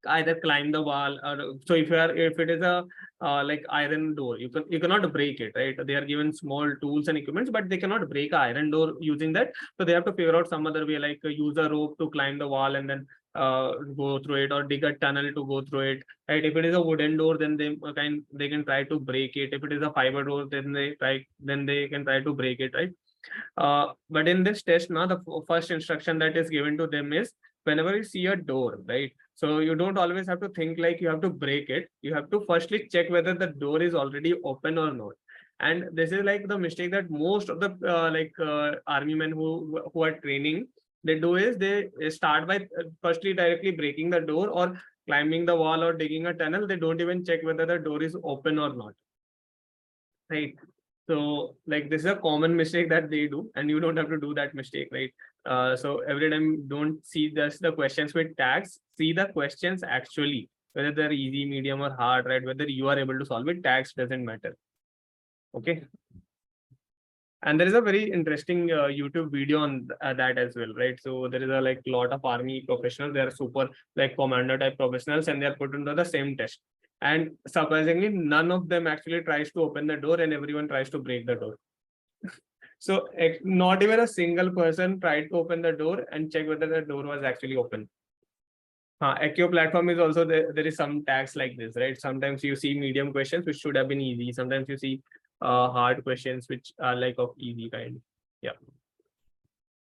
either climb the wall, or so if it is a like iron door, you cannot break it, right? They are given small tools and equipments, but they cannot break an iron door using that. So they have to figure out some other way, like use a rope to climb the wall and then go through it, or dig a tunnel to go through it, right? If it is a wooden door, then they can try to break it. If it is a fiber door, then they can try to break it, right? But in this test now, the first instruction that is given to them is, whenever you see a door, right? So you don't always have to think like you have to break it. You have to firstly check whether the door is already open or not. And this is like the mistake that most of the army men who are training, they do is they start by firstly directly breaking the door or climbing the wall or digging a tunnel. They don't even check whether the door is open or not, right? So like this is a common mistake that they do, and you don't have to do that mistake, right? So every time don't see just the questions with tags, see the questions actually, whether they're easy, medium, or hard, right? Whether you are able to solve it, tags doesn't matter. Okay. And there is a very interesting YouTube video on that as well, right? So there is a like lot of army professionals. They are super like commander type professionals, and they are put into the same test. And surprisingly, none of them actually tries to open the door, and everyone tries to break the door. So not even a single person tried to open the door and check whether the door was actually open. Accio platform is also there is some tags like this, right? Sometimes you see medium questions which should have been easy. Sometimes you see hard questions which are like of easy kind. Yeah.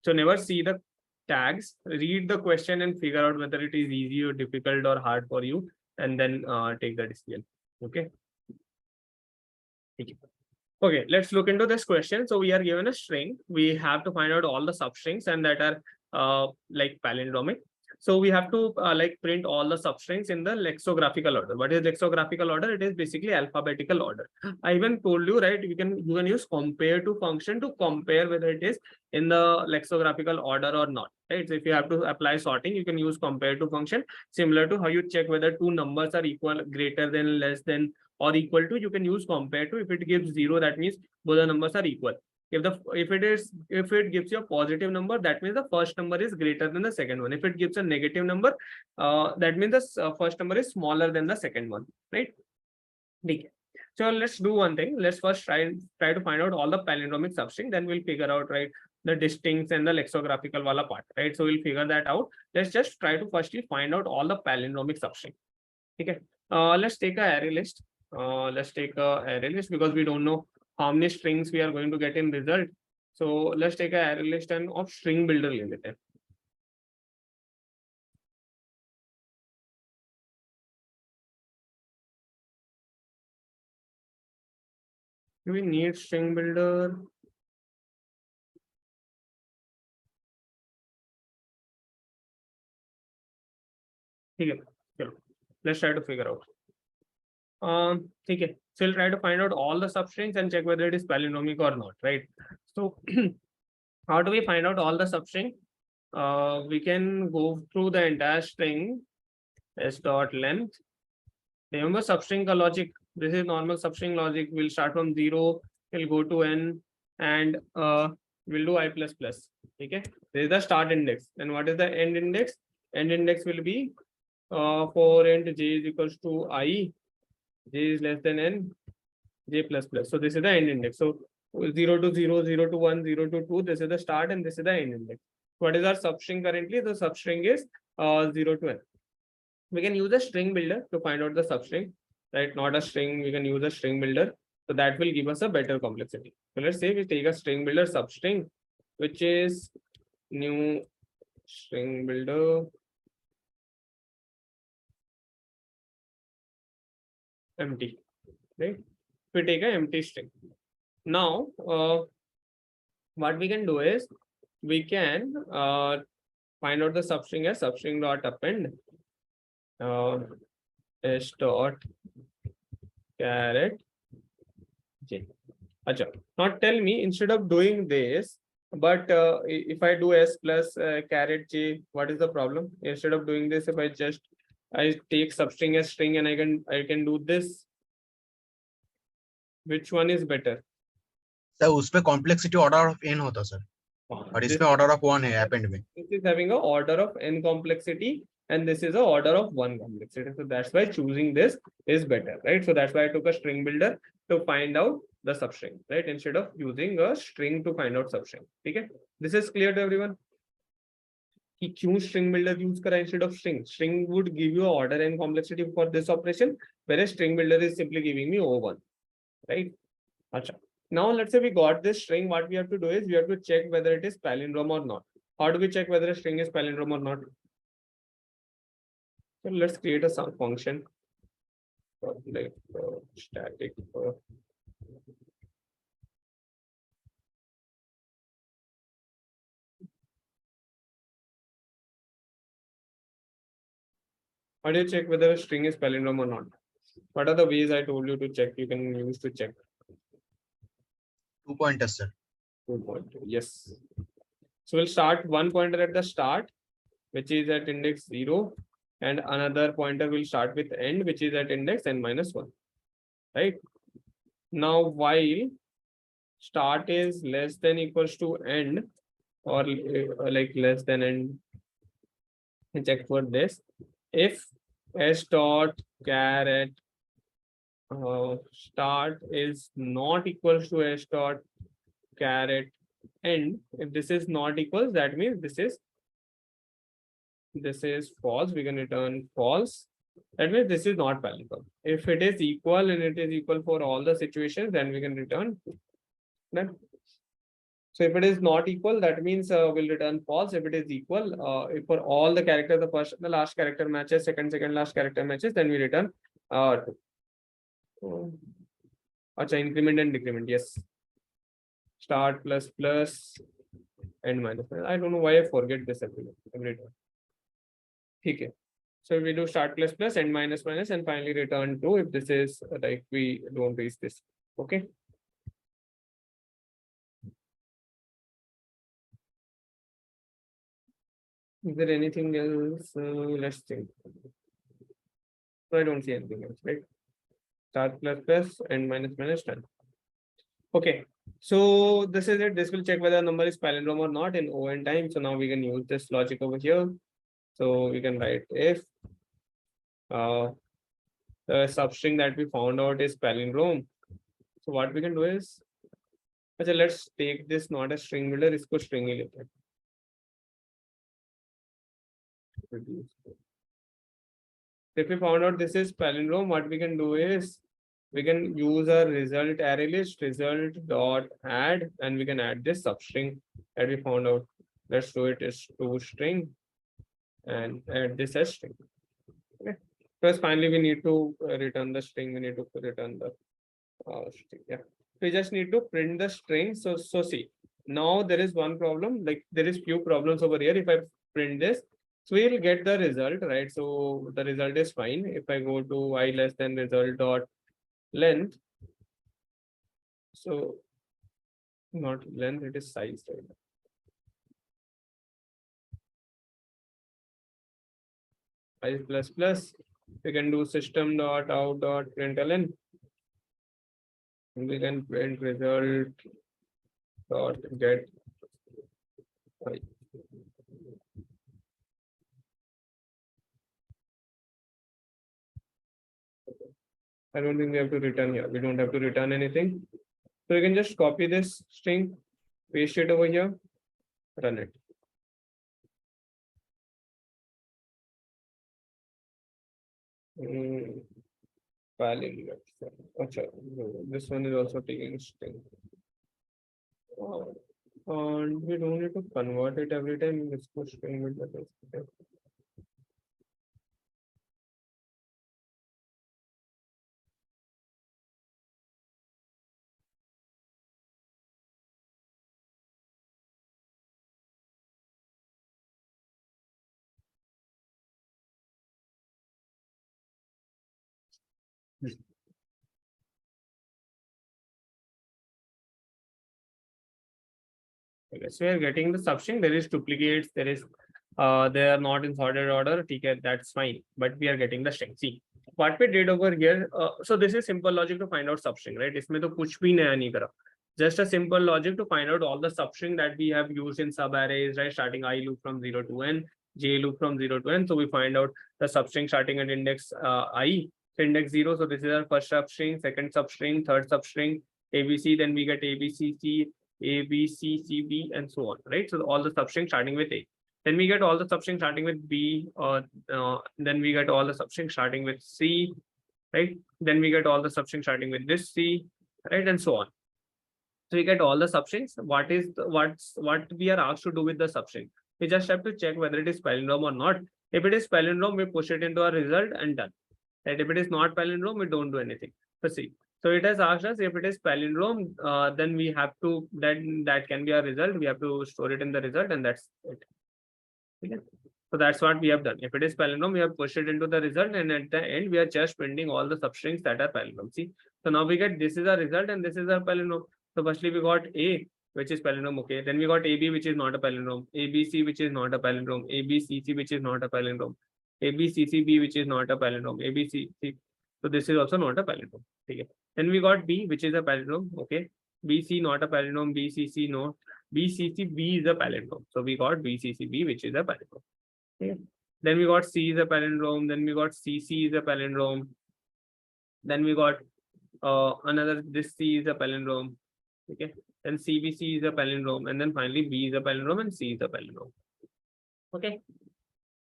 So never see the tags, read the question and figure out whether it is easy or difficult or hard for you, and then take the decision. Okay. Okay, let's look into this question. So we are given a string. We have to find out all the substrings and that are like palindromic. So we have to like print all the substrings in the lexicographical order. What is lexicographical order? It is basically alphabetical order. I even told you, right? You can use compare to function to compare whether it is in the lexicographical order or not. Right. So if you have to apply sorting, you can use compare to function, similar to how you check whether two numbers are equal, greater than, less than, or equal to. You can use compare to. If it gives 0, that means both the numbers are equal. If it gives you a positive number, that means the first number is greater than the second one. If it gives a negative number, that means the first number is smaller than the second one, right? Okay. So let's do one thing. Let's first try to find out all the palindromic substring. Then we'll figure out, right, the distincts and the lexicographical wala part, right? So we'll figure that out. Let's just try to firstly find out all the palindromic substring. Okay. Let's take an array list. Let's take a array list because we don't know how many strings we are going to get in result. So let's take an array list and of string builder limited. Do we need string builder? Okay. Let's try to figure out. Okay. So we'll try to find out all the substrings and check whether it is palindromic or not, right? So how do we find out all the substring? We can go through the entire string s dot length. Remember substring logic. This is normal substring logic. We'll start from 0, we'll go to n, and we'll do I++. Okay. This is the start index. And what is the end index? End index will be for int j is equals to I, j is less than n, j++. So this is the end index. So 0 to 0, 0 to 1, 0 to 2, this is the start and this is the end index. What is our substring currently? The substring is 0 to n. We can use a string builder to find out the substring, right? Not a string, we can use a string builder. So that will give us a better complexity. So let's say we take a string builder substring, which is new string builder empty, right? We take an empty string. Now, what we can do is we can find out the substring as substring dot append s dot caret j. Achha. Now tell me, instead of doing this, but if I do s plus caret j, what is the problem? Instead of doing this, if I take substring as string and I can do this. Which one is better? Sir उसपे complexity order of n होता sir और इसमें order of 1 है append में. This is having a order of n complexity and this is a order of 1 complexity. So that's why choosing this is better, right? So that's why I took a string builder to find out the substring, right? Instead of using a string to find out substring. Okay, this is clear to everyone. कि क्यों string builder use करा instead of string? String would give you order and complexity for this operation, whereas string builder is simply giving me O1, right? Achha. Now let's say we got this string. What we have to do is we have to check whether it is palindrome or not. How do we check whether a string is palindrome or not? So let's create a some function like static. How do you check whether a string is palindrome or not? What are the ways I told you to check? You can use to check. 2 pointers sir. 2 pointer. Yes. So we'll start one pointer at the start, which is at index 0, and another pointer will start with end, which is at index n-1. Right? Now while start is less than equals to end, or like less than end, check for this. If s dot caret start is not equals to s dot caret And if this is not equals, that means this is false. We can return false. That means this is not palindrome. If it is equal and it is equal for all the situations, then we can return that. So if it is not equal, that means we'll return false. If it is equal, if for all the characters, the first, the last character matches, second last character matches, then we return increment and decrement. Yes. Start plus and minus. I don't know why I forget this every time. Okay. So we do start plus and minus and finally return true if this is like we don't reach this. Okay. Is there anything else? Let's think. So I don't see anything else, right? Start plus and minus done. Okay. So this is it. This will check whether a number is palindrome or not in O and time. So now we can use this logic over here. So we can write if the substring that we found out is palindrome. So what we can do is, okay, let's take this not a string builder, isko string hi lete hain. If we found out this is palindrome, what we can do is we can use a result array list, result dot add, and we can add this substring that we found out. Let's do it as toString and add this as string. Okay. First, finally, we need to return the string. We need to return the string. Yeah. We just need to print the string. So see, now there is one problem. Like there is few problems over here. If I print this, so we'll get the result, right? So the result is fine. If I go to I less than result dot length, so not length, it is size, right? Size plus, we can do system dot out dot println. We can print result dot get. I don't think we have to return here. We don't have to return anything. So you can just copy this string, paste it over here, run it. This one is also taking string. And we don't need to convert it every time. Let's put string with the text. Okay, so we are getting the substring. There is duplicates. There is they are not in sorted order. Okay, that's fine. But we are getting the string. See what we did over here. So this is simple logic to find out substring, right? इसमें तो कुछ भी नया नहीं करा. Just a simple logic to find out all the substring that we have used in sub arrays, right? Starting I loop from 0 to n, j loop from 0 to n. So we find out the substring starting at index I, so index 0. So this is our first substring, second substring, third substring, ABC. Then we get ABCC. A, B, C, C, B, and so on, right? So all the substrings starting with A. Then we get all the substrings starting with B, then we get all the substrings starting with C, right? Then we get all the substrings starting with this C, right? And so on. So we get all the substrings. What we are asked to do with the substring? We just have to check whether it is palindrome or not. If it is palindrome, we push it into a result and done. Right? If it is not palindrome, we don't do anything. So see. So it has asked us if it is palindrome, then we have to, then that can be a result. We have to store it in the result, and that's it. Okay. So that's what we have done. If it is palindrome, we have pushed it into the result, and at the end, we are just printing all the substrings that are palindrome. See, so now we get this is a result and this is a palindrome. So firstly, we got A, which is palindrome. Okay. Then we got AB, which is not a palindrome. ABC, which is not a palindrome. ABCC, which is not a palindrome. ABCCB, which is not a palindrome. ABCC. So this is also not a palindrome. Okay. Then we got B, which is a palindrome. Okay. BC not a palindrome. BCC no. BCCB is a palindrome. So we got BCCB, which is a palindrome. Okay. Then we got C is a palindrome. Then we got CC is a palindrome. Then we got another, this C is a palindrome. Okay, then CBC is a palindrome, and then finally B is a palindrome and C is a palindrome. Okay,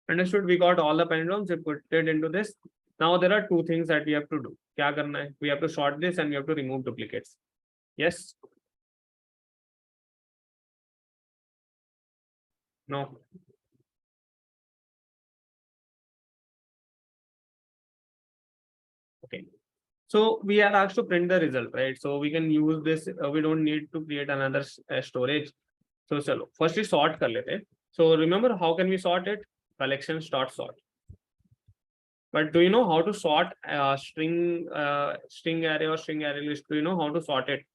understood? We got all the palindromes, we put it into this. Now there are two things that we have to do. Kya karna hai? We have to sort this and we have to remove duplicates. Yes? No? Okay. So we are asked to print the result, right? So we can use this. We don't need to create another storage. So chalo, first we sort kar lete. So remember, how can we sort it? Collections dot sort. But do you know how to sort string array or string array list? Do you know how to sort it?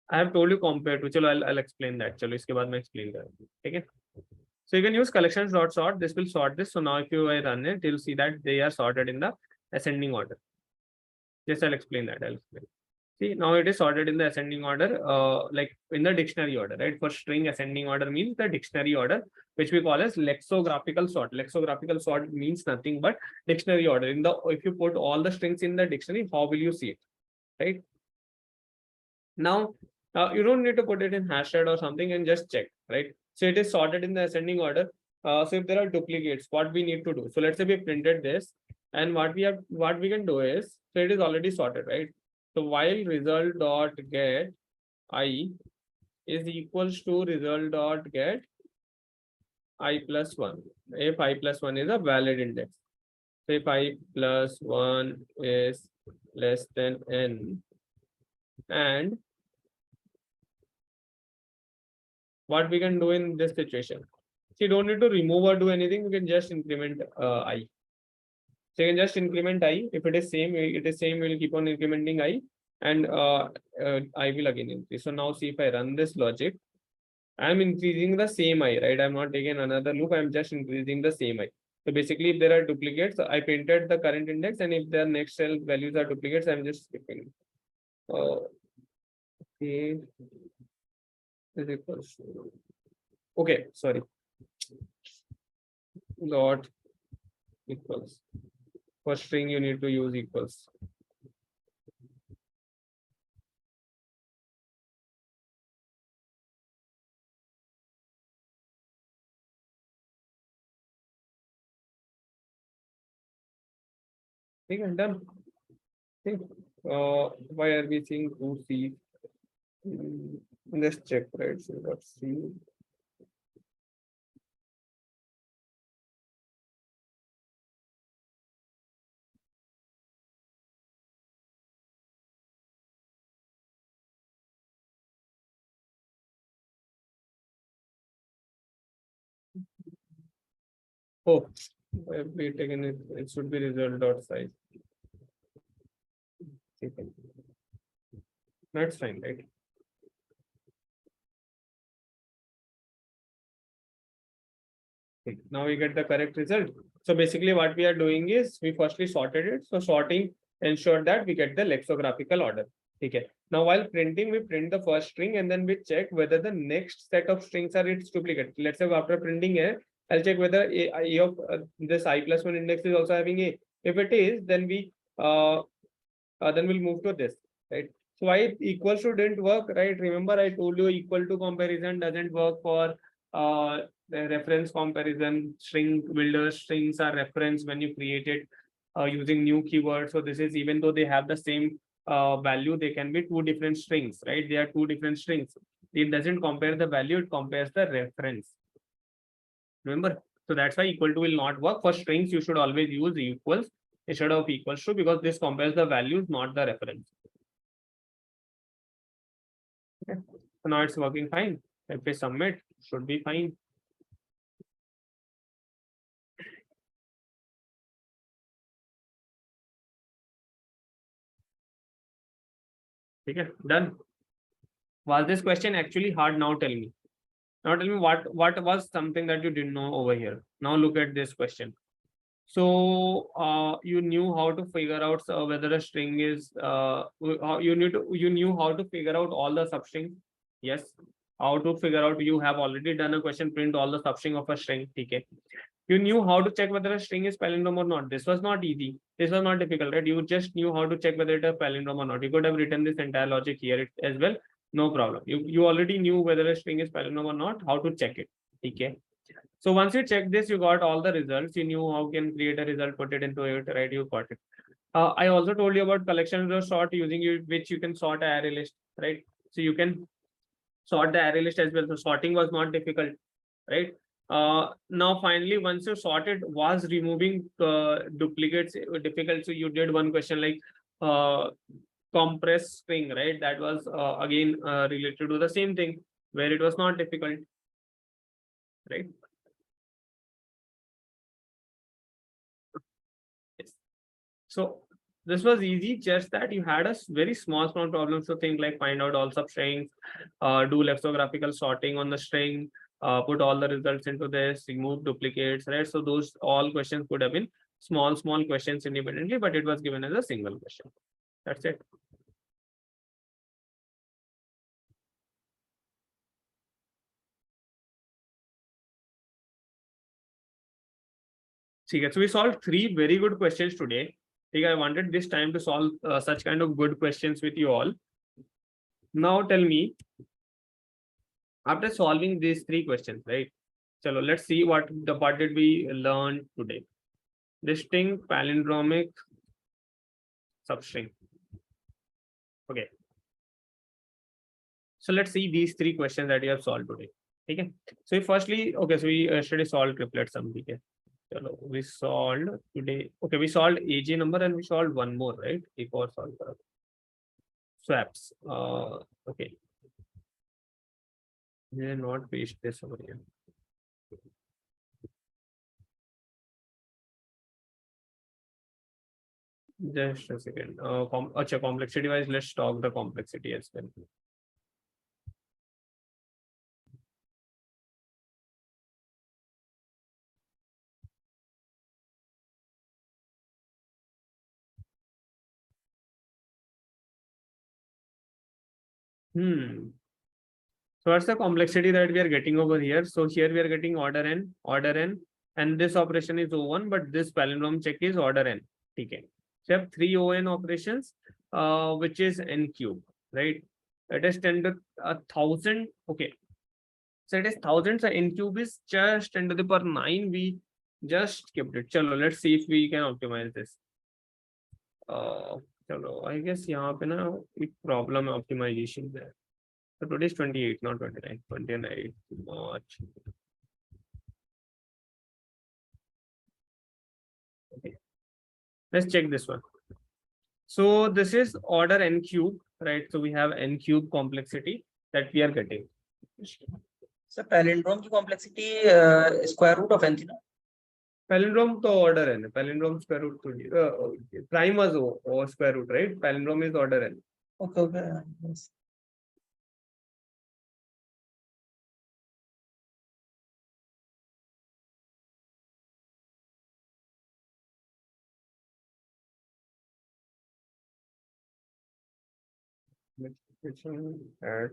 I have told you compared to. Chalo, I'll explain that. Chalo, iske baad main explain karunga. Okay. So you can use collections dot sort. This will sort this. So now if you run it, you'll see that they are sorted in the ascending order. Just I'll explain that. I'll explain. See, now it is sorted in the ascending order, like in the dictionary order, right? For string, ascending order means the dictionary order, which we call as lexicographical sort. Lexicographical sort means nothing but dictionary order. In the, if you put all the strings in the dictionary, how will you see it, right? Now, you don't need to put it in hashtag or something and just check, right? So it is sorted in the ascending order. So if there are duplicates, what we need to do? So let's say we printed this, and what we can do is, so it is already sorted, right? So while result dot get I is equals to result dot get I plus 1, if I plus 1 is a valid index. So if I plus 1 is less than n, and what we can do in this situation? So you don't need to remove or do anything. You can just increment I. So you can just increment I. If it is same, we'll keep on incrementing I, and I will again increase. So now see, if I run this logic, I'm increasing the same I, right? I'm not taking another loop. I'm just increasing the same I. So basically, if there are duplicates, I printed the current index, and if the next cell values are duplicates, I'm just skipping. Okay. Is equals to, okay, sorry. Dot equals. For string, you need to use equals. Okay, done. Okay. Why are we seeing 2C? Let's check, right? So let's see. Oh, if we taken it, it should be result dot size. Okay. That's fine, right? Okay. Now we get the correct result. So basically what we are doing is we firstly sorted it. So sorting ensured that we get the lexicographical order. Okay. Now while printing, we print the first string and then we check whether the next set of strings are its duplicate. Let's say after printing A, I'll check whether A of this I plus 1 index is also having A. If it is, then we then we'll move to this, right? So why equals to didn't work, right? Remember I told you equal to comparison doesn't work for the reference comparison. String builder strings are reference when you create it using new keywords. So this is, even though they have the same value, they can be two different strings, right? They are two different strings. It doesn't compare the value, it compares the reference. Remember? So that's why equal to will not work. For strings, you should always use equals instead of equals to, because this compares the values, not the reference. Okay. So now it's working fine. If we submit, should be fine. Okay, done. Was this question actually hard? Now tell me. Now tell me what was something that you didn't know over here. Now look at this question. So you knew how to figure out whether a string is you knew how to figure out all the substrings. Yes. How to figure out, you have already done a question, print all the substring of a string. Okay. You knew how to check whether a string is palindrome or not. This was not easy. This was not difficult, right? You just knew how to check whether it is palindrome or not. You could have written this entire logic here as well. No problem. You already knew whether a string is palindrome or not, how to check it. Okay. So once you check this, you got all the results. You knew how can create a result, put it into it, right? You got it. I also told you about collection or sort using which you can sort an array list, right? So you can sort the array list as well. So sorting was not difficult, right? Now finally, once you sorted, was removing duplicates difficult? So you did one question like compress string, right? That was again related to the same thing where it was not difficult, right? Yes. So this was easy, just that you had a very small problems to think, like find out all substrings, do lexicographical sorting on the string, put all the results into this, remove duplicates, right? So those all questions could have been small questions independently, but it was given as a single question. That's it. So we solved 3 very good questions today. I wanted this time to solve such kind of good questions with you all. Now tell me, after solving these 3 questions, right? So let's see what did we learn today. Distinct palindromic substring. Okay. So let's see these 3 questions that you have solved today. Okay. So firstly, okay, so we yesterday solved triplet sum. Okay. So we solved today. Okay, we solved AJ number and we solved one more, right? Swaps. Okay. We will not paste this over here. Just a second. Complexity wise, let's talk the complexity as well. So what's the complexity that we are getting over here? So here we are getting order n, and this operation is O1, but this palindrome check is order n. Okay. So you have 3 ON operations, which is n cube, right? It is 10 to 1000. Okay. So it is 1000. So n cube is just 10 to the power 9. We just skipped it. Chalo, let's see if we can optimize this. Chalo, I guess यहाँ पे ना एक problem है optimization there. So today is 28, not 29. 29 March. Okay. Let's check this one. So this is order n cube, right? So we have n cube complexity that we are getting. So palindrome की complexity square root of n थी ना? Palindrome to order n. Palindrome square root to prime was o square root, right? Palindrome is order n. Okay. Yes. Add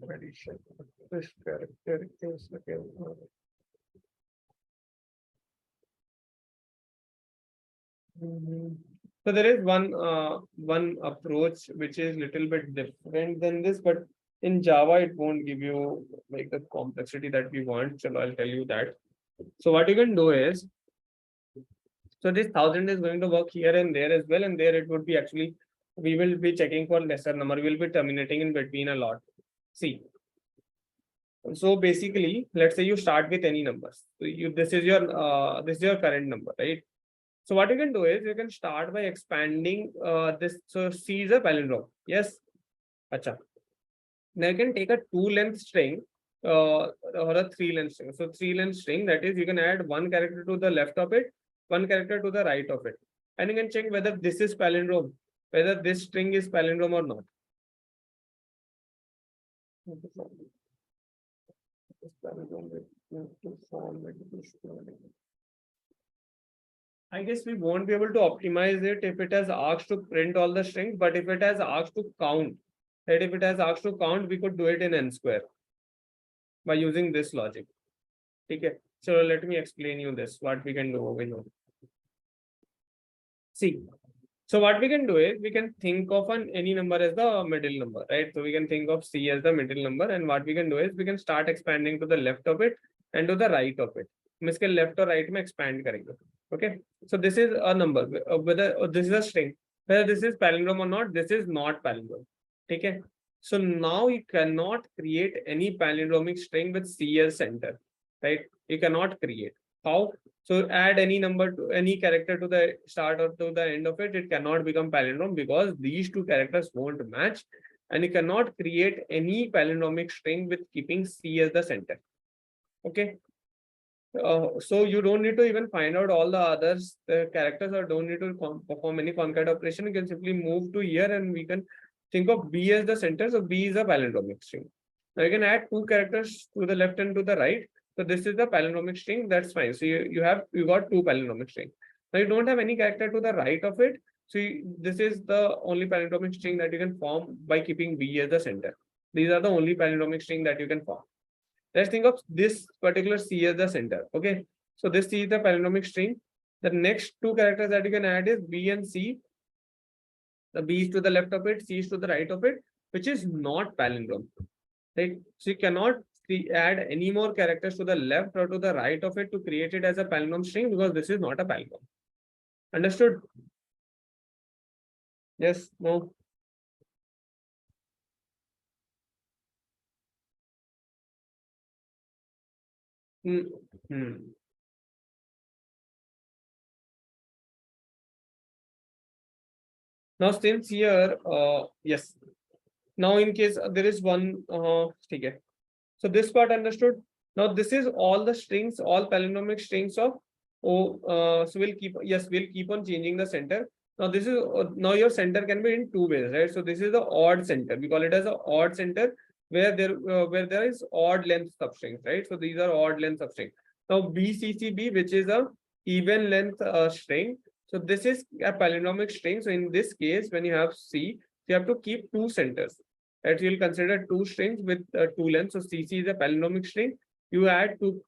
addition. This character is again. So there is one approach which is little bit different than this, but in Java it won't give you like the complexity that we want. So I'll tell you that. So what you can do is, so this 1000 is going to work here and there as well, and there it would be actually, we will be checking for lesser number. We will be terminating in between a lot. See. So basically, let's say you start with any numbers. So this is your current number, right? So what you can do is you can start by expanding this. So C is a palindrome. Yes. Acha. Now you can take a 2-length string or a 3-length string. So 3-length string, that is, you can add 1 character to the left of it, 1 character to the right of it, and you can check whether this is palindrome, whether this string is palindrome or not. I guess we won't be able to optimize it if it has asked to print all the strings, but if it has asked to count, right? If it has asked to count, we could do it in n square by using this logic. Okay. So let me explain you this, what we can do over here. See, so what we can do is we can think of any number as the middle number, right? So we can think of C as the middle number, and what we can do is we can start expanding to the left of it and to the right of it. इसके left or right में expand करेंगे. Okay, so this is a number, whether this is a string, whether this is palindrome or not, this is not palindrome. Okay, so now you cannot create any palindromic string with C as center, right? You cannot create. How? So add any number to any character to the start or to the end of it, it cannot become palindrome because these two characters won't match, and you cannot create any palindromic string with keeping C as the center. Okay. So you don't need to even find out all the others characters, or don't need to perform any concat operation. You can simply move to here and we can think of B as the center. So B is a palindromic string. Now you can add two characters to the left and to the right. So this is the palindromic string, that's fine. So you got two palindromic string. Now you don't have any character to the right of it. So this is the only palindromic string that you can form by keeping B as the center. These are the only palindromic string that you can form. Let's think of this particular C as the center. Okay, so this C is the palindromic string. The next two characters that you can add is B and C. The B is to the left of it, C is to the right of it, which is not palindrome. Right? So you cannot add any more characters to the left or to the right of it to create it as a palindrome string, because this is not a palindrome. Understood? Yes, no? Now since here, yes. Now in case there is one, okay. So this part understood. Now this is all the strings, all palindromic strings of so we'll keep on changing the center. Now this is now your center can be in two ways, right? So this is the odd center. We call it as an odd center where there is odd length substrings, right? So these are odd length substrings. Now BCCB, which is a even length string. So this is a palindromic string. So in this case, when you have C, you have to keep two centers. Right? You'll consider two strings with two lengths. So CC is a palindromic string. You add two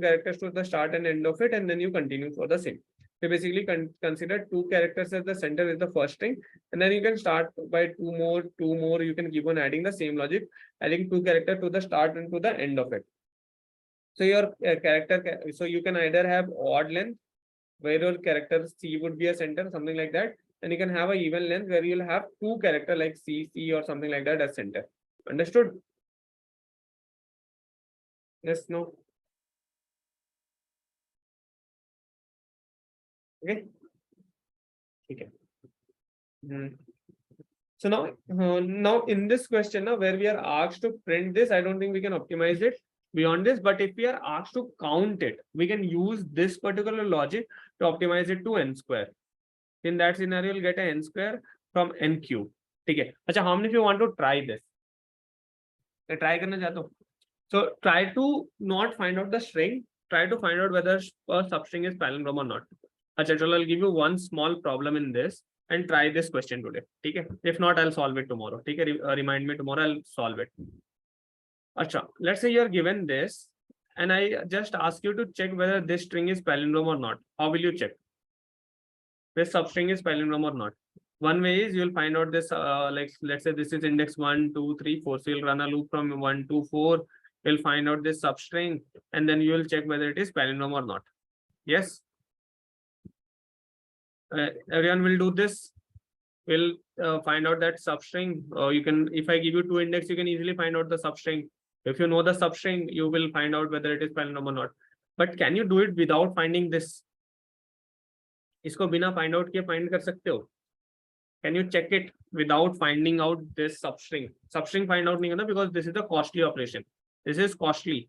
characters to the start and end of it, and then you continue for the same. So basically consider two characters as the center is the first string, and then you can start by two more. You can keep on adding the same logic, adding two characters to the start and to the end of it. So your character, so you can either have odd length, where your character C would be a center, something like that. And you can have an even length where you'll have two characters like C or something like that as center. Understood? Yes, no? Okay. Okay. So now in this question, now where we are asked to print this, I don't think we can optimize it beyond this, but if we are asked to count it, we can use this particular logic to optimize it to n square. In that scenario, you'll get a n square from n cube. Okay. Achha, how many of you want to try this? Try karna chahte ho? So try to not find out the string. Try to find out whether a substring is palindrome or not. Achha, I'll give you one small problem in this and try this question today. Okay. If not, I'll solve it tomorrow. Okay. Remind me tomorrow, I'll solve it. Achha, let's say you're given this and I just ask you to check whether this string is palindrome or not. How will you check? This substring is palindrome or not? One way is you'll find out this, like let's say this is index 1, 2, 3, 4. So you'll run a loop from 1 to 4. You'll find out this substring and then you will check whether it is palindrome or not. Yes. Everyone will do this. We'll find out that substring. You can, if I give you two index, you can easily find out the substring. If you know the substring, you will find out whether it is palindrome or not. But can you do it without finding this? इसको बिना find out के find कर सकते हो? Can you check it without finding out this substring? Substring find out नहीं करना because this is a costly operation. This is costly.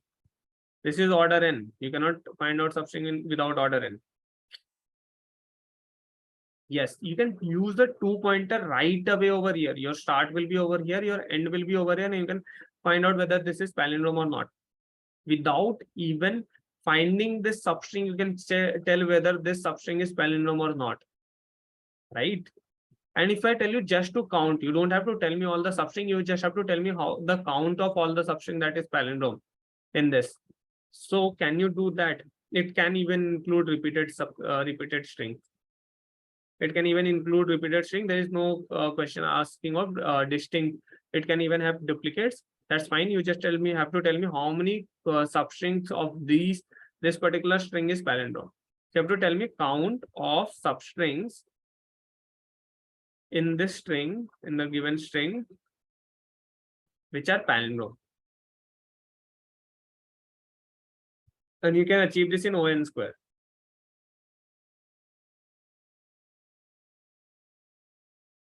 This is order n. You cannot find out substring without order n. Yes, you can use the two pointer right away over here. Your start will be over here, your end will be over here, and you can find out whether this is palindrome or not. Without even finding this substring, you can tell whether this substring is palindrome or not. Right? And if I tell you just to count, you don't have to tell me all the substring, you just have to tell me how the count of all the substring that is palindrome in this. So can you do that? It can even include repeated string. It can even include repeated string. There is no question asking of distinct. It can even have duplicates. That's fine. You just have to tell me how many substrings of this particular string is palindrome. You have to tell me count of substrings in this string, in the given string, which are palindrome. And you can achieve this in ON square.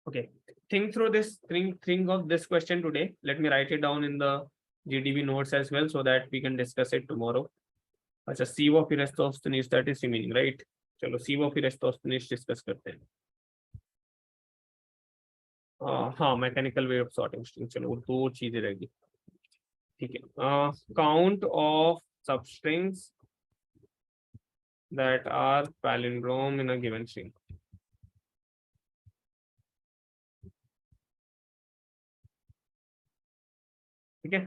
Okay, think through this, think of this question today. Let me write it down in the GDB notes as well so that we can discuss it tomorrow. अच्छा, sieve of Eratosthenes, that is remaining, right? चलो sieve of Eratosthenes discuss करते हैं. हाँ, mechanical way of sorting string, चलो वो दो चीजें रहेगी. ठीक है. Count of substrings that are palindrome in a given string. Okay.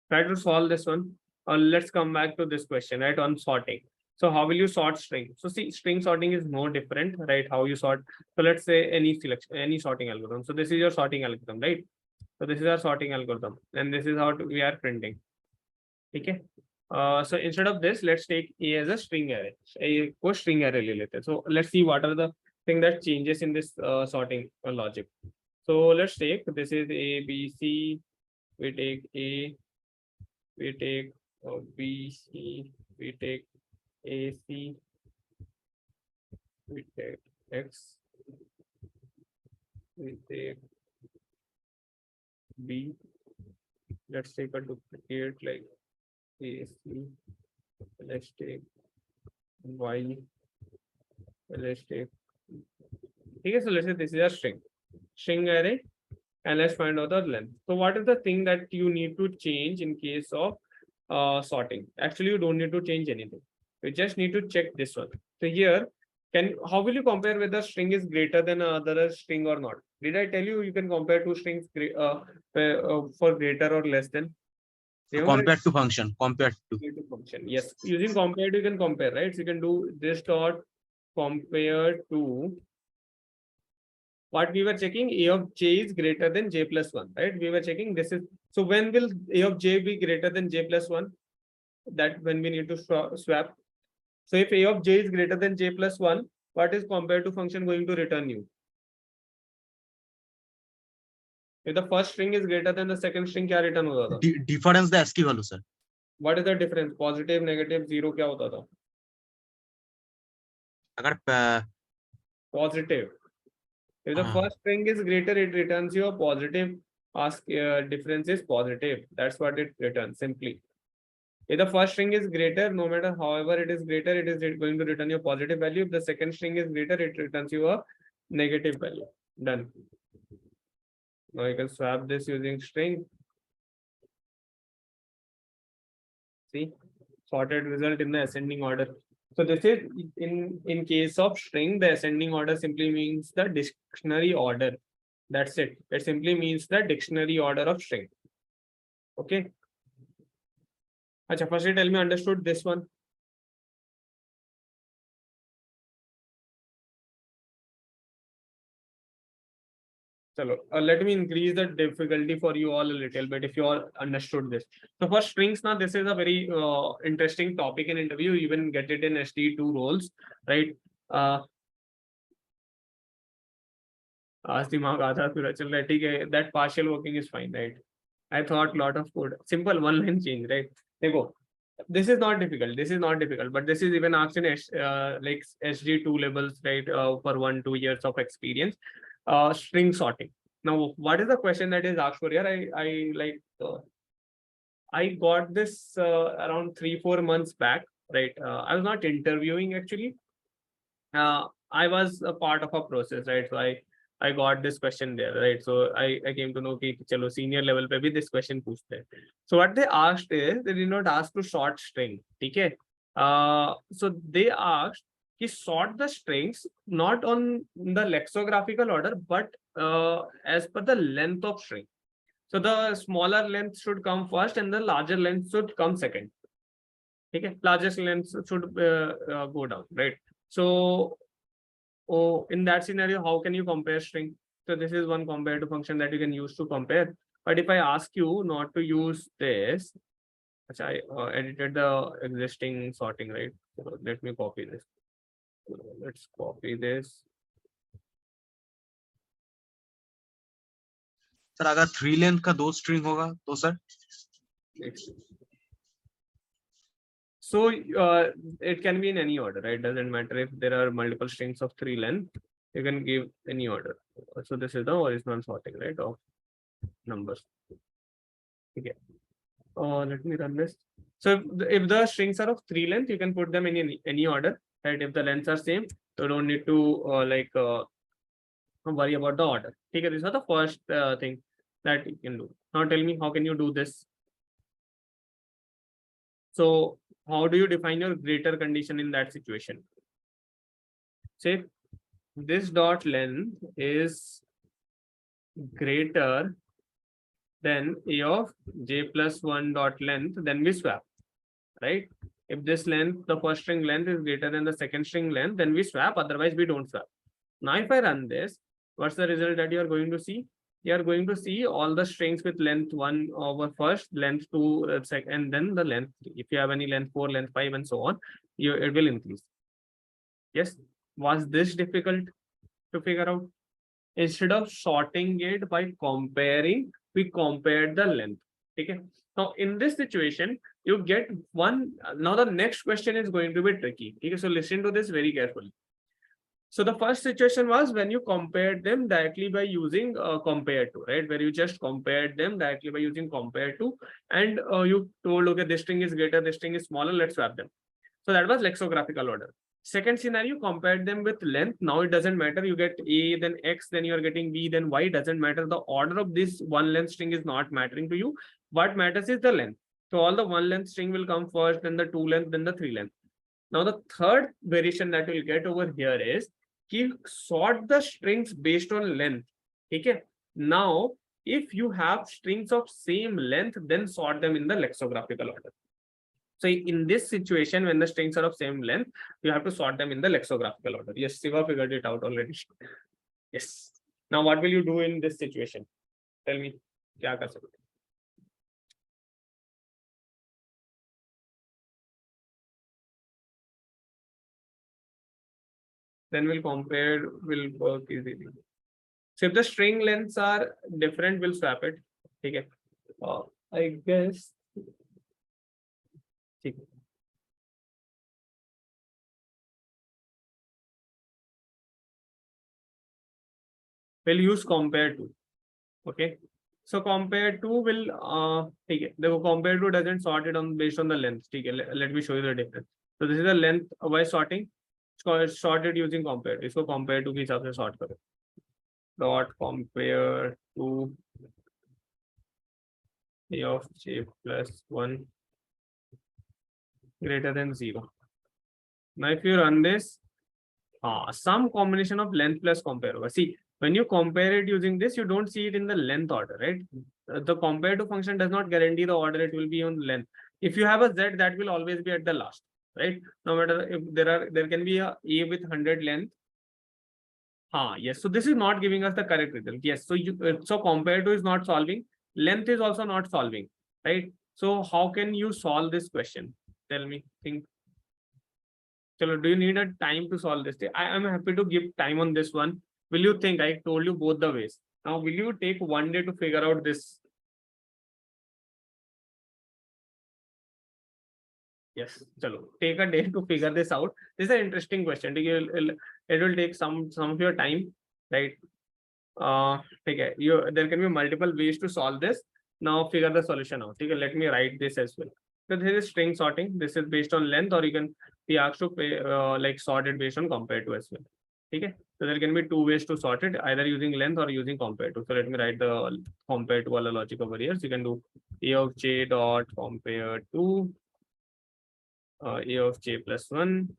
Try to solve this one. Let's come back to this question, right, on sorting. So how will you sort string? So see, string sorting is no different, right? How you sort. So let's say any selection, any sorting algorithm. So this is your sorting algorithm, right? So this is our sorting algorithm, and this is how we are printing. Okay. So instead of this, let's take A as a string array. A को string array ले लेते हैं. So let's see what are the thing that changes in this sorting logic. So let's take this is A, B, C. We take A. We take B, C. We take A, C. We take X. We take B. Let's take a duplicate like A, C. Let's take Y. Let's take. Okay, so let's say this is a string array, and let's find out the length. So what is the thing that you need to change in case of sorting? Actually, you don't need to change anything. You just need to check this one. So here, how will you compare whether string is greater than another string or not? Did I tell you you can compare two strings for greater or less than? Compared to function. Compared to function. Yes, using compared you can compare, right? So you can do this dot compare to. What we were checking, A of j is greater than j plus 1, right? We were checking this is, so when will A of j be greater than j plus 1? That when we need to swap. So if A of j is greater than j plus 1, what is compared to function going to return you? If the first string is greater than the second string, क्या return होता था? Difference the ASCII value, sir. What is the difference? Positive, negative, zero क्या होता था? अगर positive. If the first string is greater, it returns you a positive. Difference is positive. That's what it returns simply. If the first string is greater, no matter however it is greater, it is going to return you a positive value. If the second string is greater, it returns you a negative value. Done. Now you can swap this using string. See, sorted result in the ascending order. So this is in case of string, the ascending order simply means the dictionary order. That's it. It simply means the dictionary order of string. Okay. Achha, first tell me understood this one. Chalo, let me increase the difficulty for you all a little bit if you all understood this. So for strings now, this is a very interesting topic in interview. You even get it in SD2 roles, right? That partial working is fine, right? I thought lot of code, simple one line change, right? They go. This is not difficult. This is not difficult, but this is even asked in like SG2 levels, right? For 1-2 years of experience. String sorting. Now, what is the question that is asked for here? I got this around 3-4 months back, right? I was not interviewing actually. I was a part of a process, right? So I got this question there, right? So I came to know कि चलो senior level पे भी this question पूछते हैं. So what they asked is they did not ask to sort string, ठीक है? So they asked कि sort the strings not on the lexicographical order but as per the length of string. So the smaller length should come first and the larger length should come second. Okay, largest length should go down, right? So in that scenario, how can you compare string? So this is one comparative function that you can use to compare. But if I ask you not to use this, which I edited the existing sorting, right? So let me copy this. Let's copy this. Sir अगर 3 length का 2 string होगा तो sir So it can be in any order, right? Doesn't matter if there are multiple strings of 3 length, you can give any order. So this is the original sorting, right, of numbers. Okay. Let me run this. So if the strings are of 3 length, you can put them in any order, right? If the lengths are same, you don't need to worry about the order. Okay, this is the first thing that you can do. Now tell me, how can you do this? So how do you define your greater condition in that situation? Say this dot length is greater than a of j plus 1 dot length, then we swap, right? If this length, the first string length is greater than the second string length, then we swap, otherwise we don't swap. Now if I run this, what's the result that you are going to see? You are going to see all the strings with length 1 over first, length 2 second, and then the length 3. If you have any length 4, length 5, and so on, it will increase. Yes. Was this difficult to figure out? Instead of sorting it by comparing, we compared the length. Okay. Now in this situation, you get one. Now the next question is going to be tricky. Okay. So listen to this very carefully. So the first situation was when you compared them directly by using compare to, right? Where you just compared them directly by using compare to, and you told, okay, this string is greater, this string is smaller, let's swap them. So that was lexicographical order. Second scenario, compared them with length. Now it doesn't matter. You get A, then X, then you are getting B, then Y. Doesn't matter. The order of this one length string is not mattering to you. What matters is the length. So all the one length string will come first, then the 2 length, then the 3 length. Now the third variation that we'll get over here is sort the strings based on length. Okay. Now, if you have strings of same length, then sort them in the lexicographical order. So in this situation, when the strings are of same length, you have to sort them in the lexicographical order. Yes, Siva figured it out already. Yes. Now, what will you do in this situation? Tell me. Kya kar sakte? Then we'll compare, will work easily. So if the string lengths are different, we'll swap it. Okay. I guess. Okay. We'll use compare to. Okay. So compare to will okay. The compare to doesn't sort it on based on the length. Okay. Let me show you the difference. So this is the length by sorting. It's sorted using compare. इसको compare to के हिसाब से sort करो. Dot compare to a of j plus 1 greater than 0. Now if you run this, some combination of length plus compare over. See, when you compare it using this, you don't see it in the length order, right? The compare to function does not guarantee the order, it will be on length. If you have a z, that will always be at the last, right? No matter if there can be a with 100 length. Yes. So this is not giving us the correct result. Yes. So so compare to is not solving. Length is also not solving, right? So how can you solve this question? Tell me. Think. So do you need a time to solve this? I am happy to give time on this one. Will you think? I told you both the ways. Now, will you take one day to figure out this? Yes, chalo. Take a day to figure this out. This is an interesting question. It will take some of your time, right? Okay. There can be multiple ways to solve this. Now figure the solution out. Okay, let me write this as well. So this is string sorting. This is based on length, or you can be asked to like sort it based on compare to as well. Okay. So there can be two ways to sort it, either using length or using compare to. So let me write the compare to all the logic over here. So you can do a of j dot compare to a of j plus 1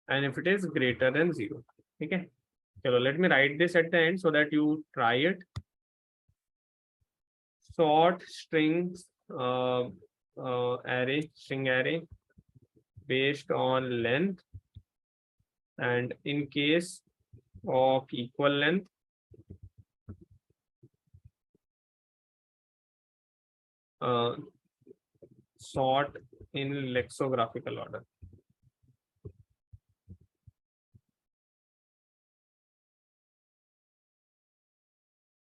and if it is greater than 0. Okay. चलो, let me write this at the end so that you try it. Sort strings string array based on length, and in case of equal length, sort in lexicographical order.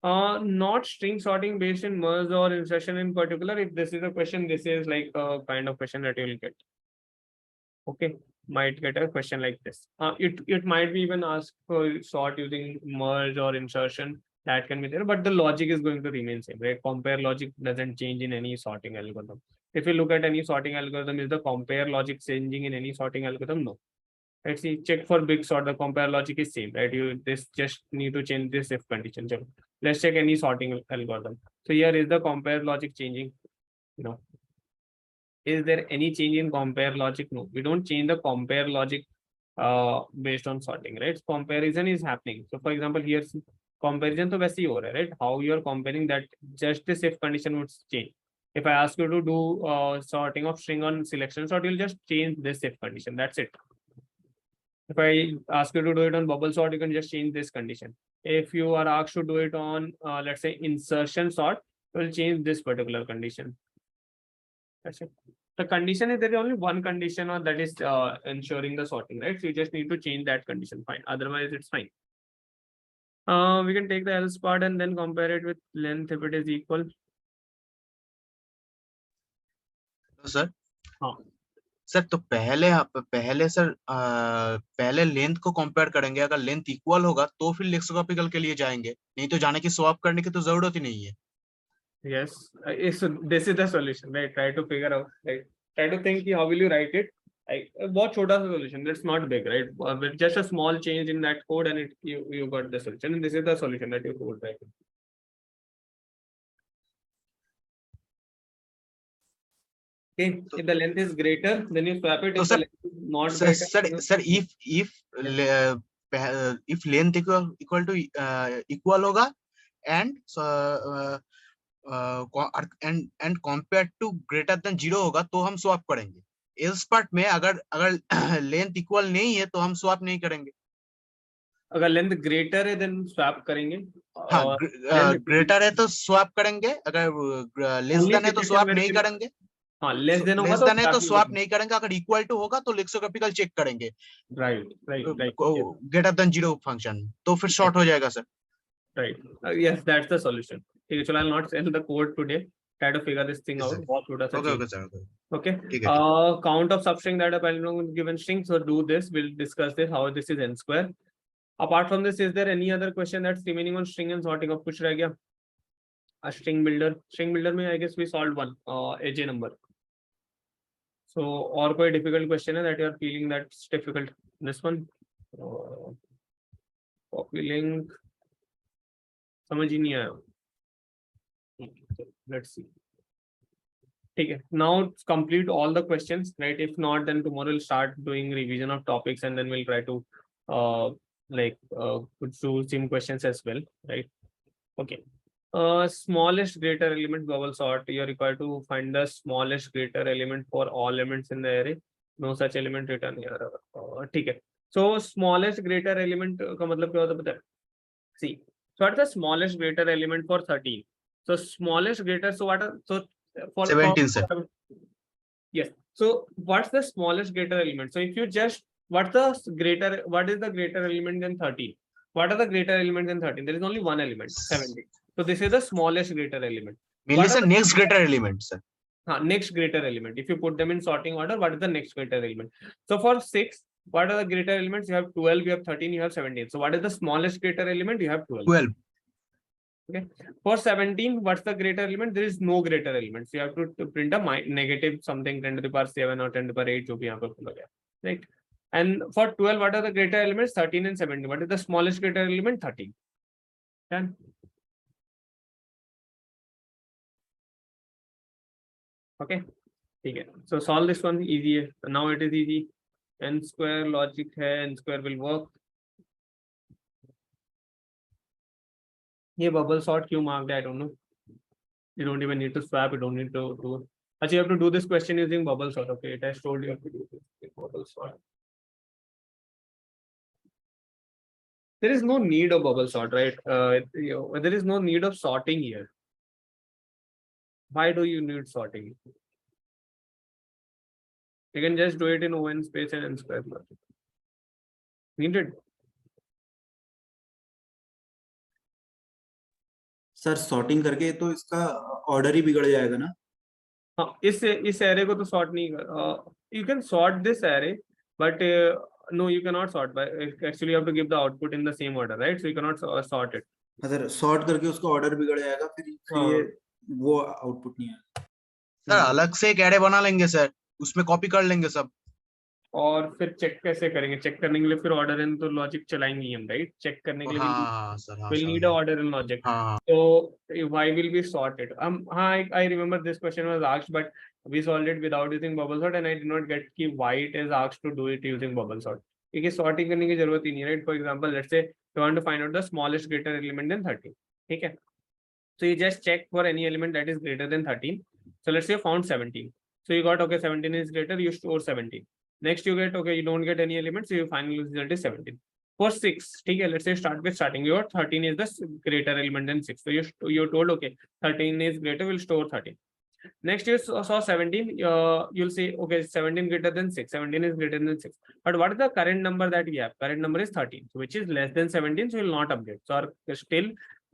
Not string sorting based in merge or insertion in particular. If this is a question, this is like a kind of question that you will get. Okay, might get a question like this. It might be even asked for sort using merge or insertion. That can be there, but the logic is going to remain same, right? Compare logic doesn't change in any sorting algorithm. If you look at any sorting algorithm, is the compare logic changing in any sorting algorithm? No. Let's see, check for big sort, the compare logic is same, right? This just need to change this if condition. So let's check any sorting algorithm. So here is the compare logic changing. No. Is there any change in compare logic? No, we don't change the compare logic based on sorting, right? Comparison is happening. So for example, here comparison to वैसे ही हो रहा है, right? How you are comparing that, just this if condition would change. If I ask you to do sorting of string on selection sort, you'll just change this if condition. That's it. If I ask you to do it on bubble sort, you can just change this condition. If you are asked to do it on, let's say, insertion sort, you will change this particular condition. That's it. The condition is there is only one condition, or that is ensuring the sorting, right? So you just need to change that condition. Fine. Otherwise, it's fine. We can take the else part and then compare it with length if it is equal. Sir हाँ. Sir तो पहले sir पहले length को compare करेंगे, अगर length equal होगा तो फिर लेक्सिकोग्राफिकल के लिए जाएंगे, नहीं तो जाने की स्वैप करने की तो जरूरत ही नहीं है. Yes, so this is the solution, right? Try to figure out, right? Try to think how will you write it. बहुत छोटा सा solution, that's not big, right? With just a small change in that code and you got the solution, and this is the solution that you could write. Okay, if the length is greater, then you swap it. If the length is not greater, sir, if length equal to equal होगा and and compared to greater than 0 होगा तो हम swap करेंगे. else part में अगर length equal नहीं है तो हम swap नहीं करेंगे. अगर लेंथ ग्रेटर है देन स्वैप करेंगे. हाँ, ग्रेटर है तो स्वैप करेंगे, अगर लेस देन है तो स्वैप नहीं करेंगे. हाँ, लेस देन होगा तो स्वैप नहीं करेंगे, अगर इक्वल टू होगा तो लेक्सिकोग्राफिकल चेक करेंगे. राइट. ग्रेटर देन 0 फंक्शन तो फिर शॉर्ट हो जाएगा sir. Right. Yes, that's the solution. Okay, so I'll not send the code today. Try to figure this thing out. Okay, sir. Okay. Count of substring that a palindrome given string. So do this. We'll discuss this. How this is n square. Apart from this, is there any other question that's remaining on string and sorting of kuch reh gaya? A string builder. String builder mein I guess we solved one. AJ number. So or koi difficult question hai that you are feeling that's difficult. This one. Copy link. समझ ही नहीं आया. Let's see. Okay, now complete all the questions, right? If not, then tomorrow we'll start doing revision of topics, and then we'll try to do some questions as well, right? Okay. Smallest greater element global sort. You are required to find the smallest greater element for all elements in the array. No such element written here. Okay. So smallest greater element का मतलब क्या होता है पता है? See. So what is the smallest greater element for 13? So smallest greater, so what are, so for 17, sir. Yes. So what's the smallest greater element? So if you just, what is the greater element than 13? What are the greater elements than 13? There is only one element, 17. So this is the smallest greater element. Mainly the next greater element, sir. Next greater element. If you put them in sorting order, what is the next greater element? So for 6, what are the greater elements? You have 12, you have 13, you have 17. So what is the smallest greater element? You have 12. Okay. For 17, what's the greater element? There is no greater element. So you have to print a negative something 10 to the power 7 or 10 to the power 8. Right. And for 12, what are the greater elements? 13 and 17. What is the smallest greater element? 13. Done. Okay. Okay. So solve this one easy. Now it is easy. N square logic hai, n square will work. ये bubble sort क्यों marked है? I don't know. You don't even need to swap. You don't need to do. Actually, you have to do this question using bubble sort. Okay, it has told you have to do this with bubble sort. There is no need of bubble sort, right? There is no need of sorting here. Why do you need sorting? You can just do it in O(n) space and n square logic. Needed. Sir sorting करके तो इसका order ही बिगड़ जाएगा ना? हाँ, इस array को तो सॉर्ट नहीं कर. You can sort this array, but no, you cannot sort by. Actually, you have to give the output in the same order, right? So you cannot sort it. अगर सॉर्ट करके उसका order बिगड़ जाएगा फिर ये वो आउटपुट नहीं आएगा. सर अलग से एक एरे बना लेंगे सर, उसमें कॉपी कर लेंगे सब. और फिर चेक कैसे करेंगे? चेक करने के लिए फिर ऑर्डर इन तो लॉजिक चलाएंगे हम, राइट? चेक करने के लिए हाँ सर, हाँ we'll need a order in logic. हाँ. So why will we sort it? I remember this question was asked, but we solved it without using bubble sort, and I did not get कि why it is asked to do it using bubble sort. क्योंकि sorting करने की जरूरत ही नहीं है, right? For example, let's say you want to find out the smallest greater element than 13. ठीक है? So you just check for any element that is greater than 13. So let's say you found 17. So you got, okay, 17 is greater, you store 17. Next you get, okay, you don't get any elements, so your final result is 17. For 6, okay, let's say start with starting. Your 13 is the greater element than 6. So you're told, okay, 13 is greater, we'll store 13. Next you saw 17, you'll say, okay, 17 greater than 6, 17 is greater than 6. But what is the current number that we have? Current number is 13, which is less than 17, so we'll not update. So our still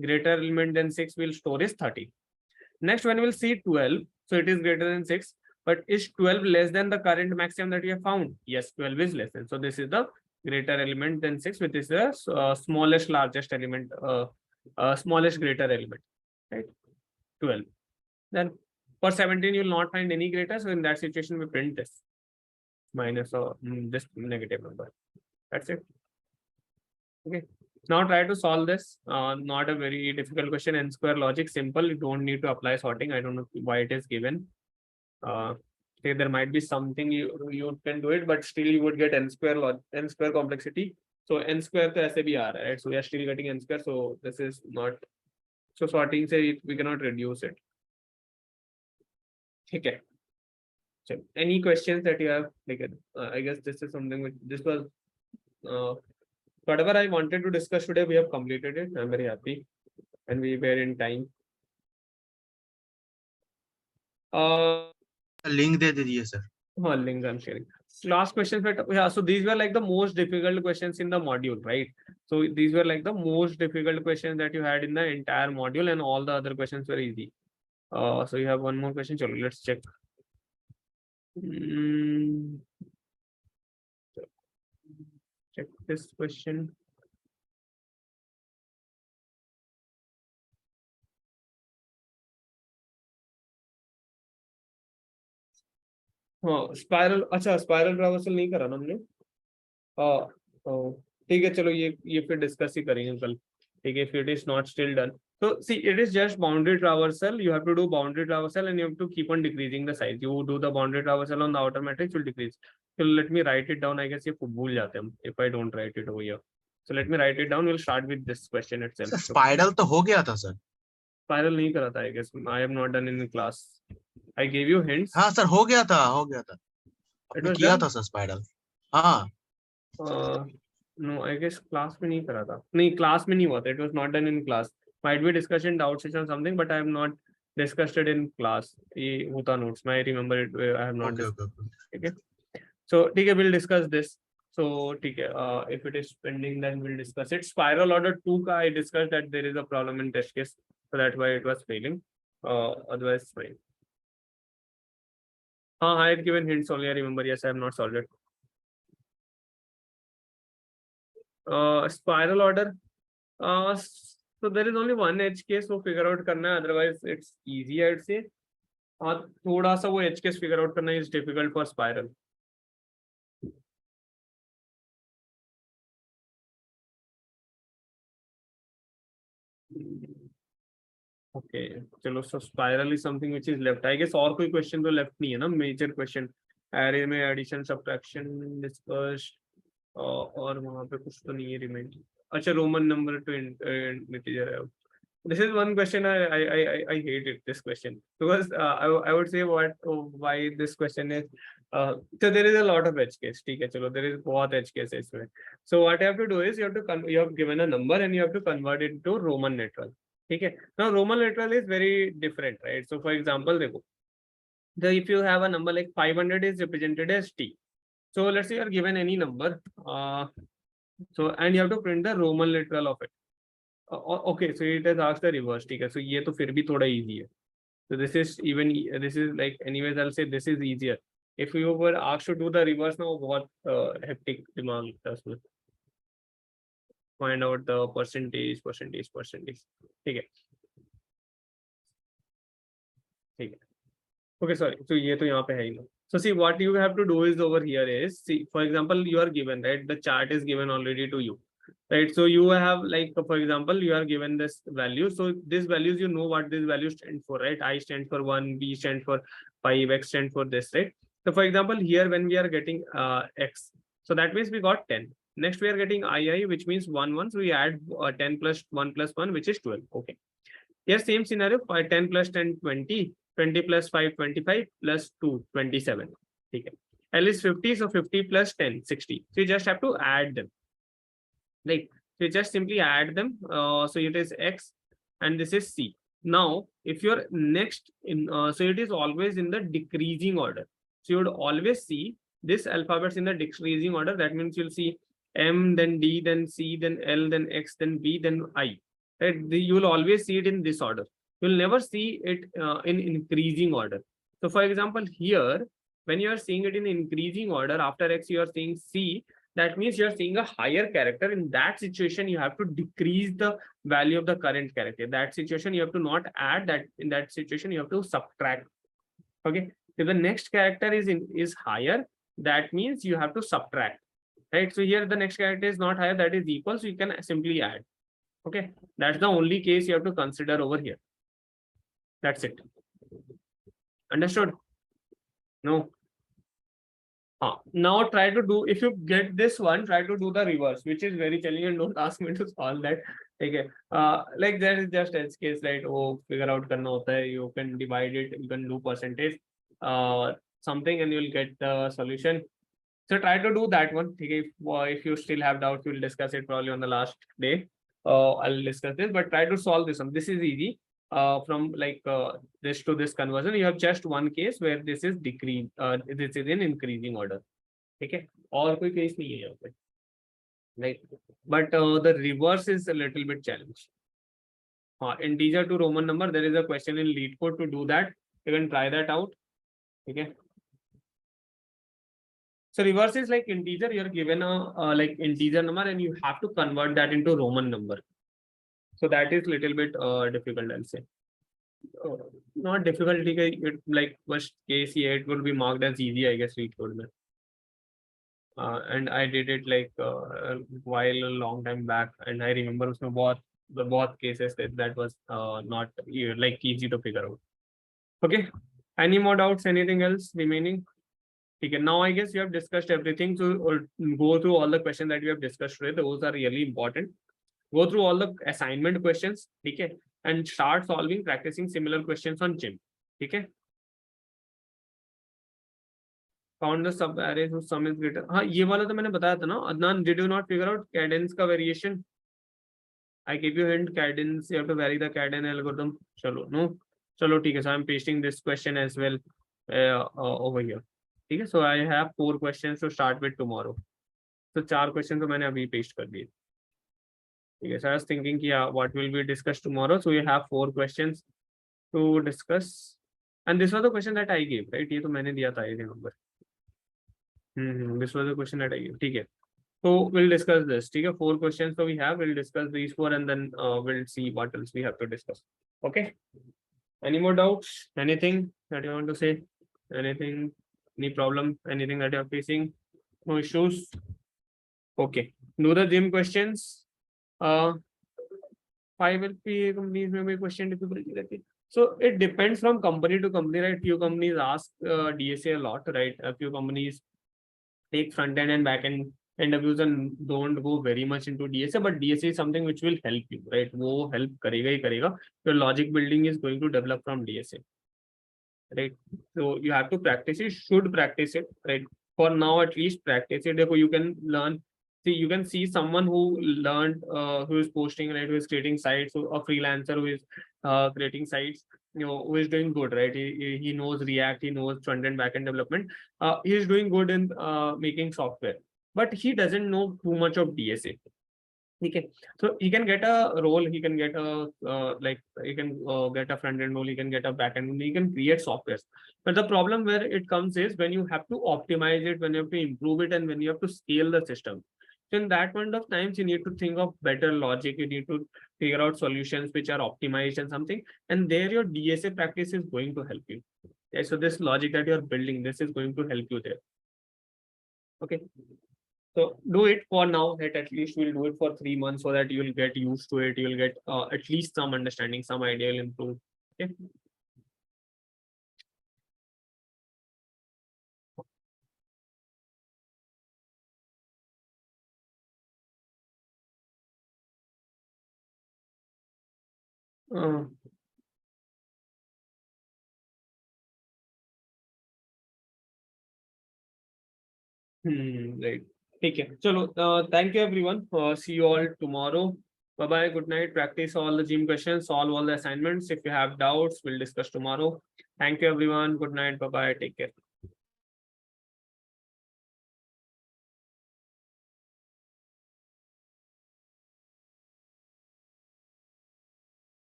greater element than 6 will store is 13. Next one we'll see 12, so it is greater than 6. But is 12 less than the current maximum that we have found? Yes, 12 is less than. So this is the greater element than 6, which is the smallest largest element, smallest greater element, right? 12. Then for 17, you will not find any greater. So in that situation, we print this minus or this negative number. That's it. Okay. Now try to solve this. Not a very difficult question. N square logic, simple. You don't need to apply sorting. I don't know why it is given. There might be something you can do it, but still you would get n square complexity. So n square to ऐसे भी आ रहा है, right? So we are still getting n square. So this is not. So sorting say we cannot reduce it. Okay. So any questions that you have? I guess this is something which this was whatever I wanted to discuss today. We have completed it. I'm very happy, and we were in time. Link दे दीजिए sir. Link I'm sharing. Last question, yeah. So these were like the most difficult questions in the module, right? So these were like the most difficult questions that you had in the entire module, and all the other questions were easy. So you have one more question. Chalo, let's check. Check this question. हाँ spiral, अच्छा spiral traversal नहीं करा ना हमने. ठीक है, चलो ये फिर डिस्कस ही करेंगे कल. ठीक है, if it is not still done, so see it is just boundary traversal. You have to do boundary traversal and you have to keep on decreasing the size. You do the boundary traversal on the outer matrix, will decrease. So let me write it down. I guess ये भूल जाते हैं if I don't write it over here. So let me write it down. We'll start with this question itself. Spiral तो हो गया था sir. Spiral नहीं करा था. I guess I have not done in class. I gave you hints. हाँ sir, हो गया था. आपने किया था सर स्पाइरल. हाँ. No, I guess class में नहीं करा था. नहीं, class में नहीं हुआ था. It was not done in class. Might be discussion doubt session or something, but I have not discussed it in class. ये होता notes. I remember it. I have not. Okay. So ठीक है, we'll discuss this. So ठीक है. If it is pending, then we'll discuss it. Spiral order 2 का I discussed that there is a problem in test case, so that's why it was failing. Otherwise fine. I had given hints only. I remember. Yes, I have not solved it. Spiral order. So there is only one edge case वो figure out करना है. Otherwise it's easy, I'd say. थोड़ा सा वो edge case figure out करना is difficult for spiral. Okay, चलो. So spiral is something which is left. I guess और कोई question तो left नहीं है ना. Major question. Array में addition, subtraction discussed. और वहाँ पे कुछ तो नहीं है रिमेंड. अच्छा, रोमन नंबर टू इंटीजर है. This is one question I hate it, this question, because I would say why this question is so there is a lot of edge case. ठीक है, चलो, there is बहुत edge case इसमें. So what you have to do is you have given a number and you have to convert it to Roman literal. ठीक है. Now Roman literal is very different, right? So for example, देखो, so if you have a number like 500 is represented as t. So let's say you are given any number, so and you have to print the Roman literal of it. Okay, so it has asked the reverse. ठीक है, so ये तो फिर भी थोड़ा easy है. So this is even, this is like, anyways I'll say this is easier. If you were asked to do the reverse now, बहुत hectic दिमाग लगता है उसमें. Find out the percentage. ठीक है. ठीक है. Okay, sorry. So ये तो यहाँ पे है ही ना. So see, what you have to do is over here is, see, for example, you are given, right? The chart is given already to you, right? So you have, like, for example, you are given this value. So these values, you know what these values stand for, right? I stands for 1, B stands for 5, X stands for this, right? So for example, here when we are getting X, so that means we got 10. Next we are getting II, which means 1, 1. So we add 10 plus 1 plus 1, which is 12. Okay. Here same scenario, 10 plus 10, 20. 20 plus 5, 25 plus 2, 27. Okay. L is 50, so 50 plus 10, 60. So you just have to add them. Like, so you just simply add them. So it is X and this is C. Now, if you're next in, so it is always in the decreasing order. So you would always see this alphabets in the decreasing order. That means you'll see M, then D, then C, then L, then X, then B, then I. Right? You will always see it in this order. You'll never see it in increasing order. So for example, here, when you are seeing it in increasing order, after X, you are seeing C, that means you are seeing a higher character. In that situation, you have to decrease the value of the current character. In that situation, you have to not add that. In that situation, you have to subtract. Okay. If the next character is higher, that means you have to subtract. Right. So here the next character is not higher, that is equal. So you can simply add. Okay. That's the only case you have to consider over here. That's it. Understood? No. Now try to do, if you get this one, try to do the reverse, which is very challenging, and don't ask me to solve that. Okay. Like that is just edge case, right? Oh, figure out karna hota hai. You can divide it, you can do percentage something and you'll get the solution. So try to do that one. Okay. If you still have doubts, we'll discuss it probably on the last day. I'll discuss this, but try to solve this one. This is easy. From like this to this conversion, you have just one case where this is decrease, this is in increasing order. Okay, और कोई case नहीं है यहाँ पे, right? But the reverse is a little bit challenge. Integer to Roman number, there is a question in lead code to do that. You can try that out. Okay. So reverse is like integer. You are given a like integer number and you have to convert that into Roman number. So that is little bit difficult, I'll say. Not difficult, it, like worst case here, it will be marked as easy, I guess, lead code. And I did it like a long time back, and I remember both cases that was not like easy to figure out. Okay. Any more doubts? Anything else remaining? Okay. Now I guess you have discussed everything. So go through all the questions that we have discussed today. Those are really important. Go through all the assignment questions, okay, and start solving, practicing similar questions on gym, okay. Found the sub array whose sum is greater. हाँ, ये वाला तो मैंने बताया था ना. Adnan, did you not figure out cadence का variation? I gave you a hint, cadence. You have to vary the cadence algorithm. चलो, no, चलो ठीक है. So I'm pasting this question as well over here. ठीक है. So I have 4 questions to start with tomorrow. So 4 questions तो मैंने अभी paste कर दिए. Okay, so I was thinking, yeah, what will we discuss tomorrow? So we have 4 questions to discuss, and this was the question that I gave, right? ये तो मैंने दिया था, I remember. This was the question that I gave. ठीक है. So we'll discuss this. ठीक है. 4 questions so we have. We'll discuss these 4 and then we'll see what else we have to discuss. Okay. Any more doubts? Anything that you want to say? Anything? Any problem? Anything that you are facing? No issues? Okay. Do the gym questions. 5 LP companies may be question difficulty. So it depends from company to company, right? Few companies ask DSA a lot, right? A few companies take front end and back end end of user don't go very much into DSA, but DSA is something which will help you, right? वो help करेगा ही करेगा. Your logic building is going to develop from DSA, right? So you have to practice it, should practice it, right? For now, at least practice it. Therefore, you can learn. See, you can see someone who learned, who is posting, right, who is creating sites, so a freelancer who is creating sites, who is doing good, right? He knows React, he knows front-end, back-end development. He is doing good in making software, but he doesn't know too much of DSA. Okay, so he can get a role, he can get a he can get a front end role, he can get a back end, he can create softwares. But the problem where it comes is when you have to optimize it, when you have to improve it, and when you have to scale the system. So in that point of times, you need to think of better logic. You need to figure out solutions which are optimized and something. And there your DSA practice is going to help you. Okay, so this logic that you're building, this is going to help you there. Okay. So do it for now. At least we'll do it for 3 months so that you'll get used to it. You'll get at least some understanding, some idea will improve. Okay. Right. Okay. So thank you everyone. See you all tomorrow. Bye bye. Good night. Practice all the gym questions, solve all the assignments. If you have doubts, we'll discuss tomorrow. Thank you everyone. Good night. Bye bye. Take care.